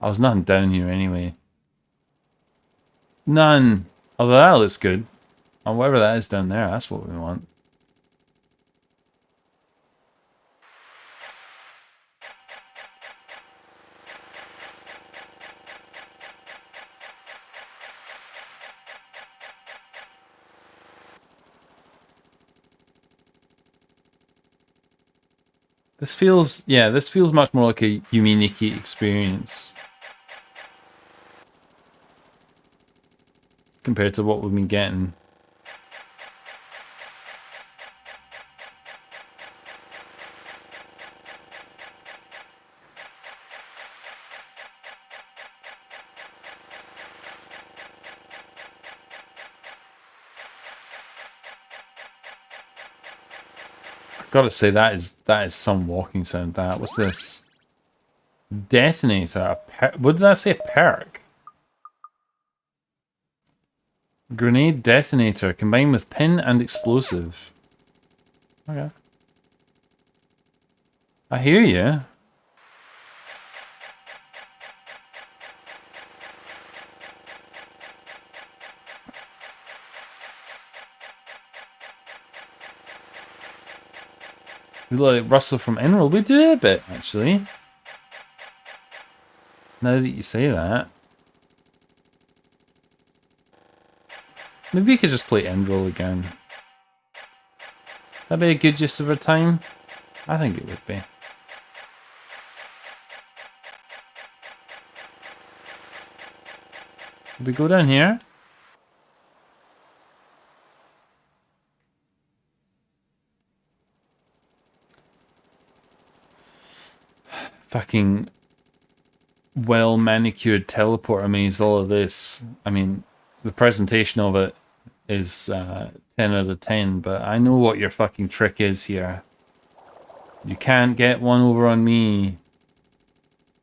I was nothing down here anyway. None. Although that looks good. Oh, whatever that is down there, that's what we want. This feels, yeah, this feels much more like a Yuminiki experience. Compared to what we've been getting. Gotta say that is some walking sound. That what's this? Detonator. What did I say? A perk. Grenade detonator combined with pin and explosive. Okay. I hear you. We look like Russell from Emerald. We do a bit, actually. Now that you say that. Maybe we could just play Enroll again. That'd be a good use of our time. I think it would be. Did we go down here? Fucking well manicured teleporter maze, all of this. I mean, the presentation of it is 10 out of 10, but I know what your fucking trick is here. You can't get one over on me.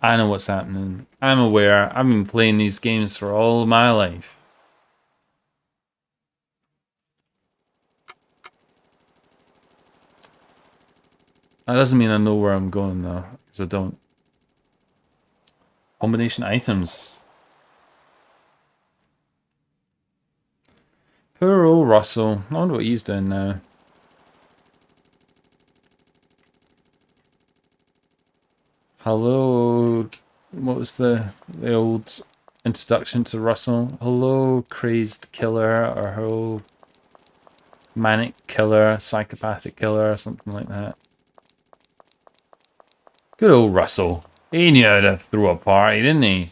I know what's happening. I'm aware. I've been playing these games for all my life. That doesn't mean I know where I'm going though, because I don't. Combination items. Poor old Russell. I wonder what he's doing now. Hello. What was the old introduction to Russell? Hello, crazed killer, or hello, manic killer, psychopathic killer, or something like that. Good old Russell. He knew how to throw a party, didn't he?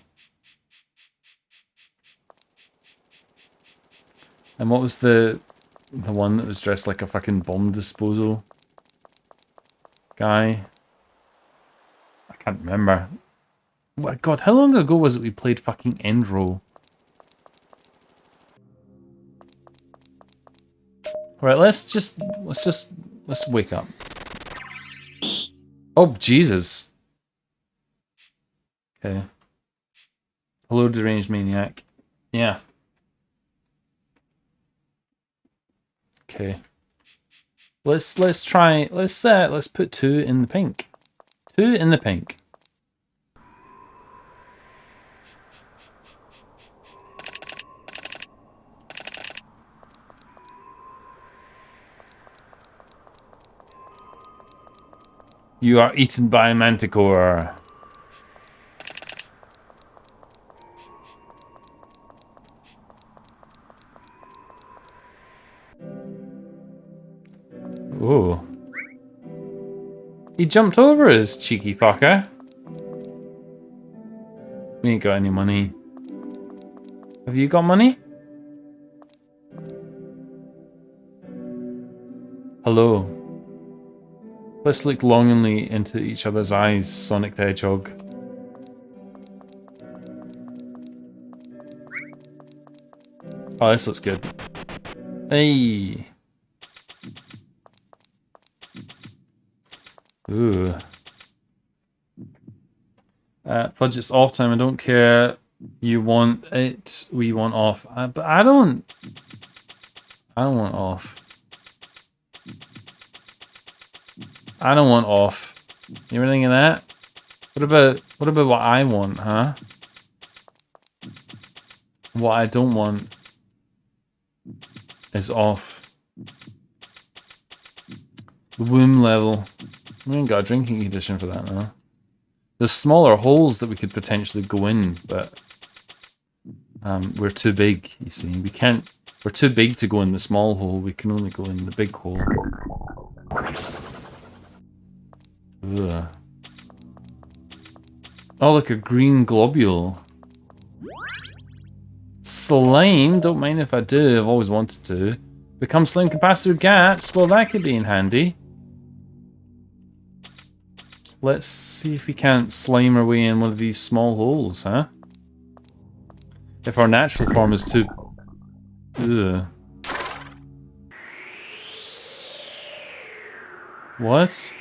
And what was the one that was dressed like a fucking bomb disposal guy? I can't remember. Oh God, how long ago was it we played fucking Endroll? Right, let's wake up. Oh Jesus. Okay. Hello, deranged maniac. Yeah. Okay. Let's put 2 in the pink. 2 in the pink. You are eaten by a manticore. Oh. He jumped over his cheeky fucker. We ain't got any money. Have you got money? Hello. Let's look longingly into each other's eyes, Sonic the Hedgehog. Oh, this looks good. Hey. Ooh. Fudge, it's off time. I don't care. You want it. We want off. But I don't want off. I don't want off. You ever think of that? What about what I want, huh? What I don't want is off. The womb level. We ain't got a drinking condition for that now. There's smaller holes that we could potentially go in, but we're too big, you see. We're too big to go in the small hole. We can only go in the big hole. Ugh. Oh, look, a green globule. Slime, don't mind if I do, I've always wanted to. Become slime capacitor gaps, well that could be in handy. Let's see if we can't slime our way in one of these small holes, huh? If our natural form is too... Ugh. What?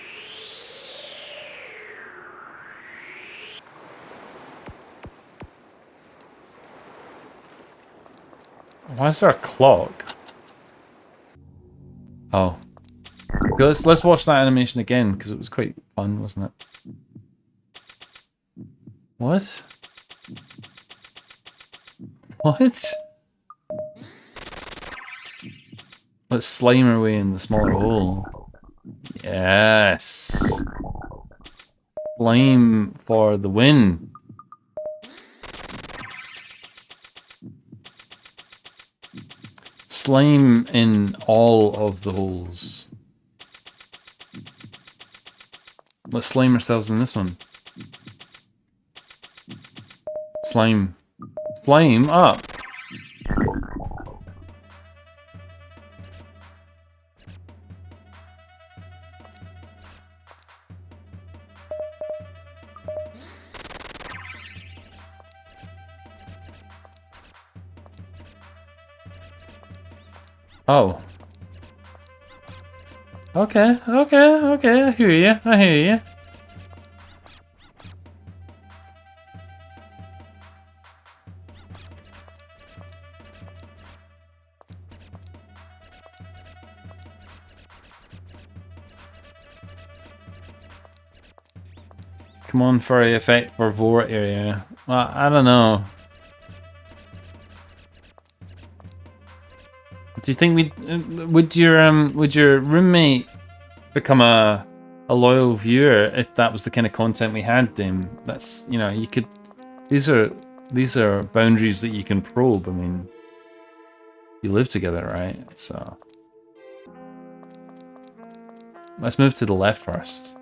Why is there a clock? Oh. Okay, let's watch that animation again, because it was quite fun, wasn't it? What? What? Let's slime our way in the smaller hole. Yes! Slime for the win! Slime in all of the holes. Let's slime ourselves in this one. Slime. Slime up! Oh. Okay, I hear you. Come on, furry effect for Vor area. Well, I don't know. Do you think would your roommate become a loyal viewer if that was the kind of content we had, Dim? That's, you know, you could, these are boundaries that you can probe. I mean, you live together, right? So let's move to the left first.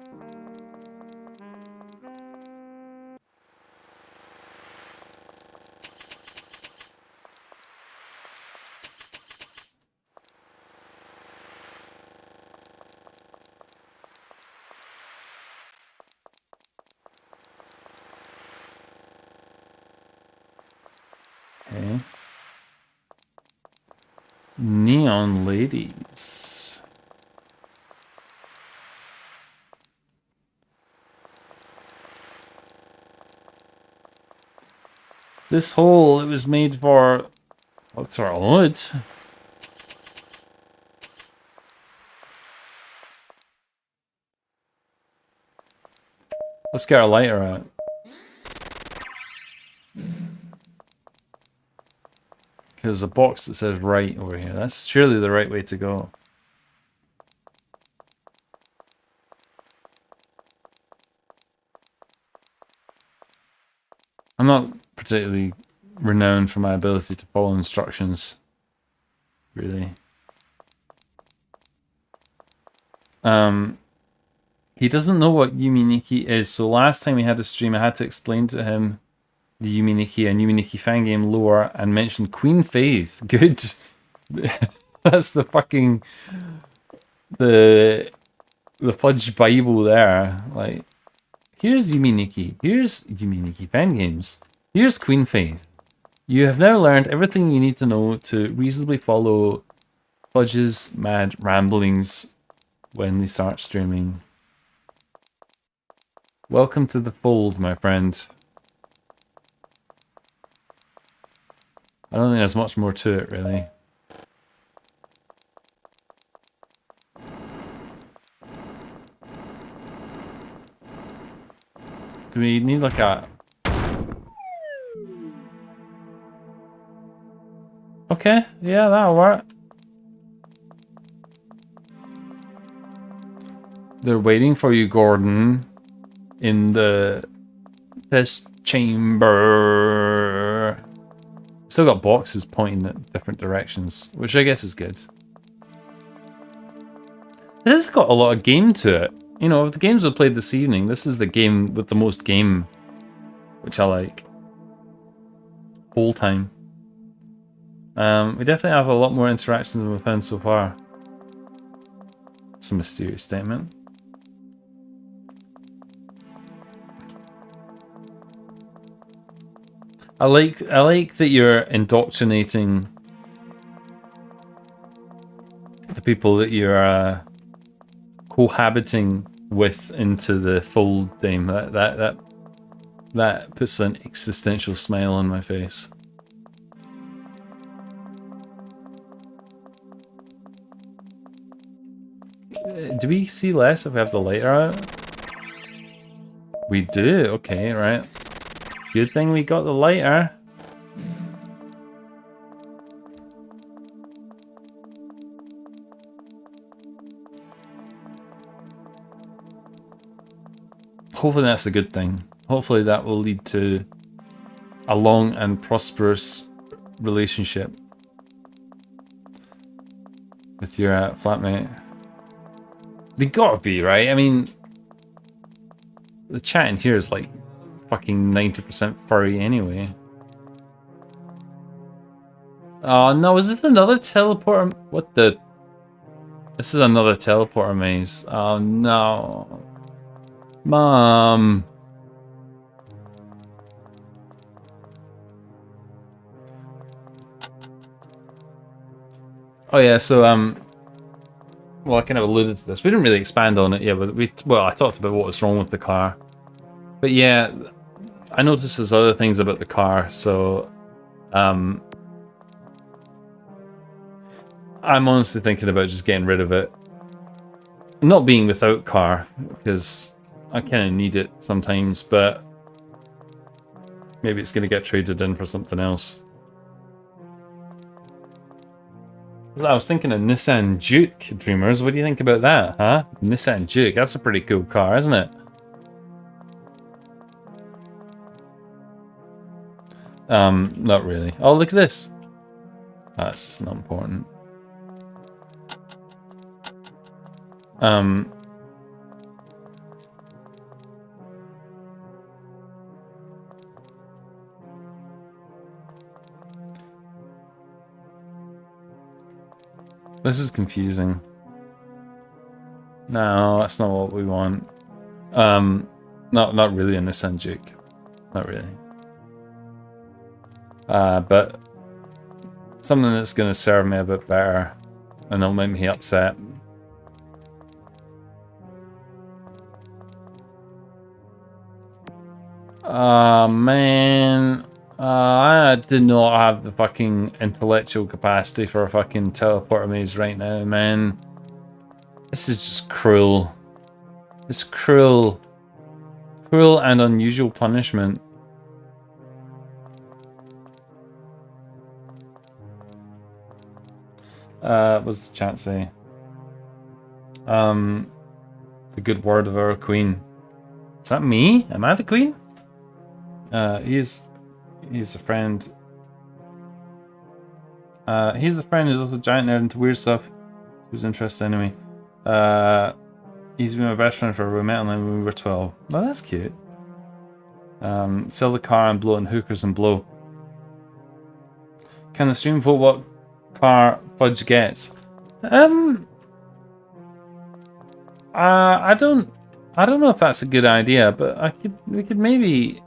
Okay. Neon ladies. This hole, it was made for... What's our hood? Let's get our lighter out. Because there's a box that says right over here. That's surely the right way to go. I'm not particularly renowned for my ability to follow instructions. Really. He doesn't know what Yumi Nikki is, so last time we had a stream, I had to explain to him the Yumi Nikki and Yumi Nikki fan game lore and mention Queen Faith. Good. That's the fucking the fudge Bible there. Like, here's Yumi Nikki. Here's Yumi Nikki fan games. Here's Queen Faith. You have now learned everything you need to know to reasonably follow Fudge's mad ramblings when they start streaming. Welcome to the fold, my friend. I don't think there's much more to it, really. Do we need like a... Okay, yeah, that'll work. They're waiting for you, Gordon, in the test chamber. Still got boxes pointing at different directions, which I guess is good. This has got a lot of game to it. You know, of the games we played this evening, this is the game with the most game, which I like. Whole time. We definitely have a lot more interactions than we've found so far. It's a mysterious statement. I like that you're indoctrinating the people that you're cohabiting with into the fold, Dame. That puts an existential smile on my face. Do we see less if we have the lighter out? We do. Okay, right. Good thing we got the lighter. Hopefully that's a good thing. Hopefully that will lead to a long and prosperous relationship with your flatmate. They gotta be, right? I mean, the chat in here is like fucking 90% furry anyway. Oh no, is this another teleporter? What the? This is another teleporter maze. Oh no. Mom. Oh yeah, so well, I kind of alluded to this. We didn't really expand on it, yeah, but well, I talked about what was wrong with the car. But yeah, I noticed there's other things about the car, so I'm honestly thinking about just getting rid of it. Not being without car, because I kind of need it sometimes, but maybe it's going to get traded in for something else. I was thinking of Nissan Juke, Dreamers. What do you think about that, huh? Nissan Juke, that's a pretty cool car, isn't it? Not really. Oh, look at this. That's not important. This is confusing. No, that's not what we want. Not really a Nissan Juke. Not really. But something that's going to serve me a bit better and not make me upset. Man. I do not have the fucking intellectual capacity for a fucking teleporter maze right now, man. This is just cruel. It's cruel. Cruel and unusual punishment. What's the chat say? The good word of our queen. Is that me? Am I the queen? He's a friend. He's a friend who's also a giant nerd into weird stuff. Who's interested anyway. He's been my best friend for we met online when we were 12. Well, that's cute. Sell the car and blow on hookers and blow. Can the stream vote what car Fudge gets? I don't know if that's a good idea, but we could maybe.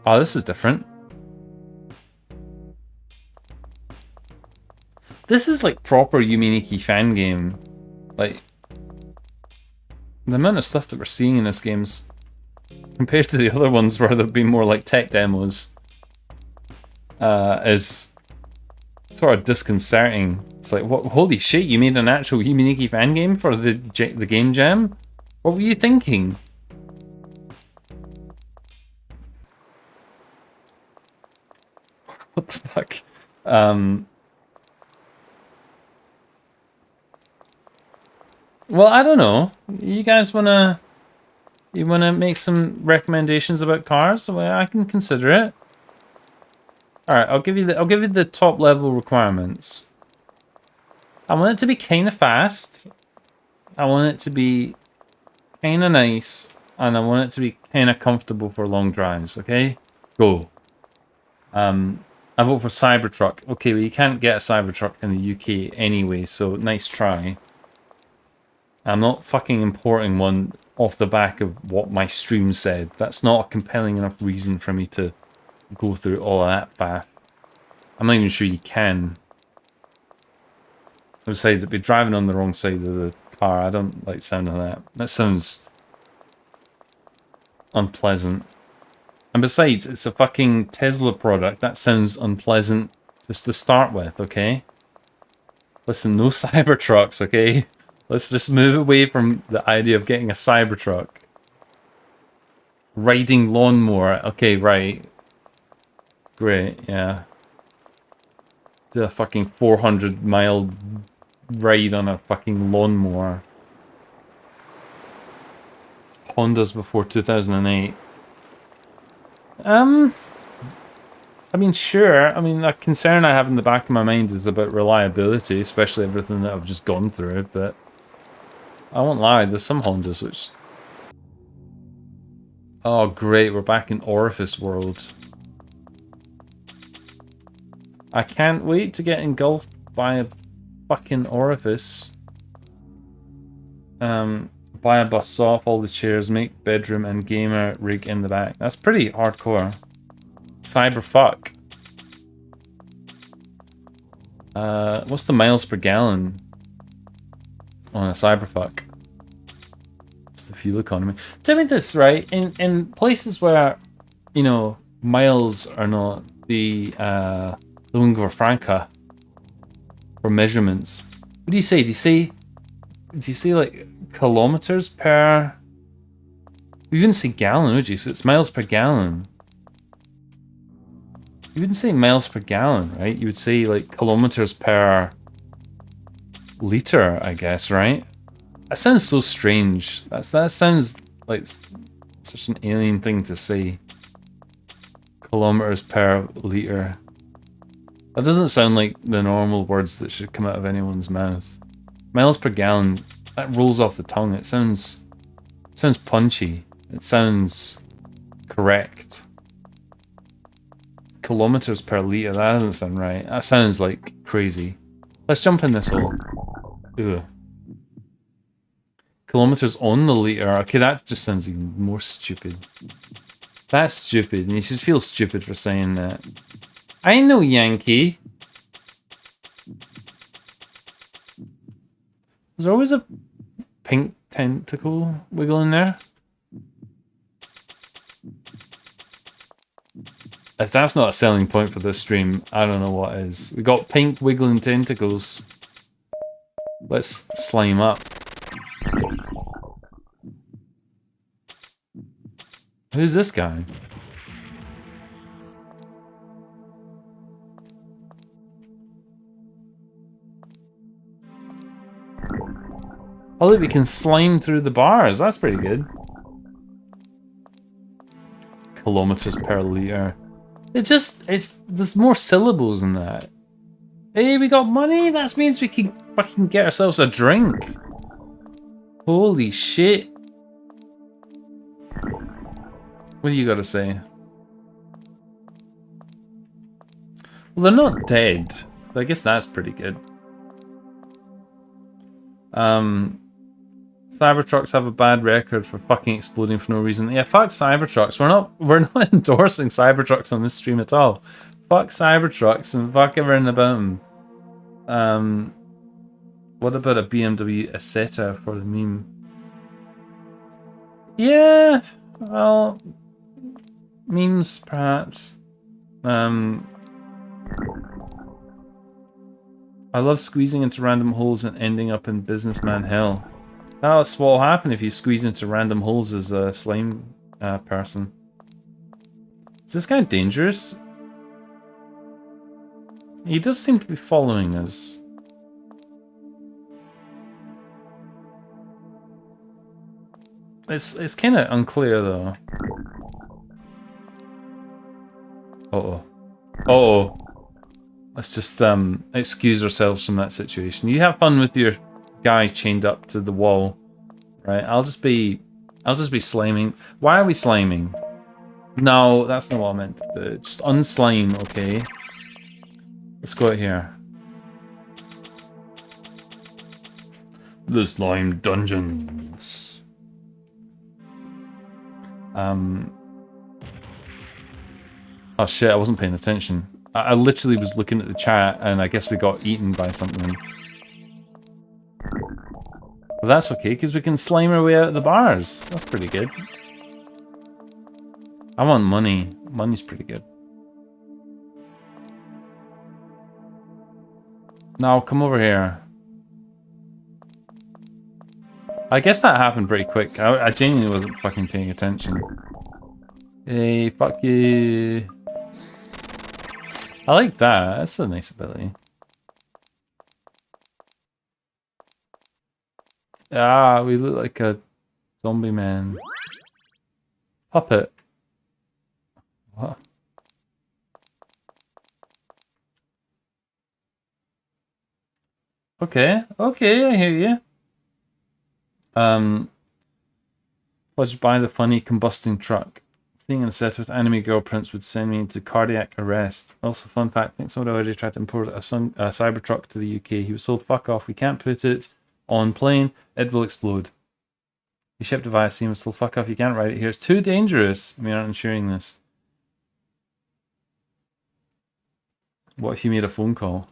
Oh, this is different. This is like proper Yuminiki fan game. Like the amount of stuff that we're seeing in this game's compared to the other ones where there've been more like tech demos is sort of disconcerting. It's like, what? Holy shit! You made an actual Yuminiki fan game for the game jam? What were you thinking? What the fuck? Well, I don't know. You guys wanna make some recommendations about cars? Well, I can consider it. All right, I'll give you the top level requirements. I want it to be kind of fast. I want it to be kind of nice, and I want it to be kind of comfortable for long drives. Okay, go. I vote for Cybertruck. Okay, well you can't get a Cybertruck in the UK anyway, so nice try. I'm not fucking importing one off the back of what my stream said. That's not a compelling enough reason for me to go through all of that path. I'm not even sure you can. Besides, it'd be driving on the wrong side of the car. I don't like the sound of that. That sounds unpleasant. And besides, it's a fucking Tesla product. That sounds unpleasant just to start with, okay? Listen, no Cybertrucks, okay? Let's just move away from the idea of getting a Cybertruck. Riding lawnmower. Okay, right. Great, yeah. Do a fucking 400-mile ride on a fucking lawnmower. Hondas before 2008. I mean, sure. I mean, a concern I have in the back of my mind is about reliability, especially everything that I've just gone through, but I won't lie, there's some Hondas which... Oh, great, we're back in Orifice World. I can't wait to get engulfed by a fucking orifice. Buy a bus, saw off all the chairs, make bedroom and gamer rig in the back. That's pretty hardcore. Cyberfuck. What's the miles per gallon on a Cyberfuck? It's the fuel economy. Tell me this, right? In places where, you know, miles are not the lingua franca for measurements. What do you say? Do you say like kilometers per? You wouldn't say gallon, would you? So it's miles per gallon. You wouldn't say miles per gallon, right? You would say like kilometers per liter, I guess, right? That sounds so strange. That sounds like such an alien thing to say. Kilometers per liter. That doesn't sound like the normal words that should come out of anyone's mouth. Miles per gallon, that rolls off the tongue. It sounds punchy. It sounds correct. Kilometers per liter, that doesn't sound right. That sounds like crazy. Let's jump in this hole. Ugh. Kilometers on the liter. Okay, that just sounds even more stupid. That's stupid, and you should feel stupid for saying that. I know, Yankee. Is there always a pink tentacle wiggling there? If that's not a selling point for this stream, I don't know what is. We got pink wiggling tentacles. Let's slime up. Who's this guy? Oh look, we can slime through the bars. That's pretty good. Kilometers per liter. There's more syllables than that. Hey, we got money? That means we can fucking get ourselves a drink. Holy shit. What do you gotta say? Well, they're not dead. So I guess that's pretty good. Cybertrucks have a bad record for fucking exploding for no reason. Yeah, fuck Cybertrucks. We're not endorsing Cybertrucks on this stream at all. Fuck Cybertrucks and fuck everything about them. What about a BMW Isetta for the meme? Yeah, well, memes perhaps. I love squeezing into random holes and ending up in businessman hell. That's what will happen if you squeeze into random holes as a slime person. Is this guy dangerous? He does seem to be following us. It's kind of unclear though. Uh-oh. Uh-oh. Let's just excuse ourselves from that situation. You have fun with your guy chained up to the wall, right? I'll just be sliming. Why are we sliming? No, that's not what I meant to do. Just unslime, okay? Let's go out here. The slime dungeons. Oh shit! I wasn't paying attention. I literally was looking at the chat, and I guess we got eaten by something. But that's okay, because we can slime our way out of the bars. That's pretty good. I want money. Money's pretty good. Now, come over here. I guess that happened pretty quick. I genuinely wasn't fucking paying attention. Hey, fuck you. I like that. That's a nice ability. Ah, we look like a zombie man. Puppet. What? Okay, okay, I hear you. Was buy the funny combusting truck. Seeing in a set with anime girl prints would send me into cardiac arrest. Also, fun fact, I think someone already tried to import a Cybertruck to the UK. He was told, fuck off, we can't put it on plane, it will explode. He shipped it via sea and was told, fuck off, you can't ride it here. It's too dangerous. We aren't insuring this. What if you made a phone call?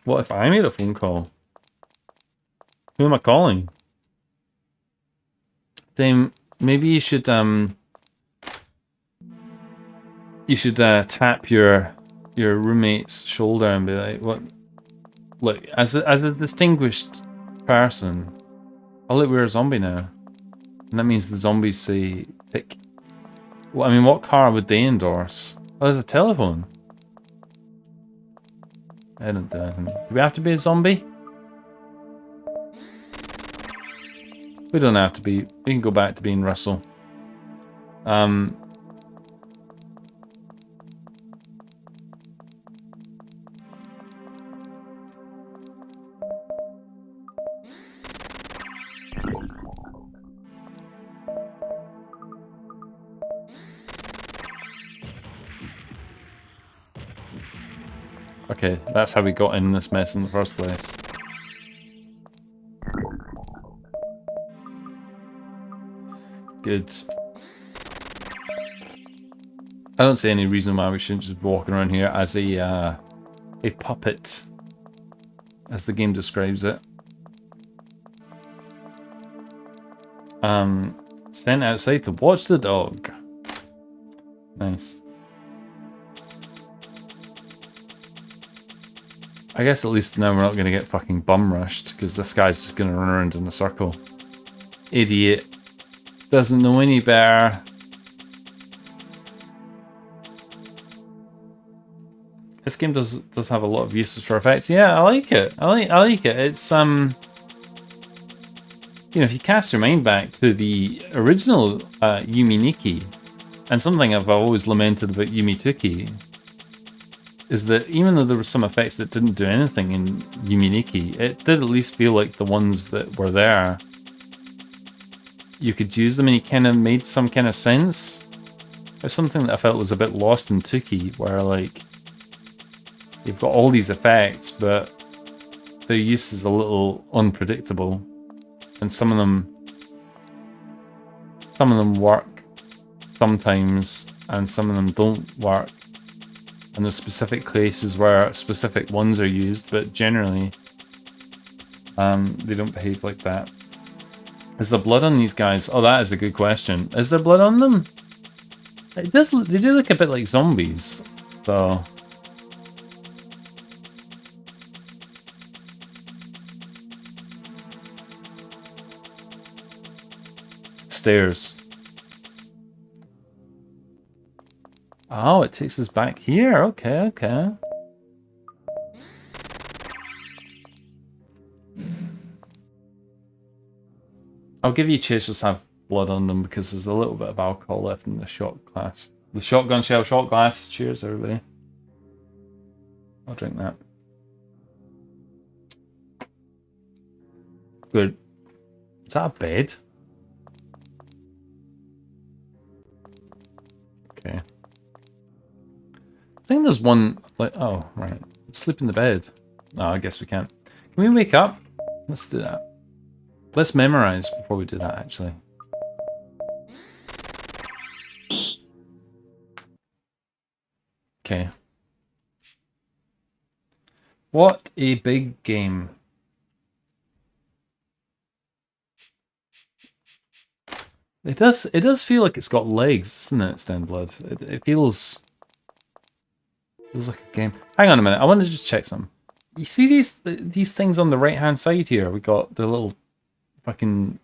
What if I made a phone call? Who am I calling? Then maybe you should tap your roommate's shoulder and be like, "What? Look, as a distinguished person, oh look, we're a zombie now, and that means the zombies say tick. Well, I mean, what car would they endorse? Oh, there's a telephone. I don't do anything. Do we have to be a zombie? We don't have to be. We can go back to being Russell. Okay, that's how we got in this mess in the first place. Good. I don't see any reason why we shouldn't just be walking around here as a puppet, as the game describes it. Sent outside to watch the dog. Nice. I guess at least now we're not going to get fucking bum rushed, because this guy's just going to run around in a circle. Idiot. Doesn't know any better. This game does have a lot of uses for effects. Yeah, I like it. I like it. It's you know, if you cast your mind back to the original Yumi Nikki, and something I've always lamented about Yumi Tuki, is that even though there were some effects that didn't do anything in Yuminiki, it did at least feel like the ones that were there, you could use them and you kind of made some kind of sense. There's something that I felt was a bit lost in Tuki, where like you've got all these effects, but their use is a little unpredictable, and some of them work sometimes, and some of them don't work. And there's specific cases where specific ones are used, but generally, they don't behave like that. Is there blood on these guys? Oh, that is a good question. Is there blood on them? It does. They do look a bit like zombies, so. Stairs. Oh, it takes us back here. Okay, okay. I'll give you chasers have blood on them because there's a little bit of alcohol left in the shot glass. The shotgun shell shot glass. Cheers, everybody. I'll drink that. Good. Is that a bed? Okay. I think there's one, like, oh, right. Sleep in the bed. Oh, I guess we can't. Can we wake up? Let's do that. Let's memorize before we do that, actually. Okay. What a big game. It does feel like it's got legs, doesn't it, Stenblood? It feels like a game. Hang on a minute, I want to just check some. You see these things on the right hand side here? We got the little fucking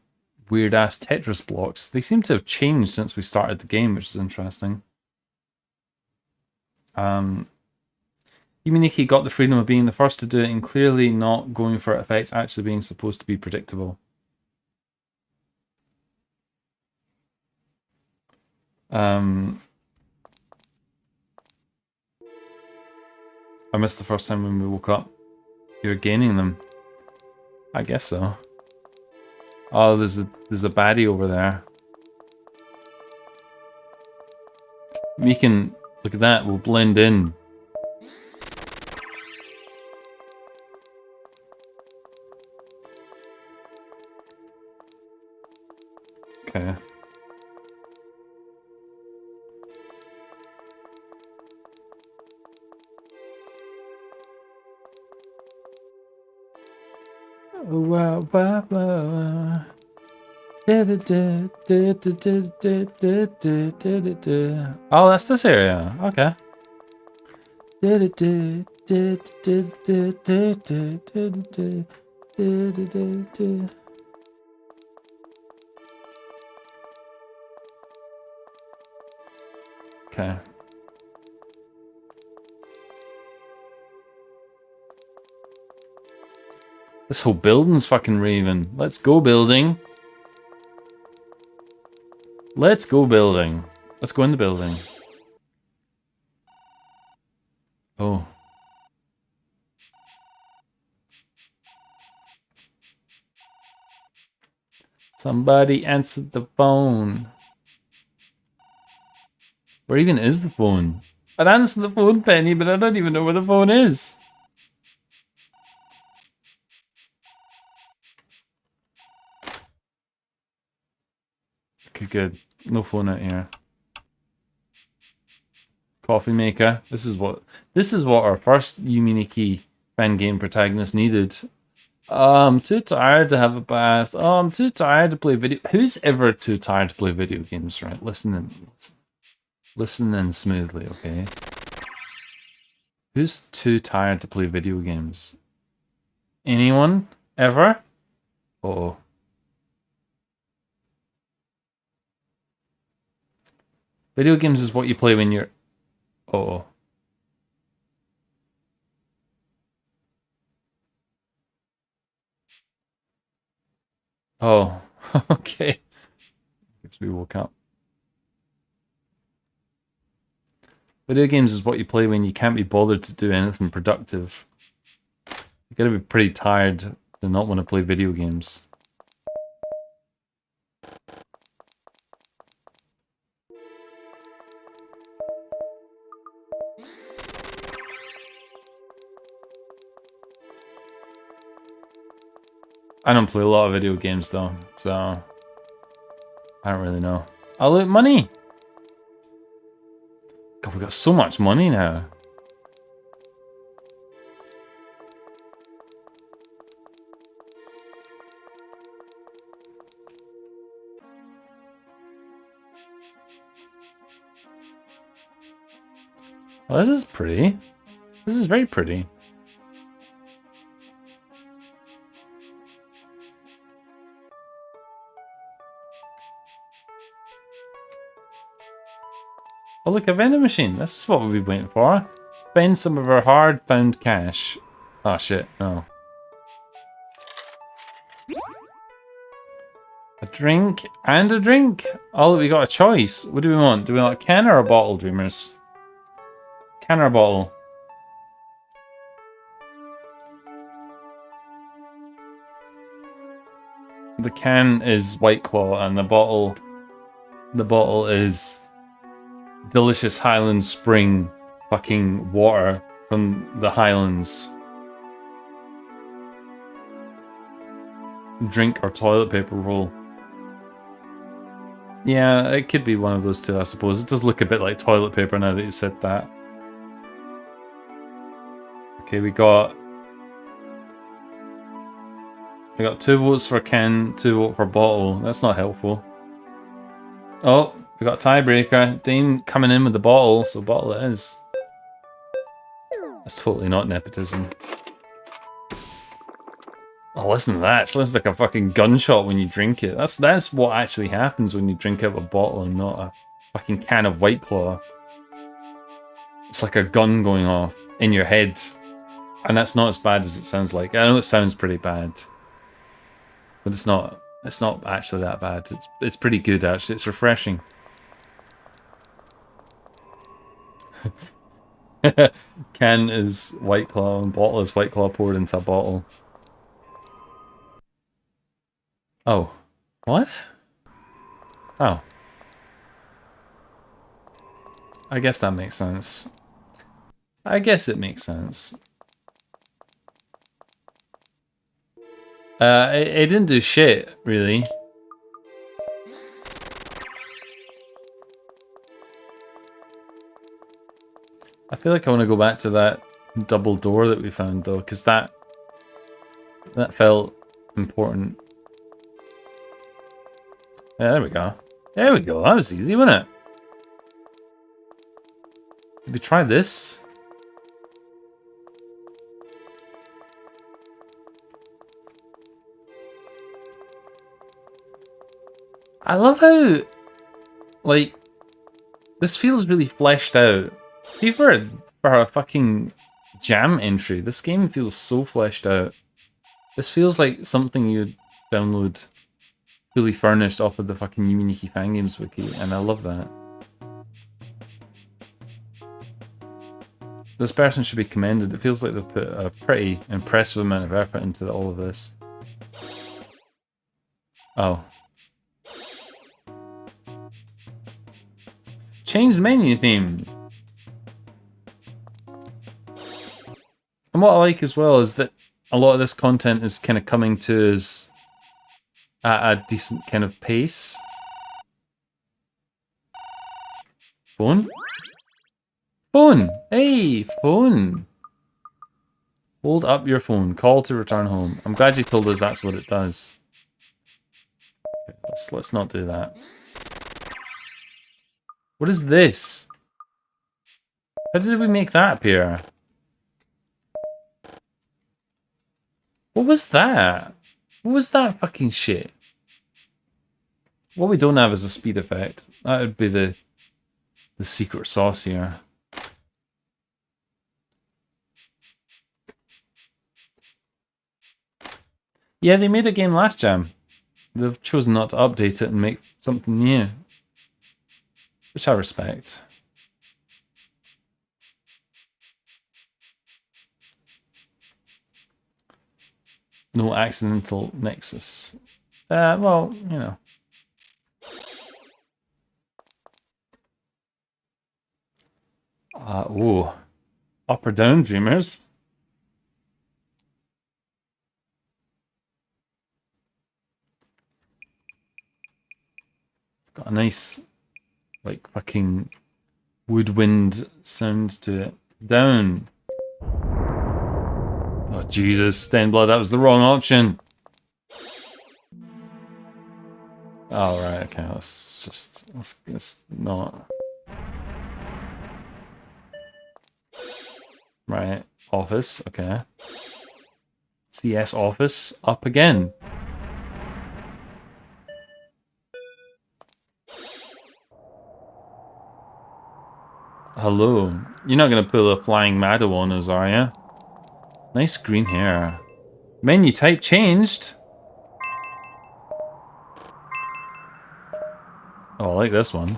weird ass Tetris blocks. They seem to have changed since we started the game, which is interesting. Yuminiki got the freedom of being the first to do it and clearly not going for effects actually being supposed to be predictable. I missed the first time when we woke up. You're gaining them. I guess so. Oh, there's a baddie over there. We can look at that. We'll blend in. Okay. Oh, that's this area. Okay. Okay. This whole building's fucking raving. Let's go, building. Let's go, building. Let's go in the building. Oh. Somebody answered the phone. Where even is the phone? I'd answer the phone, Penny, but I don't even know where the phone is. Okay, good. No phone out here. Coffee maker. This is what our first Yuminiki fan game protagonist needed. I'm too tired to have a bath. Oh, I'm too tired to play video. Who's ever too tired to play video games? Right, listen in smoothly, okay? Who's too tired to play video games? Anyone? Ever? Uh-oh. Video games is what you play when you're... Uh-oh. Oh, okay. Guess we woke up. Video games is what you play when you can't be bothered to do anything productive. You gotta be pretty tired to not want to play video games. I don't play a lot of video games though, so I don't really know. Oh look, money! God, we got so much money now. Well, this is pretty. This is very pretty. Oh look, a vending machine. This is what we've been waiting for. Spend some of our hard-bound cash. Oh shit, no. A drink and a drink. Oh, we got a choice. What do we want? Do we want a can or a bottle, dreamers? Can or a bottle? The can is White Claw and the bottle is delicious Highland Spring fucking water from the Highlands. Drink or toilet paper roll. Yeah, it could be one of those two, I suppose. It does look a bit like toilet paper now that you've said that. Okay, we got 2 votes for can, 2 votes for bottle. That's not helpful. Oh, we got a tiebreaker. Dane coming in with the bottle, so bottle it is. That's totally not nepotism. Oh, listen to that. It sounds like a fucking gunshot when you drink it. That's what actually happens when you drink out of a bottle and not a fucking can of White Claw. It's like a gun going off in your head. And that's not as bad as it sounds like. I know it sounds pretty bad. But it's not actually that bad. It's pretty good actually. It's refreshing. Can is White Claw and bottle is White Claw poured into a bottle. Oh. What? Oh. I guess that makes sense. I guess it makes sense. It didn't do shit, really. I feel like I want to go back to that double door that we found, though, because that felt important. Yeah, there we go. There we go. That was easy, wasn't it? Did we try this? I love how, like, this feels really fleshed out. For a fucking jam entry, this game feels so fleshed out. This feels like something you'd download fully furnished off of the fucking Yuminiki Fan Games wiki, and I love that. This person should be commended. It feels like they've put a pretty impressive amount of effort into all of this. Oh. Changed menu theme. And what I like as well is that a lot of this content is kind of coming to us at a decent kind of pace. Phone? Phone! Hey, phone! Hold up your phone. Call to return home. I'm glad you told us that's what it does. Okay, let's not do that. What is this? How did we make that appear? What was that? What was that fucking shit? What we don't have is a speed effect. That would be the secret sauce here. Yeah, they made a game last jam. They've chosen not to update it and make something new. Which I respect. No accidental nexus. Well, you know. Ooh. Up or down, dreamers? Got a nice, like, fucking woodwind sound to it. Down. Oh, Jesus. Stained blood, that was the wrong option. Oh, right, okay. Let's not. Right. Office, okay. CS office, up again. Hello. You're not going to pull a flying Maddo on us, are you? Nice green hair. Menu type changed. Oh, I like this one.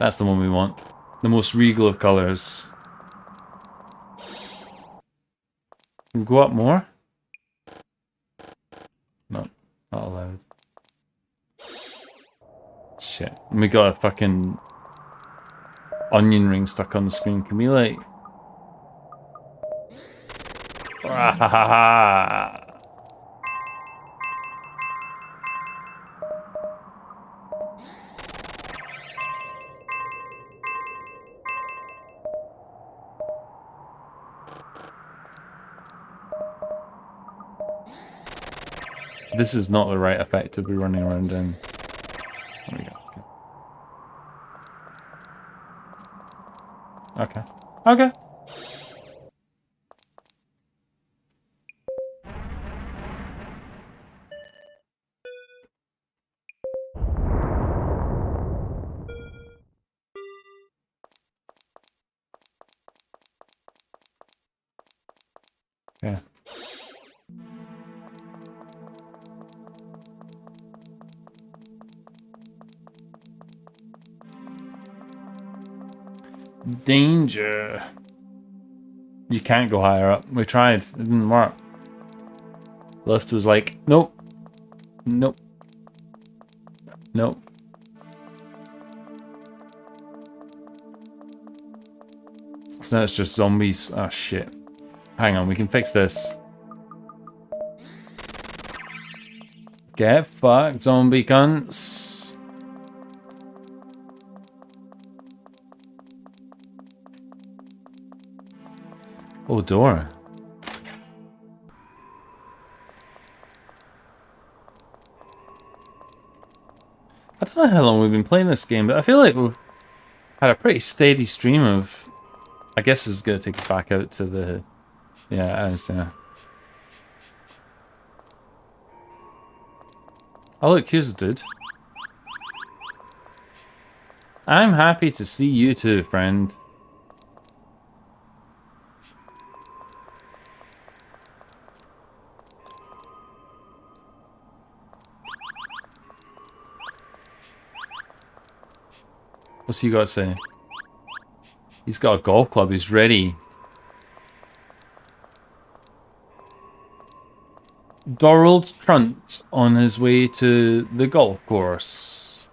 That's the one we want. The most regal of colors. Can we go up more? No, not allowed. Shit. We got a fucking onion ring stuck on the screen. Can we, like... This is not the right effect to be running around in. There we go. Okay. Okay. Yeah. Danger. You can't go higher up. We tried. It didn't work. The lift was like, nope. Nope. Nope. So now it's just zombies. Oh, shit. Hang on, we can fix this. Get fucked, zombie cunts. Oh, door. I don't know how long we've been playing this game, but I feel like we've had a pretty steady stream of... I guess this is going to take us back out to the... Yeah, as... Oh, look, here's a dude. I'm happy to see you too, friend. What's he got to say? He's got a golf club, he's ready. Donald Trump on his way to the golf course.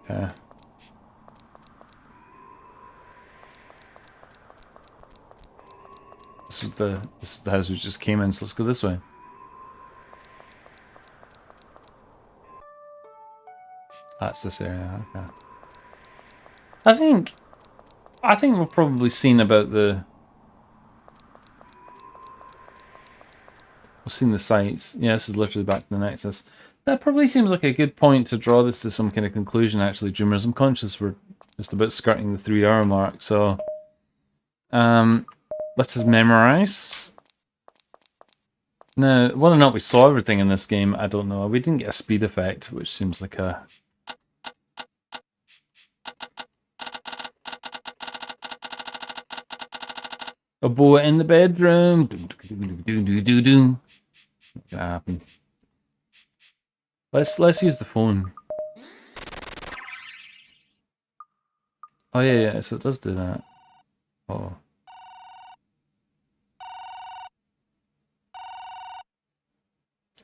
Okay. This is the house we just came in, so let's go this way. That's this area, okay. I think we've probably seen about the... We've seen the sites. Yeah, this is literally back to the Nexus. That probably seems like a good point to draw this to some kind of conclusion, actually, Dreamers. I'm conscious we're just about skirting the 3-hour mark, so... let's just memorize. Now, whether or not we saw everything in this game, I don't know. We didn't get a speed effect, which seems like a... A boy in the bedroom. Not gonna happen. Let's use the phone. Oh yeah, so it does do that. Oh.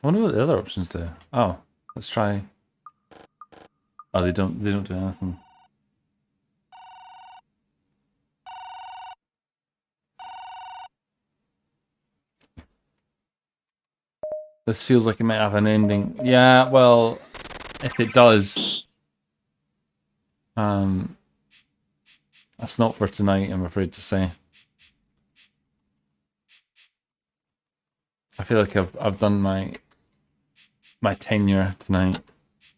I wonder what the other options do. Oh, let's try. Oh, they don't do anything. This feels like it might have an ending. Yeah, well, if it does, that's not for tonight, I'm afraid to say. I feel like I've done my tenure tonight.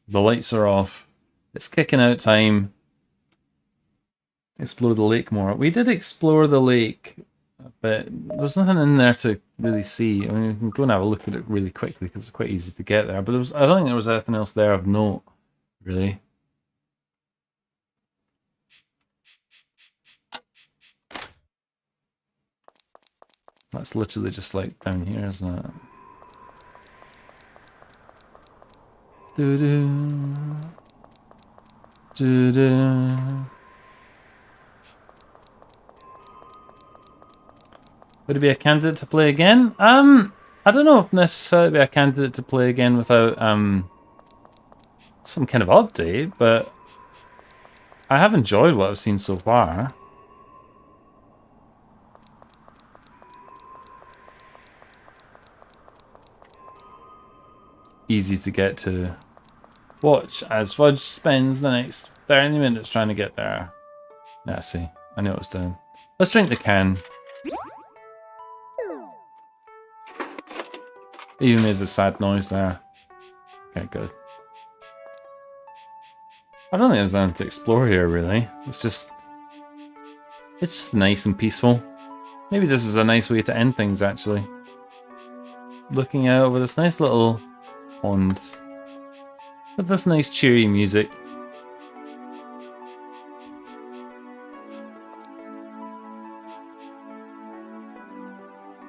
The lights are off. It's kicking out time. Explore the lake more. We did explore the lake, but there's nothing in there to really see. I mean, we can go and have a look at it really quickly because it's quite easy to get there. But I don't think there was anything else there of note, really. That's literally just like down here, isn't it? Doo-doo. Doo-doo. Would it be a candidate to play again? I don't know if necessarily be a candidate to play again without some kind of update, but I have enjoyed what I've seen so far. Easy to get to. Watch as Fudge spends the next 30 minutes trying to get there. Yeah, see. I know what it's doing. Let's drink the can. Even made the sad noise there. Okay, good. I don't think there's anything to explore here, really. It's just nice and peaceful. Maybe this is a nice way to end things, actually. Looking out over this nice little pond. With this nice cheery music.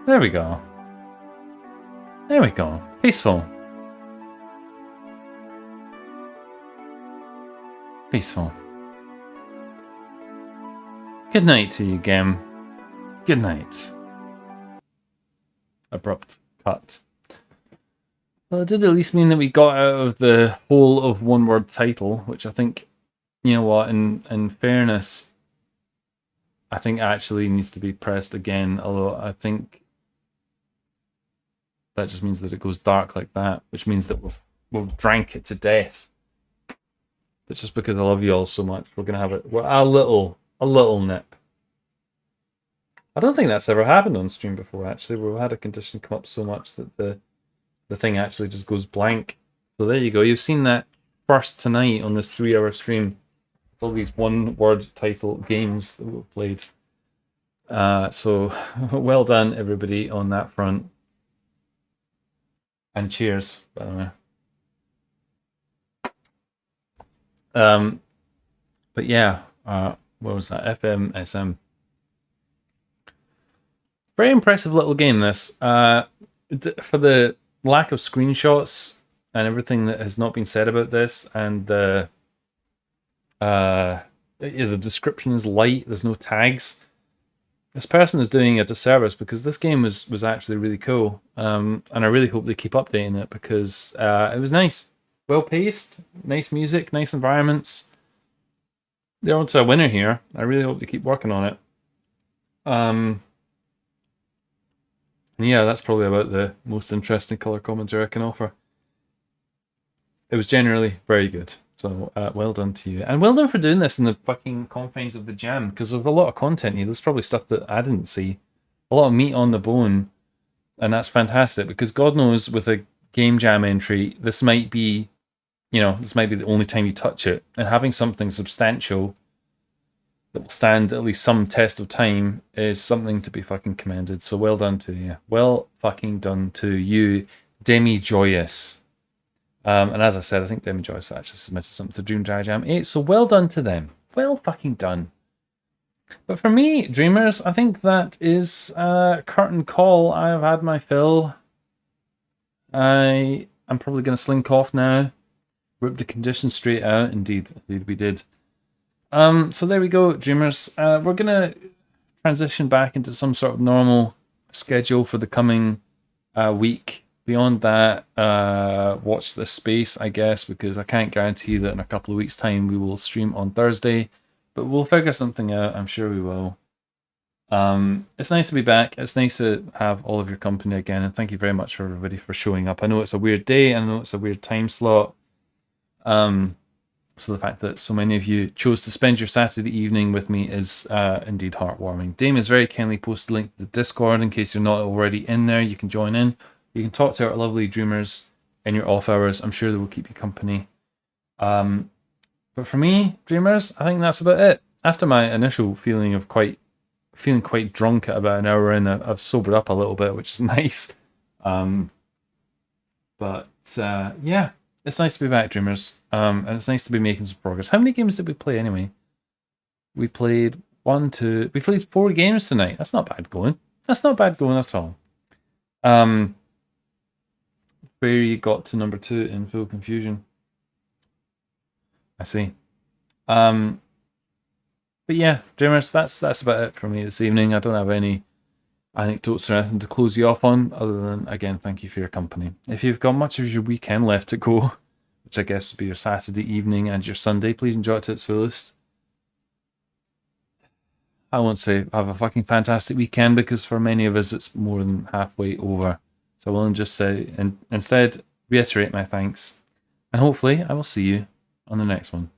There we go. There we go. Peaceful. Peaceful. Good night to you, game. Good night. Abrupt cut. Well, it did at least mean that we got out of the whole of one-word title, which I think, you know what, in fairness, I think actually needs to be pressed again, although I think that just means that it goes dark like that, which means that we've drank it to death. But just because I love you all so much, we're gonna have a little nip. I don't think that's ever happened on stream before, actually, where we've had a condition come up so much that the thing actually just goes blank. So there you go. You've seen that first tonight on this 3-hour stream. It's all these one-word title games that we've played. So well done, everybody, on that front. And cheers, by the way. But yeah, what was that? FMSM. Very impressive little game, this. For the lack of screenshots and everything that has not been said about this, and the description is light, there's no tags. This person is doing a disservice because this game was actually really cool, and I really hope they keep updating it because it was nice, well paced, nice music, nice environments. They're onto a winner here. I really hope they keep working on it. Yeah, that's probably about the most interesting color commentary I can offer. It was generally very good. So well done to you. And well done for doing this in the fucking confines of the jam, because there's a lot of content here. There's probably stuff that I didn't see. A lot of meat on the bone. And that's fantastic, because God knows with a game jam entry, this might be, this might be the only time you touch it. And having something substantial that will stand at least some test of time is something to be fucking commended. So well done to you. Well fucking done to you, Demi Joyous. And as I said, I think Demi Joyous actually submitted something to Dream Dry Jam 8. So well done to them. Well fucking done. But for me, Dreamers, I think that is curtain call. I have had my fill. I I'm probably going to slink off now. Rip the conditions straight out. Indeed we did. So there we go, Dreamers. We're going to transition back into some sort of normal schedule for the coming week. Beyond that, watch this space, I guess, because I can't guarantee that in a couple of weeks' time we will stream on Thursday, but we'll figure something out. I'm sure we will. It's nice to be back. It's nice to have all of your company again, and thank you very much for everybody for showing up. I know it's a weird day, and I know it's a weird time slot. So the fact that so many of you chose to spend your Saturday evening with me is indeed heartwarming. Dame has very kindly posted a link to the Discord in case you're not already in there. You can join in. You can talk to our lovely Dreamers in your off hours. I'm sure they will keep you company. But for me, Dreamers, I think that's about it. After my initial feeling of feeling quite drunk at about an hour in, I've sobered up a little bit, which is nice. Yeah. It's nice to be back, Dreamers, and it's nice to be making some progress. How many games did we play anyway? We played 4 games tonight. That's not bad going. That's not bad going at all. Where you got to number 2 in full confusion. I see. But yeah, Dreamers, that's about it for me this evening. I don't have any anecdotes or anything to close you off on, other than, again, thank you for your company. If you've got much of your weekend left to go, which I guess would be your Saturday evening and your Sunday, please enjoy it to its fullest. I won't say have a fucking fantastic weekend, because for many of us it's more than halfway over. So I will just say, and instead reiterate my thanks, and hopefully I will see you on the next one.